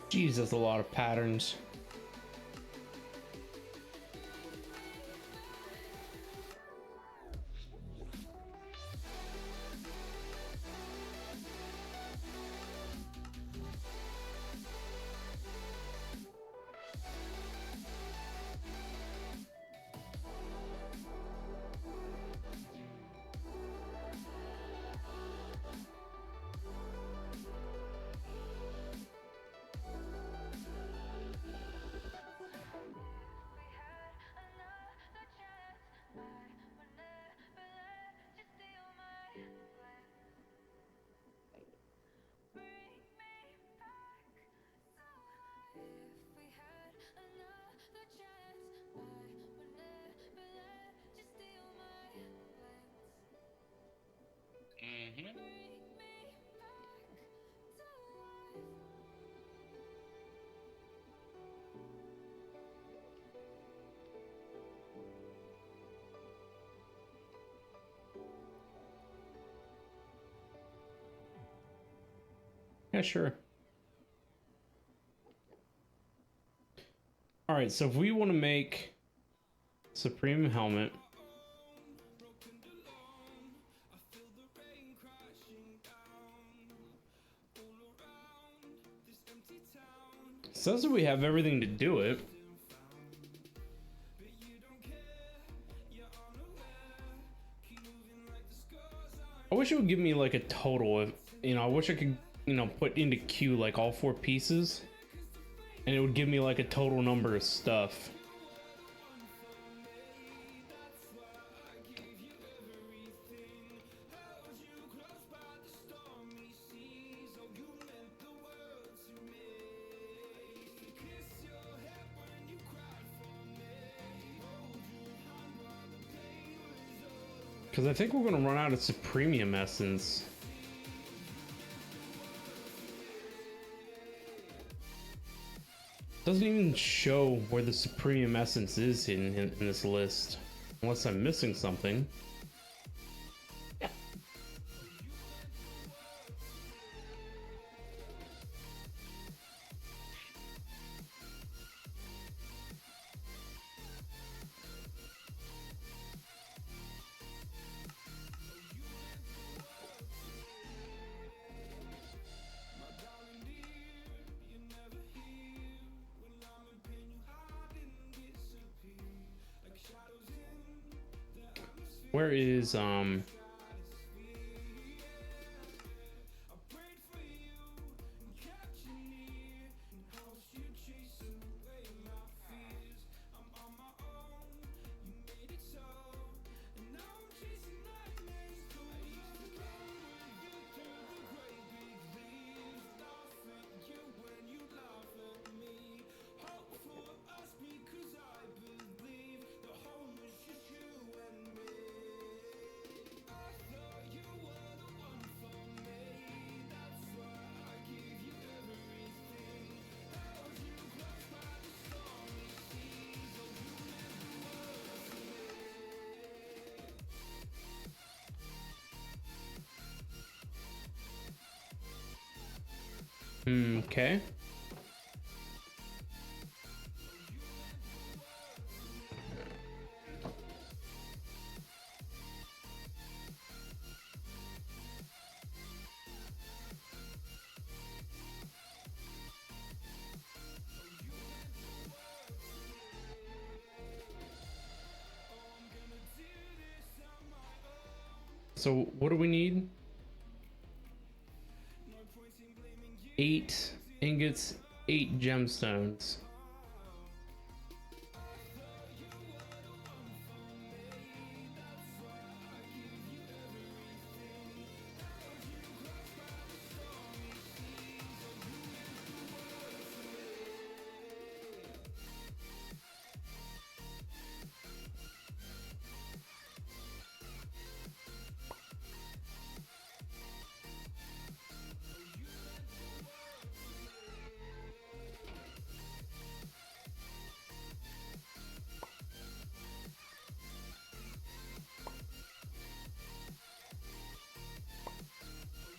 Jeez, that's a lot of patterns. Mm-hmm. Yeah, sure. All right, so if we want to make Supreme helmet, says that we have everything to do it. I wish it would give me like a total of, I wish I could, put into queue like all 4 pieces and it would give me like a total number of stuff. Because I think we're going to run out of Supremium essence. Doesn't even show where the Supremium essence is in this list. Unless I'm missing something. Where is okay. So what do we need? 8 ingots, 8 gemstones.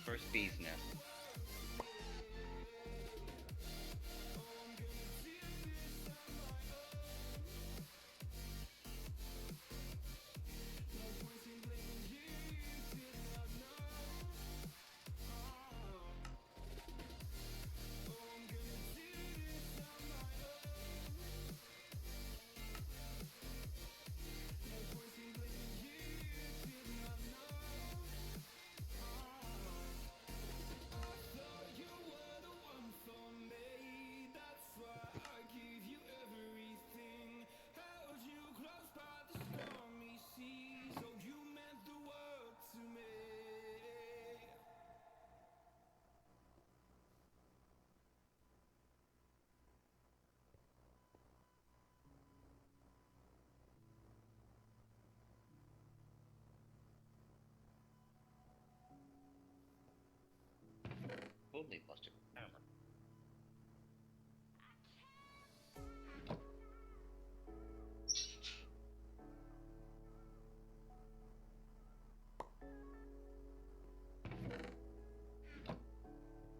First bee's nest. Totally busted hammer.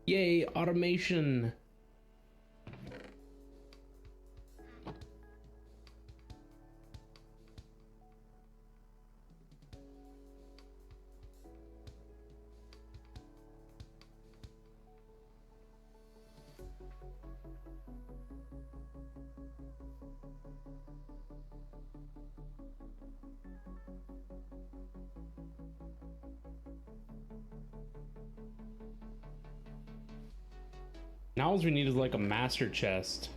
Yay, automation. Now all we need is like a master chest.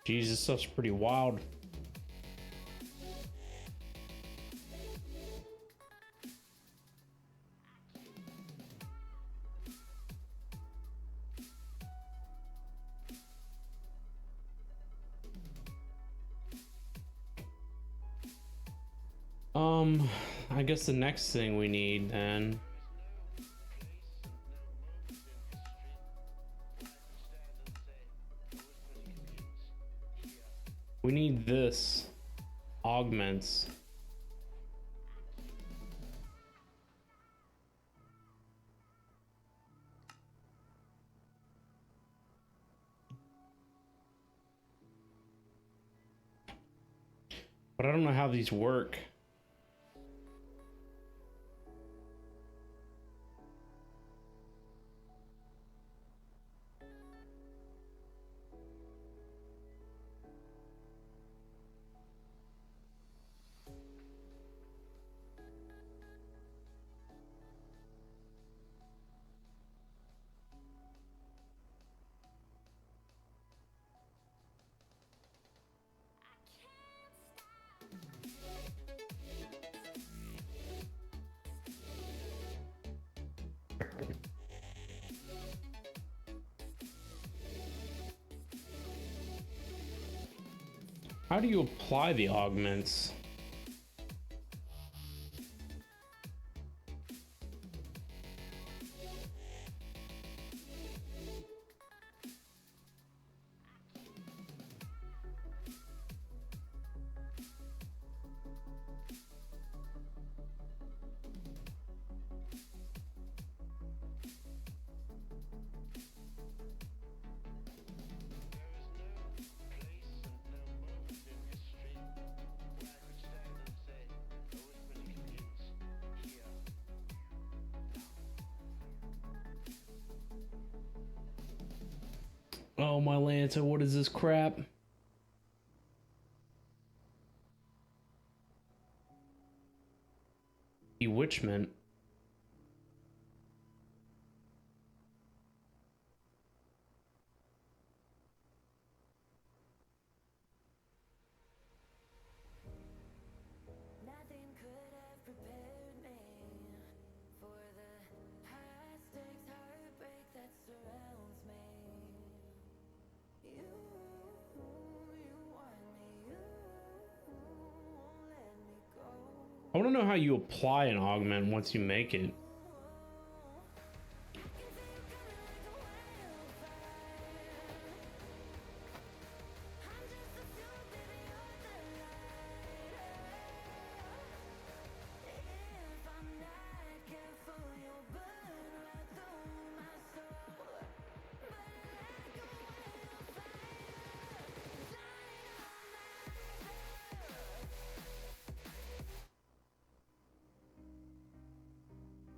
Jesus, stuff's pretty wild. I guess the next thing we need then. We need this. Augments. But I don't know how these work. How do you apply the augments? Oh, my Lanta, what is this crap? Bewitchment. Nothing could have prepared me for the high stakes heartbreak that surrounds me. You want me, you won't let me go. I want to know how you apply an augment once you make it.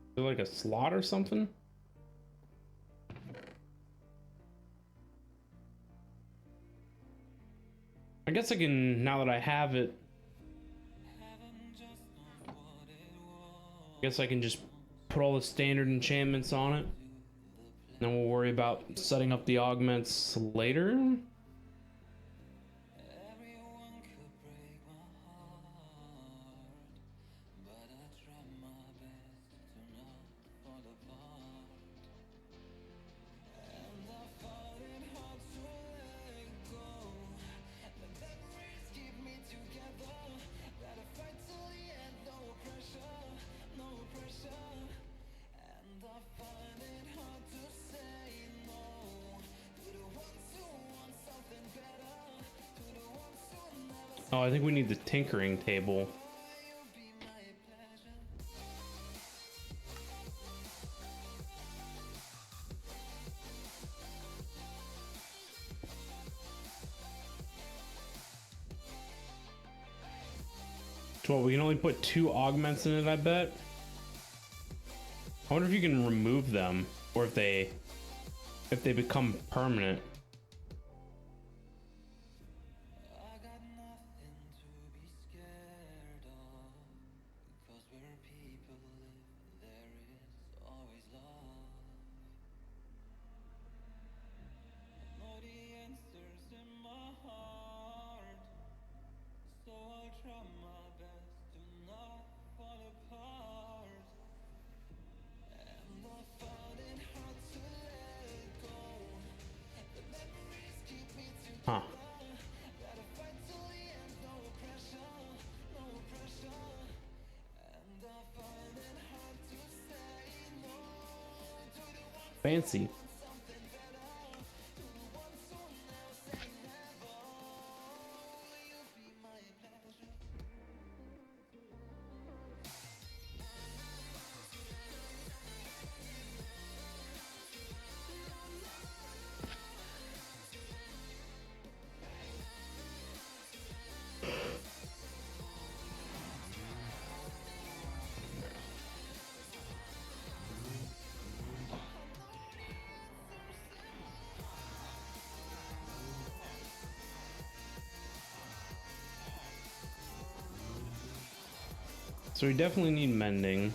Is there like a slot or something? I guess I can, now that I have it, I guess I can just put all the standard enchantments on it. Then we'll worry about setting up the augments later. Oh, I think we need the tinkering table. Well, we can only put 2 augments in it, I bet. I wonder if you can remove them, or if they become permanent. Huh. Fancy. So we definitely need mending.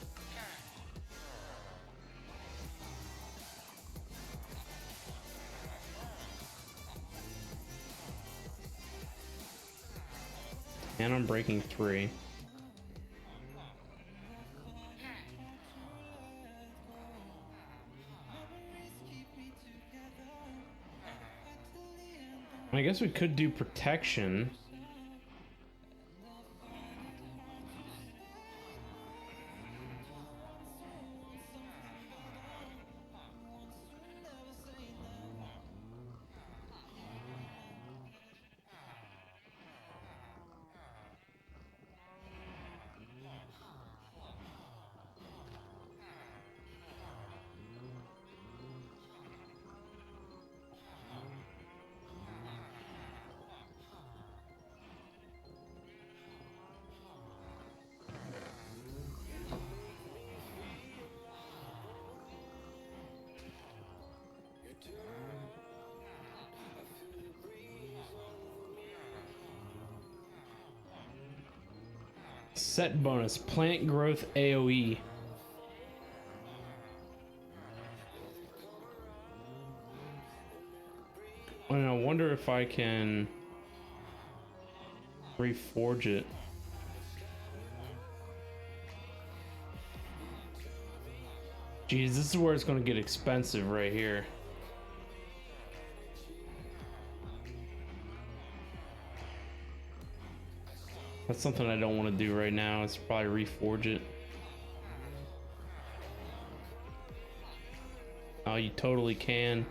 And I'm breaking 3. I guess we could do protection. Set bonus, plant growth AoE. And I wonder if I can reforge it. Geez, this is where it's going to get expensive right here. That's something I don't want to do right now. It's probably reforge it. Oh, you totally can.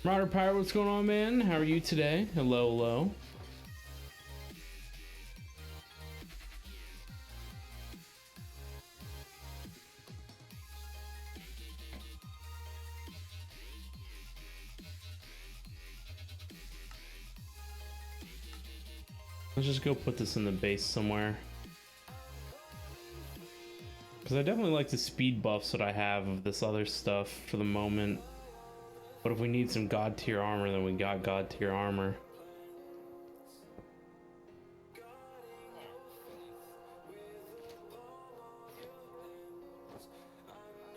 Marauder Pirate, what's going on, man? How are you today? Hello, hello. Let's just go put this in the base somewhere. Because I definitely like the speed buffs that I have of this other stuff for the moment. But if we need some god tier armor, then we got god tier armor.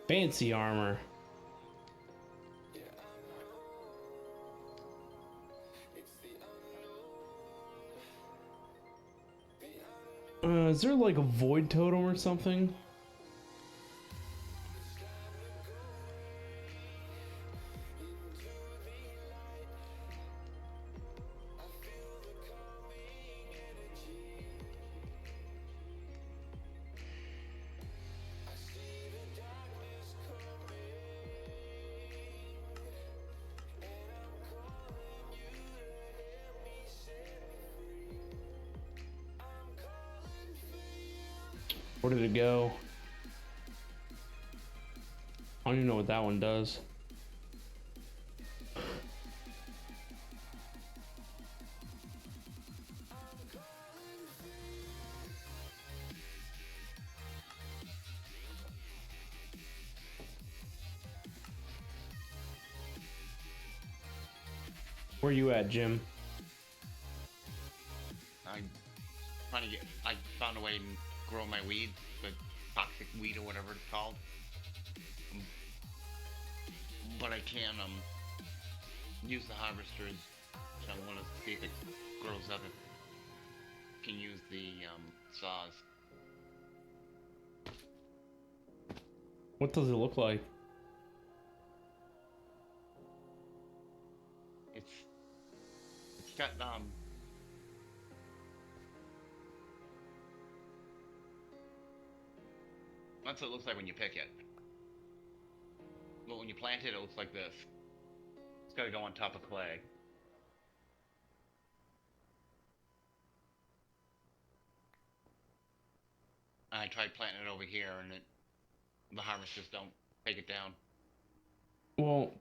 Fancy armor. Is there like a void totem or something? Where did it go? I don't even know what that one does. Where you at, Jim? I'm trying to get. I found a way to grow my weed, the toxic weed or whatever it's called. But I can use the harvesters. So I want to see if it grows up. It can use the saws. What does it look like? It's got that's what it looks like when you pick it. But when you plant it, it looks like this. It's got to go on top of clay. I tried planting it over here, and the harvesters don't take it down. Well,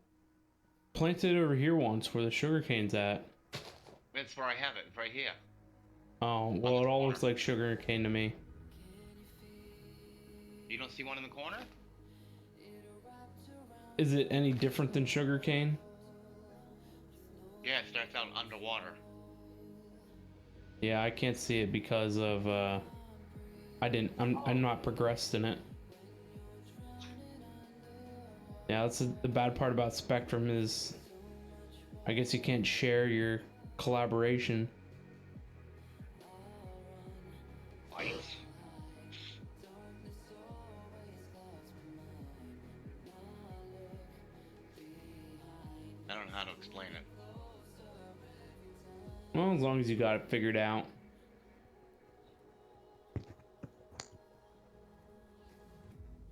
plant it over here once where the sugarcane's at. That's where I have it. It's right here. Oh, well, it all looks like sugarcane to me. You don't see one in the corner? Is it any different than sugarcane? Yeah, it starts out underwater. Yeah, I can't see it because of I'm not progressed in it. Yeah, that's the bad part about Spectrum is I guess you can't share your collaboration. Right. I don't know how to explain it. Well, as long as you got it figured out.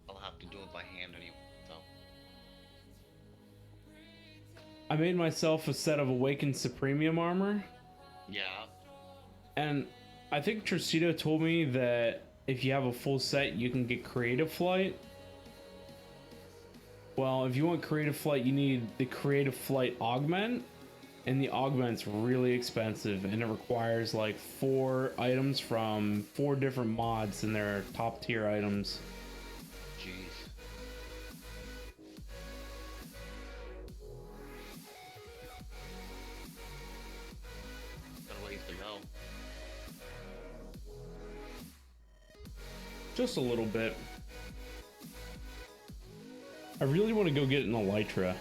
I'll have to do it by hand anyway, so. I made myself a set of Awakened Supremium armor. Yeah. And I think Tricito told me that if you have a full set, you can get Creative Flight. Well, if you want Creative Flight, you need the Creative Flight Augment. and the augment's really expensive, and it requires like 4 items from 4 different mods, and they're top tier items. Jeez. Got a ways to go. Just a little bit. I really want to go get an elytra.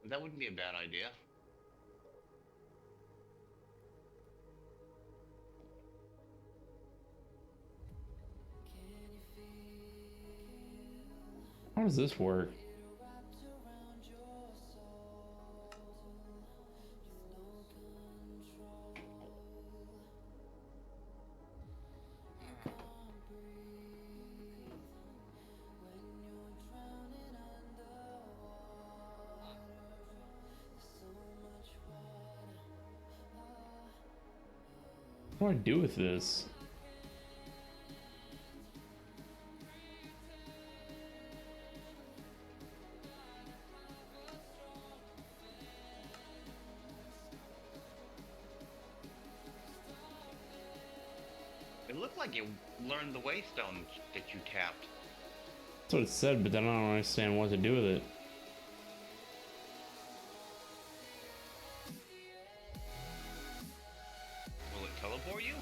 That wouldn't be a bad idea. How does this work? What do I do with this? It looked like you learned the waystone that you tapped. That's what it said, but then I don't understand what to do with it. Will it teleport you?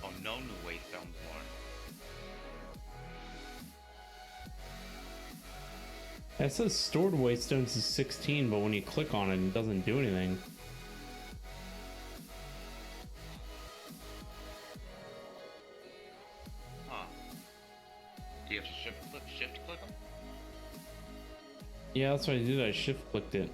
Oh, no new waystones learned. It says stored waystones is 16, but when you click on it, it doesn't do anything. Huh. Do you have to shift click them? Yeah, that's what I did. I shift clicked it.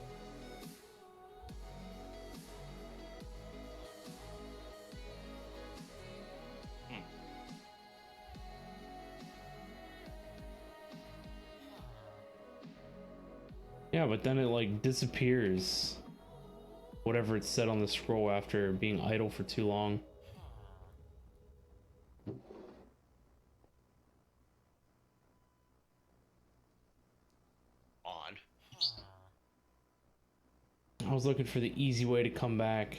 Yeah, but then it like disappears. Whatever it said on the scroll after being idle for too long. Odd. I was looking for the easy way to come back.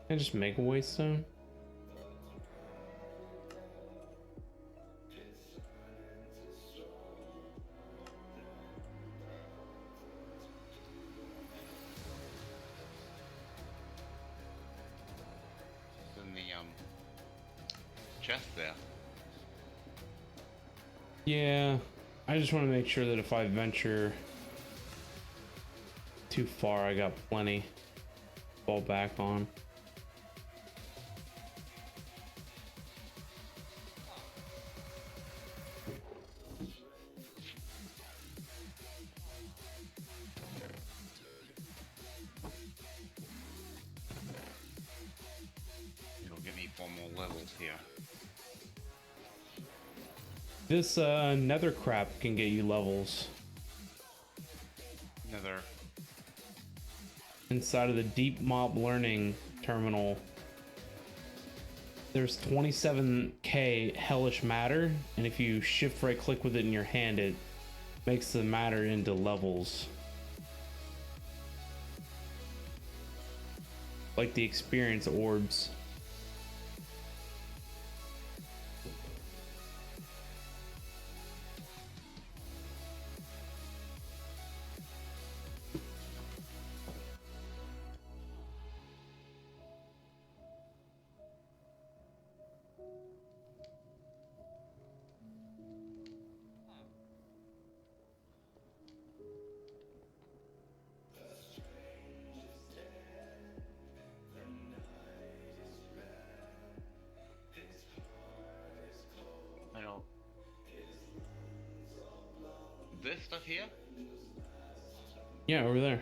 Can I just make a waystone? In the chest there. Yeah, I just want to make sure that if I venture too far, I got plenty to fall back on. You'll give me 4 more levels here. This nether crap can get you levels. Another. Inside of the deep mob learning terminal, there's 27k hellish matter, and if you shift right click with it in your hand, it makes the matter into levels. Like the experience orbs. This stuff here? Yeah, over there.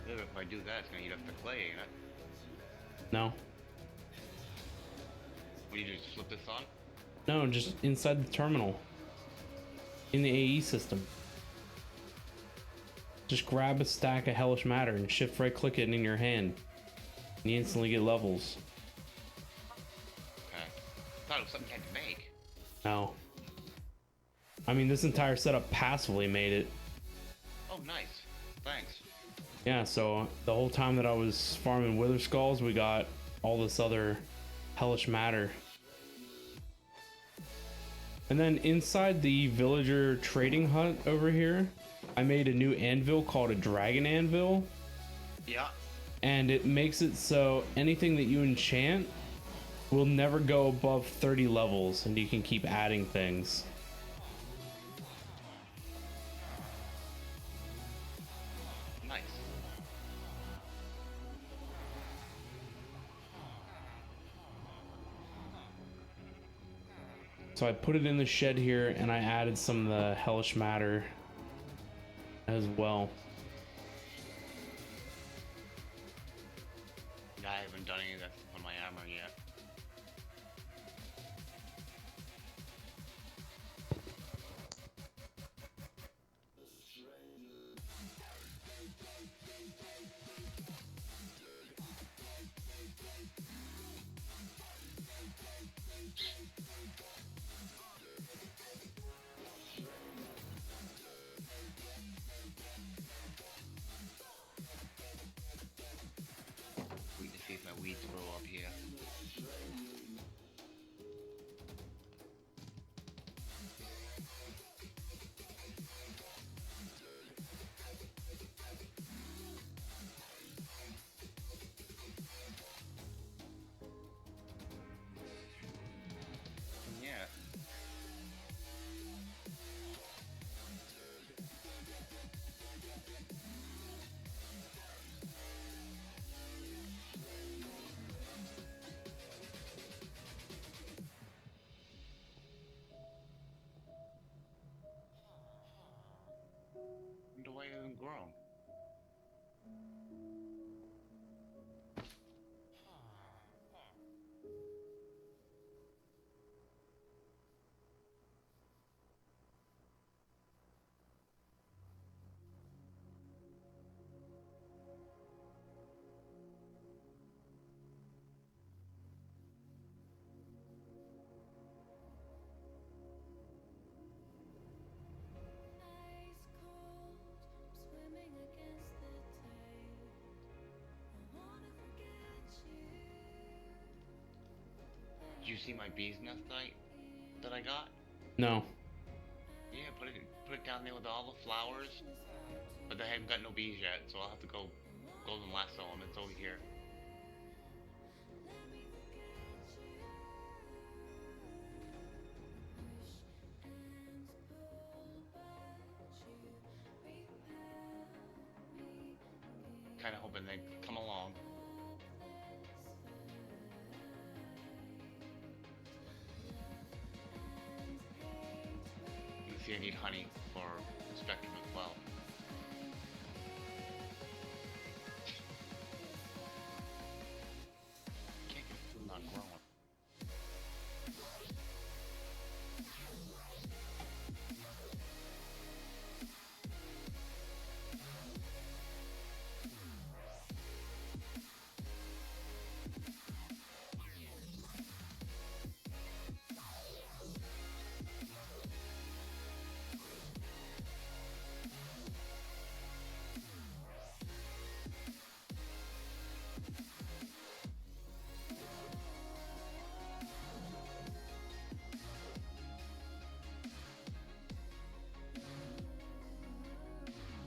Yeah, if I do that, it's gonna eat up the clay, ain't it? No. Will you just flip this on? No, just inside the terminal. In the AE system. Just grab a stack of hellish matter and shift right click it in your hand. And you instantly get levels. Okay. I thought it was something you had to make. No. I mean, this entire setup passively made it. Oh, nice. Thanks. Yeah, so the whole time that I was farming Wither Skulls, we got all this other hellish matter. And then inside the villager trading hut over here, I made a new anvil called a dragon anvil. Yeah. And it makes it so anything that you enchant will never go above 30 levels, and you can keep adding things. Nice. So I put it in the shed here, and I added some of the hellish matter as well. Yeah, I haven't done any of that on my armor yet. Wait to see if my weeds grow up here. Yeah. Wonder why it hasn't grown. Ice cold, swimming against the tide. I wanna forget you. Did you see my bee's nest that I got? No. Yeah, put it down there with all the flowers. But I haven't got no bees yet, so I'll have to go golden lasso them. It's over here. Kinda hoping they'd come along. You can see I need honey for Spectrum as well. Can't get food not growing.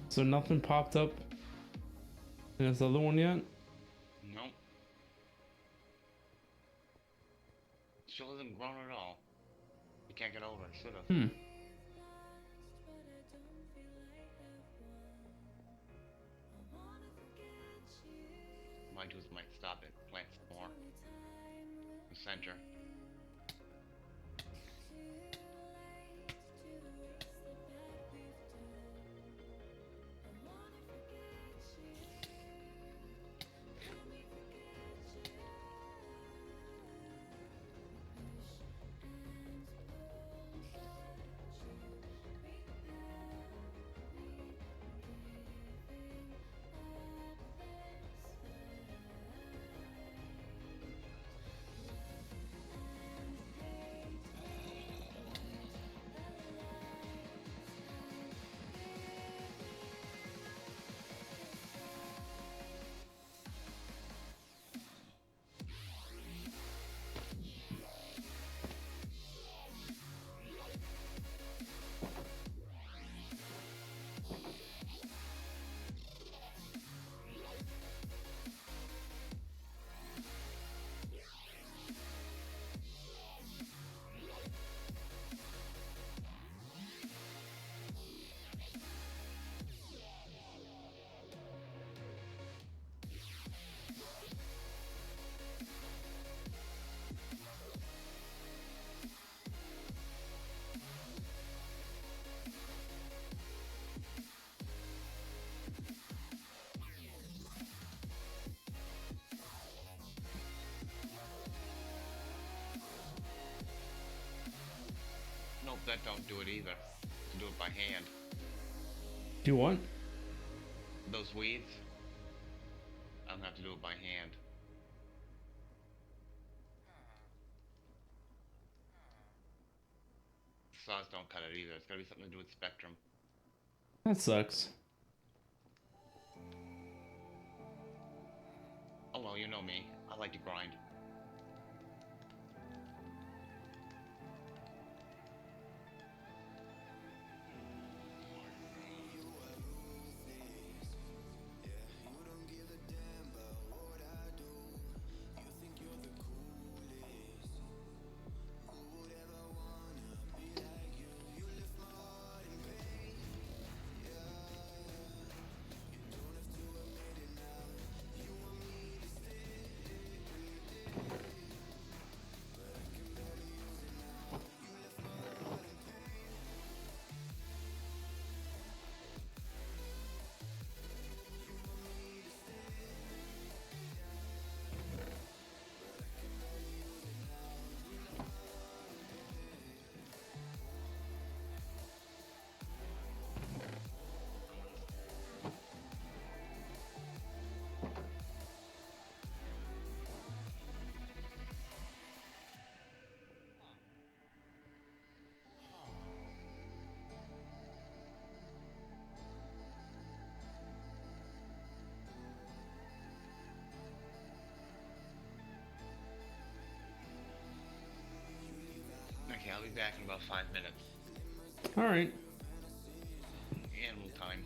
So nothing popped up in this other one yet? Nope. Still hasn't grown at all. You can't get over it, should've. stop it. Plant some more. The center. Nope, that don't do it either. You do it by hand. Do what? Those weeds, I'm gonna have to do it by hand. Saws don't cut it either. It's gotta be something to do with spectrum. That sucks. Oh well, you know me. I like to grind. Okay, I'll be back in about 5 minutes. All right. Animal time.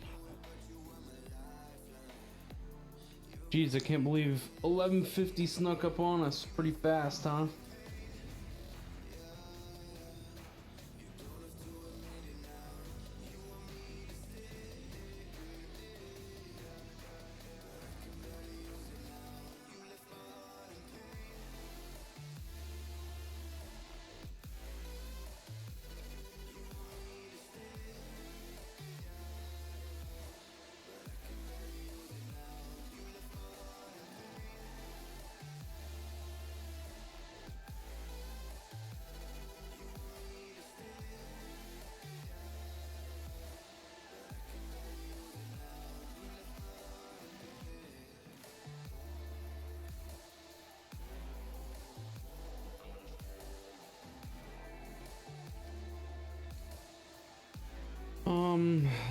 Jeez, I can't believe 11:50 snuck up on us pretty fast, huh?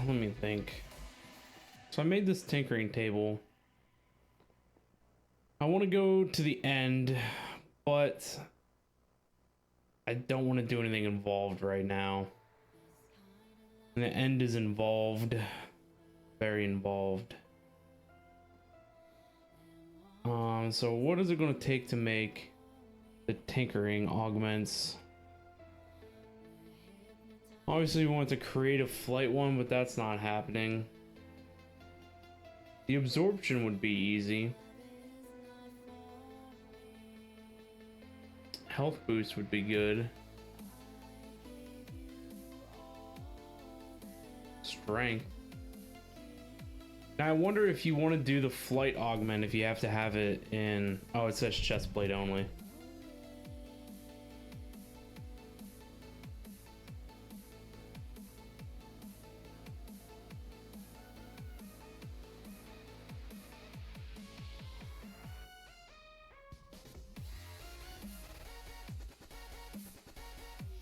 Let me think. So I made this tinkering table. I want to go to the end, but I don't want to do anything involved right now. And the end is involved, very involved. So what is it going to take to make the tinkering augments? Obviously, we want to create a flight one, but that's not happening. The absorption would be easy. health boost would be good. Strength. Now I wonder if you want to do the flight augment, if you have to have it in... Oh, it says chest plate only.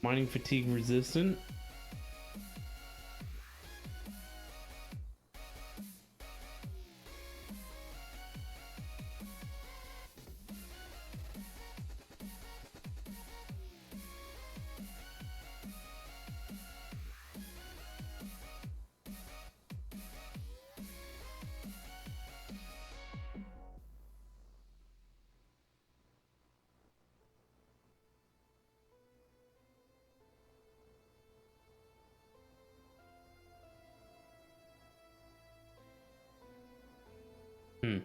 Mining fatigue resistant. Hmm.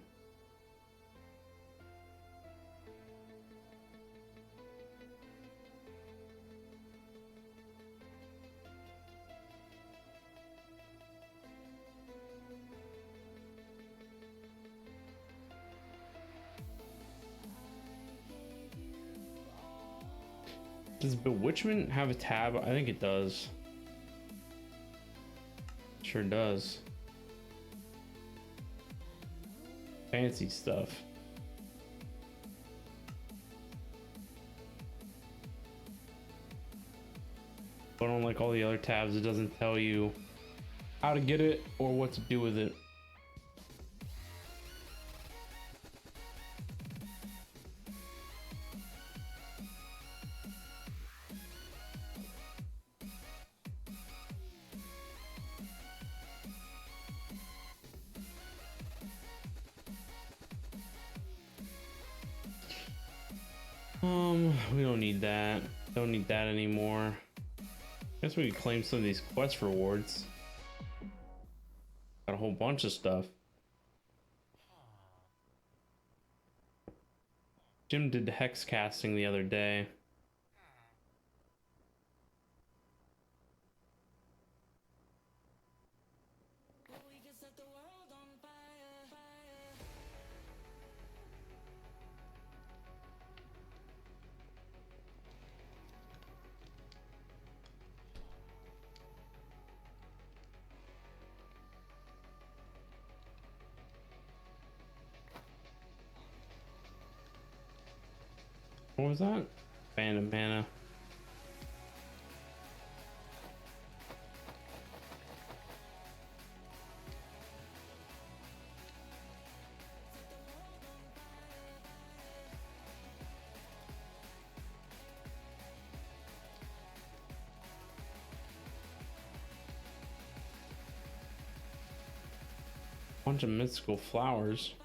Does Bewitchment have a tab? I think it does. Sure does. Fancy stuff. But unlike all the other tabs, it doesn't tell you how to get it or what to do with it. We don't need that. Don't need that anymore. Guess we could claim some of these quest rewards. Got a whole bunch of stuff. Jim did hex casting the other day. What was that? Phantom mana. Bunch of mystical flowers.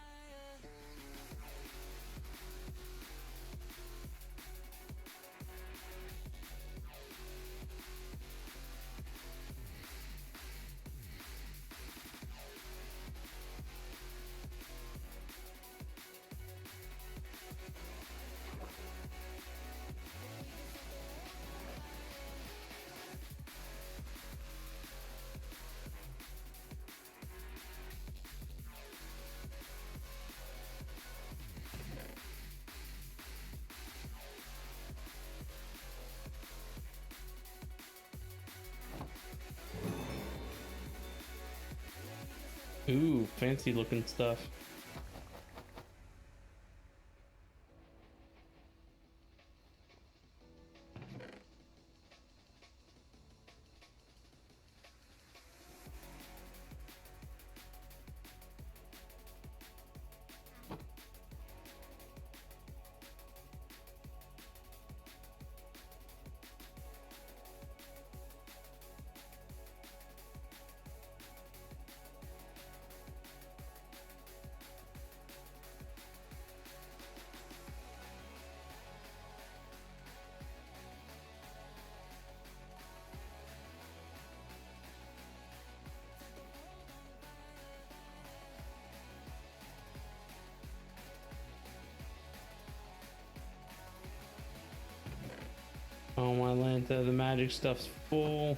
Ooh, fancy looking stuff. the magic stuff's full.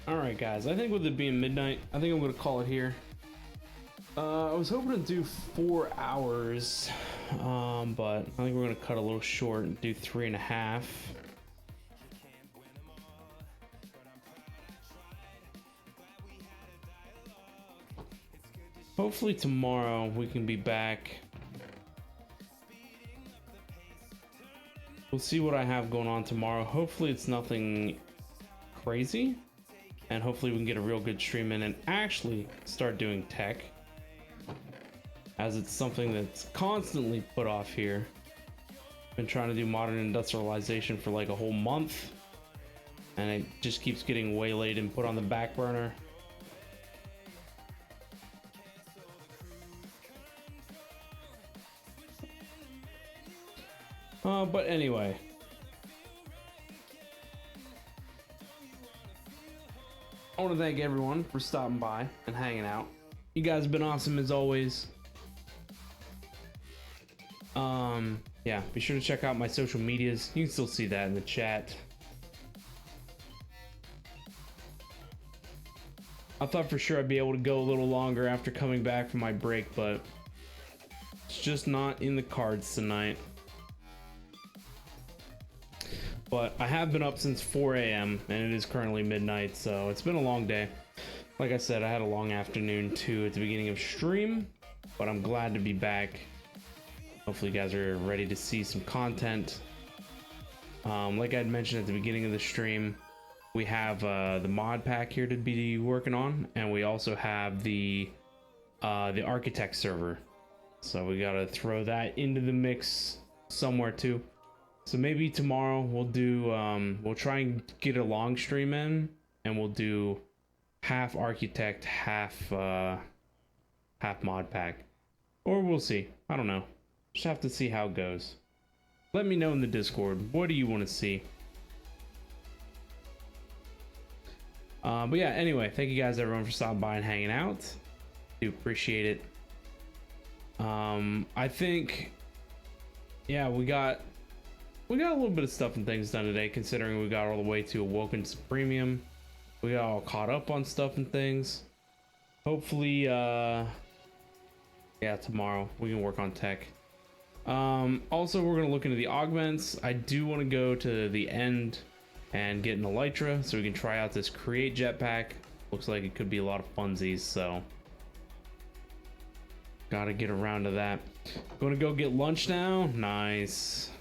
All right, guys. I think with it being midnight, I think I'm gonna call it here. I was hoping to do 4 hours, but I think we're gonna cut a little short and do 3.5. Hopefully tomorrow we can be back. We'll see what I have going on tomorrow. Hopefully it's nothing crazy, and hopefully we can get a real good stream in and actually start doing tech, as it's something that's constantly put off here. Been trying to do modern industrialization for like a whole month, and it just keeps getting waylaid and put on the back burner. But anyway, I want to thank everyone for stopping by and hanging out. You guys have been awesome as always. Yeah, be sure to check out my social medias. You can still see that in the chat. I thought for sure I'd be able to go a little longer after coming back from my break, but it's just not in the cards tonight. But I have been up since 4 a.m. and it is currently midnight, so it's been a long day. Like I said, I had a long afternoon too at the beginning of stream, but I'm glad to be back. Hopefully you guys are ready to see some content. Like I had mentioned at the beginning of the stream, we have the mod pack here to be working on, and we also have the architect server. So we gotta throw that into the mix somewhere too. So maybe tomorrow we'll do we'll try and get a long stream in, and we'll do half architect, half mod pack, or we'll see. I don't know. Just have to see how it goes. Let me know in the Discord. What do you want to see? But yeah, anyway, thank you guys everyone for stopping by and hanging out. Do appreciate it. I think, yeah, we got a little bit of stuff and things done today, considering we got all the way to Awoken Supremium. We got all caught up on stuff and things. Hopefully, yeah, tomorrow we can work on tech. Also, we're gonna look into the augments. I do want to go to the end and get an elytra so we can try out this create jetpack. Looks like it could be a lot of funsies, so gotta get around to that. Gonna go get lunch now. Nice.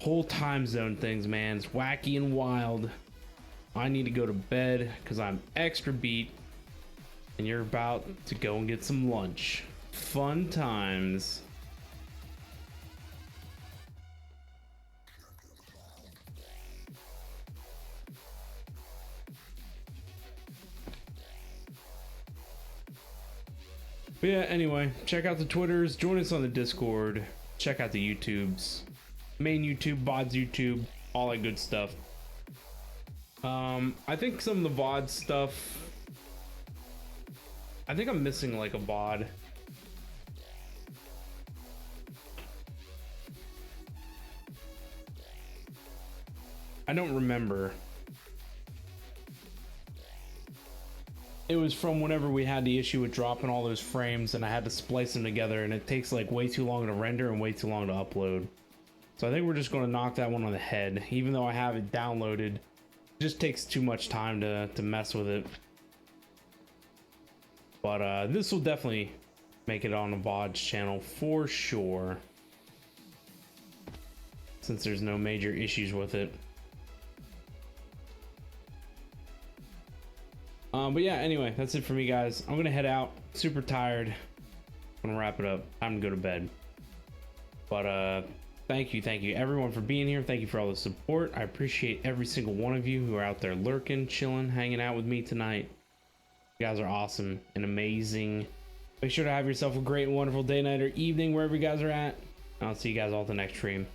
Whole time zone things, man, it's wacky and wild. I need to go to bed because I'm extra beat, and you're about to go and get some lunch. Fun times. But yeah, anyway, check out the Twitters, join us on the Discord, check out the YouTubes, main YouTube, VODs YouTube, all that good stuff. I think some of the VOD stuff, I think I'm missing like a VOD. I don't remember. It was from whenever we had the issue with dropping all those frames and I had to splice them together, and it takes like way too long to render and way too long to upload. So I think we're just going to knock that one on the head. Even though I have it downloaded, it just takes too much time to mess with it. But this will definitely make it on the VOD's channel for sure, since there's no major issues with it. But yeah, anyway, that's it for me, guys. I'm gonna head out. Super tired. I'm gonna wrap it up. Time to go to bed. But thank you everyone for being here. Thank you for all the support. I appreciate every single one of you who are out there lurking, chilling, hanging out with me tonight. You guys are awesome and amazing. Make sure to have yourself a great and wonderful day, night, or evening, wherever you guys are at. I'll see you guys all at the next stream.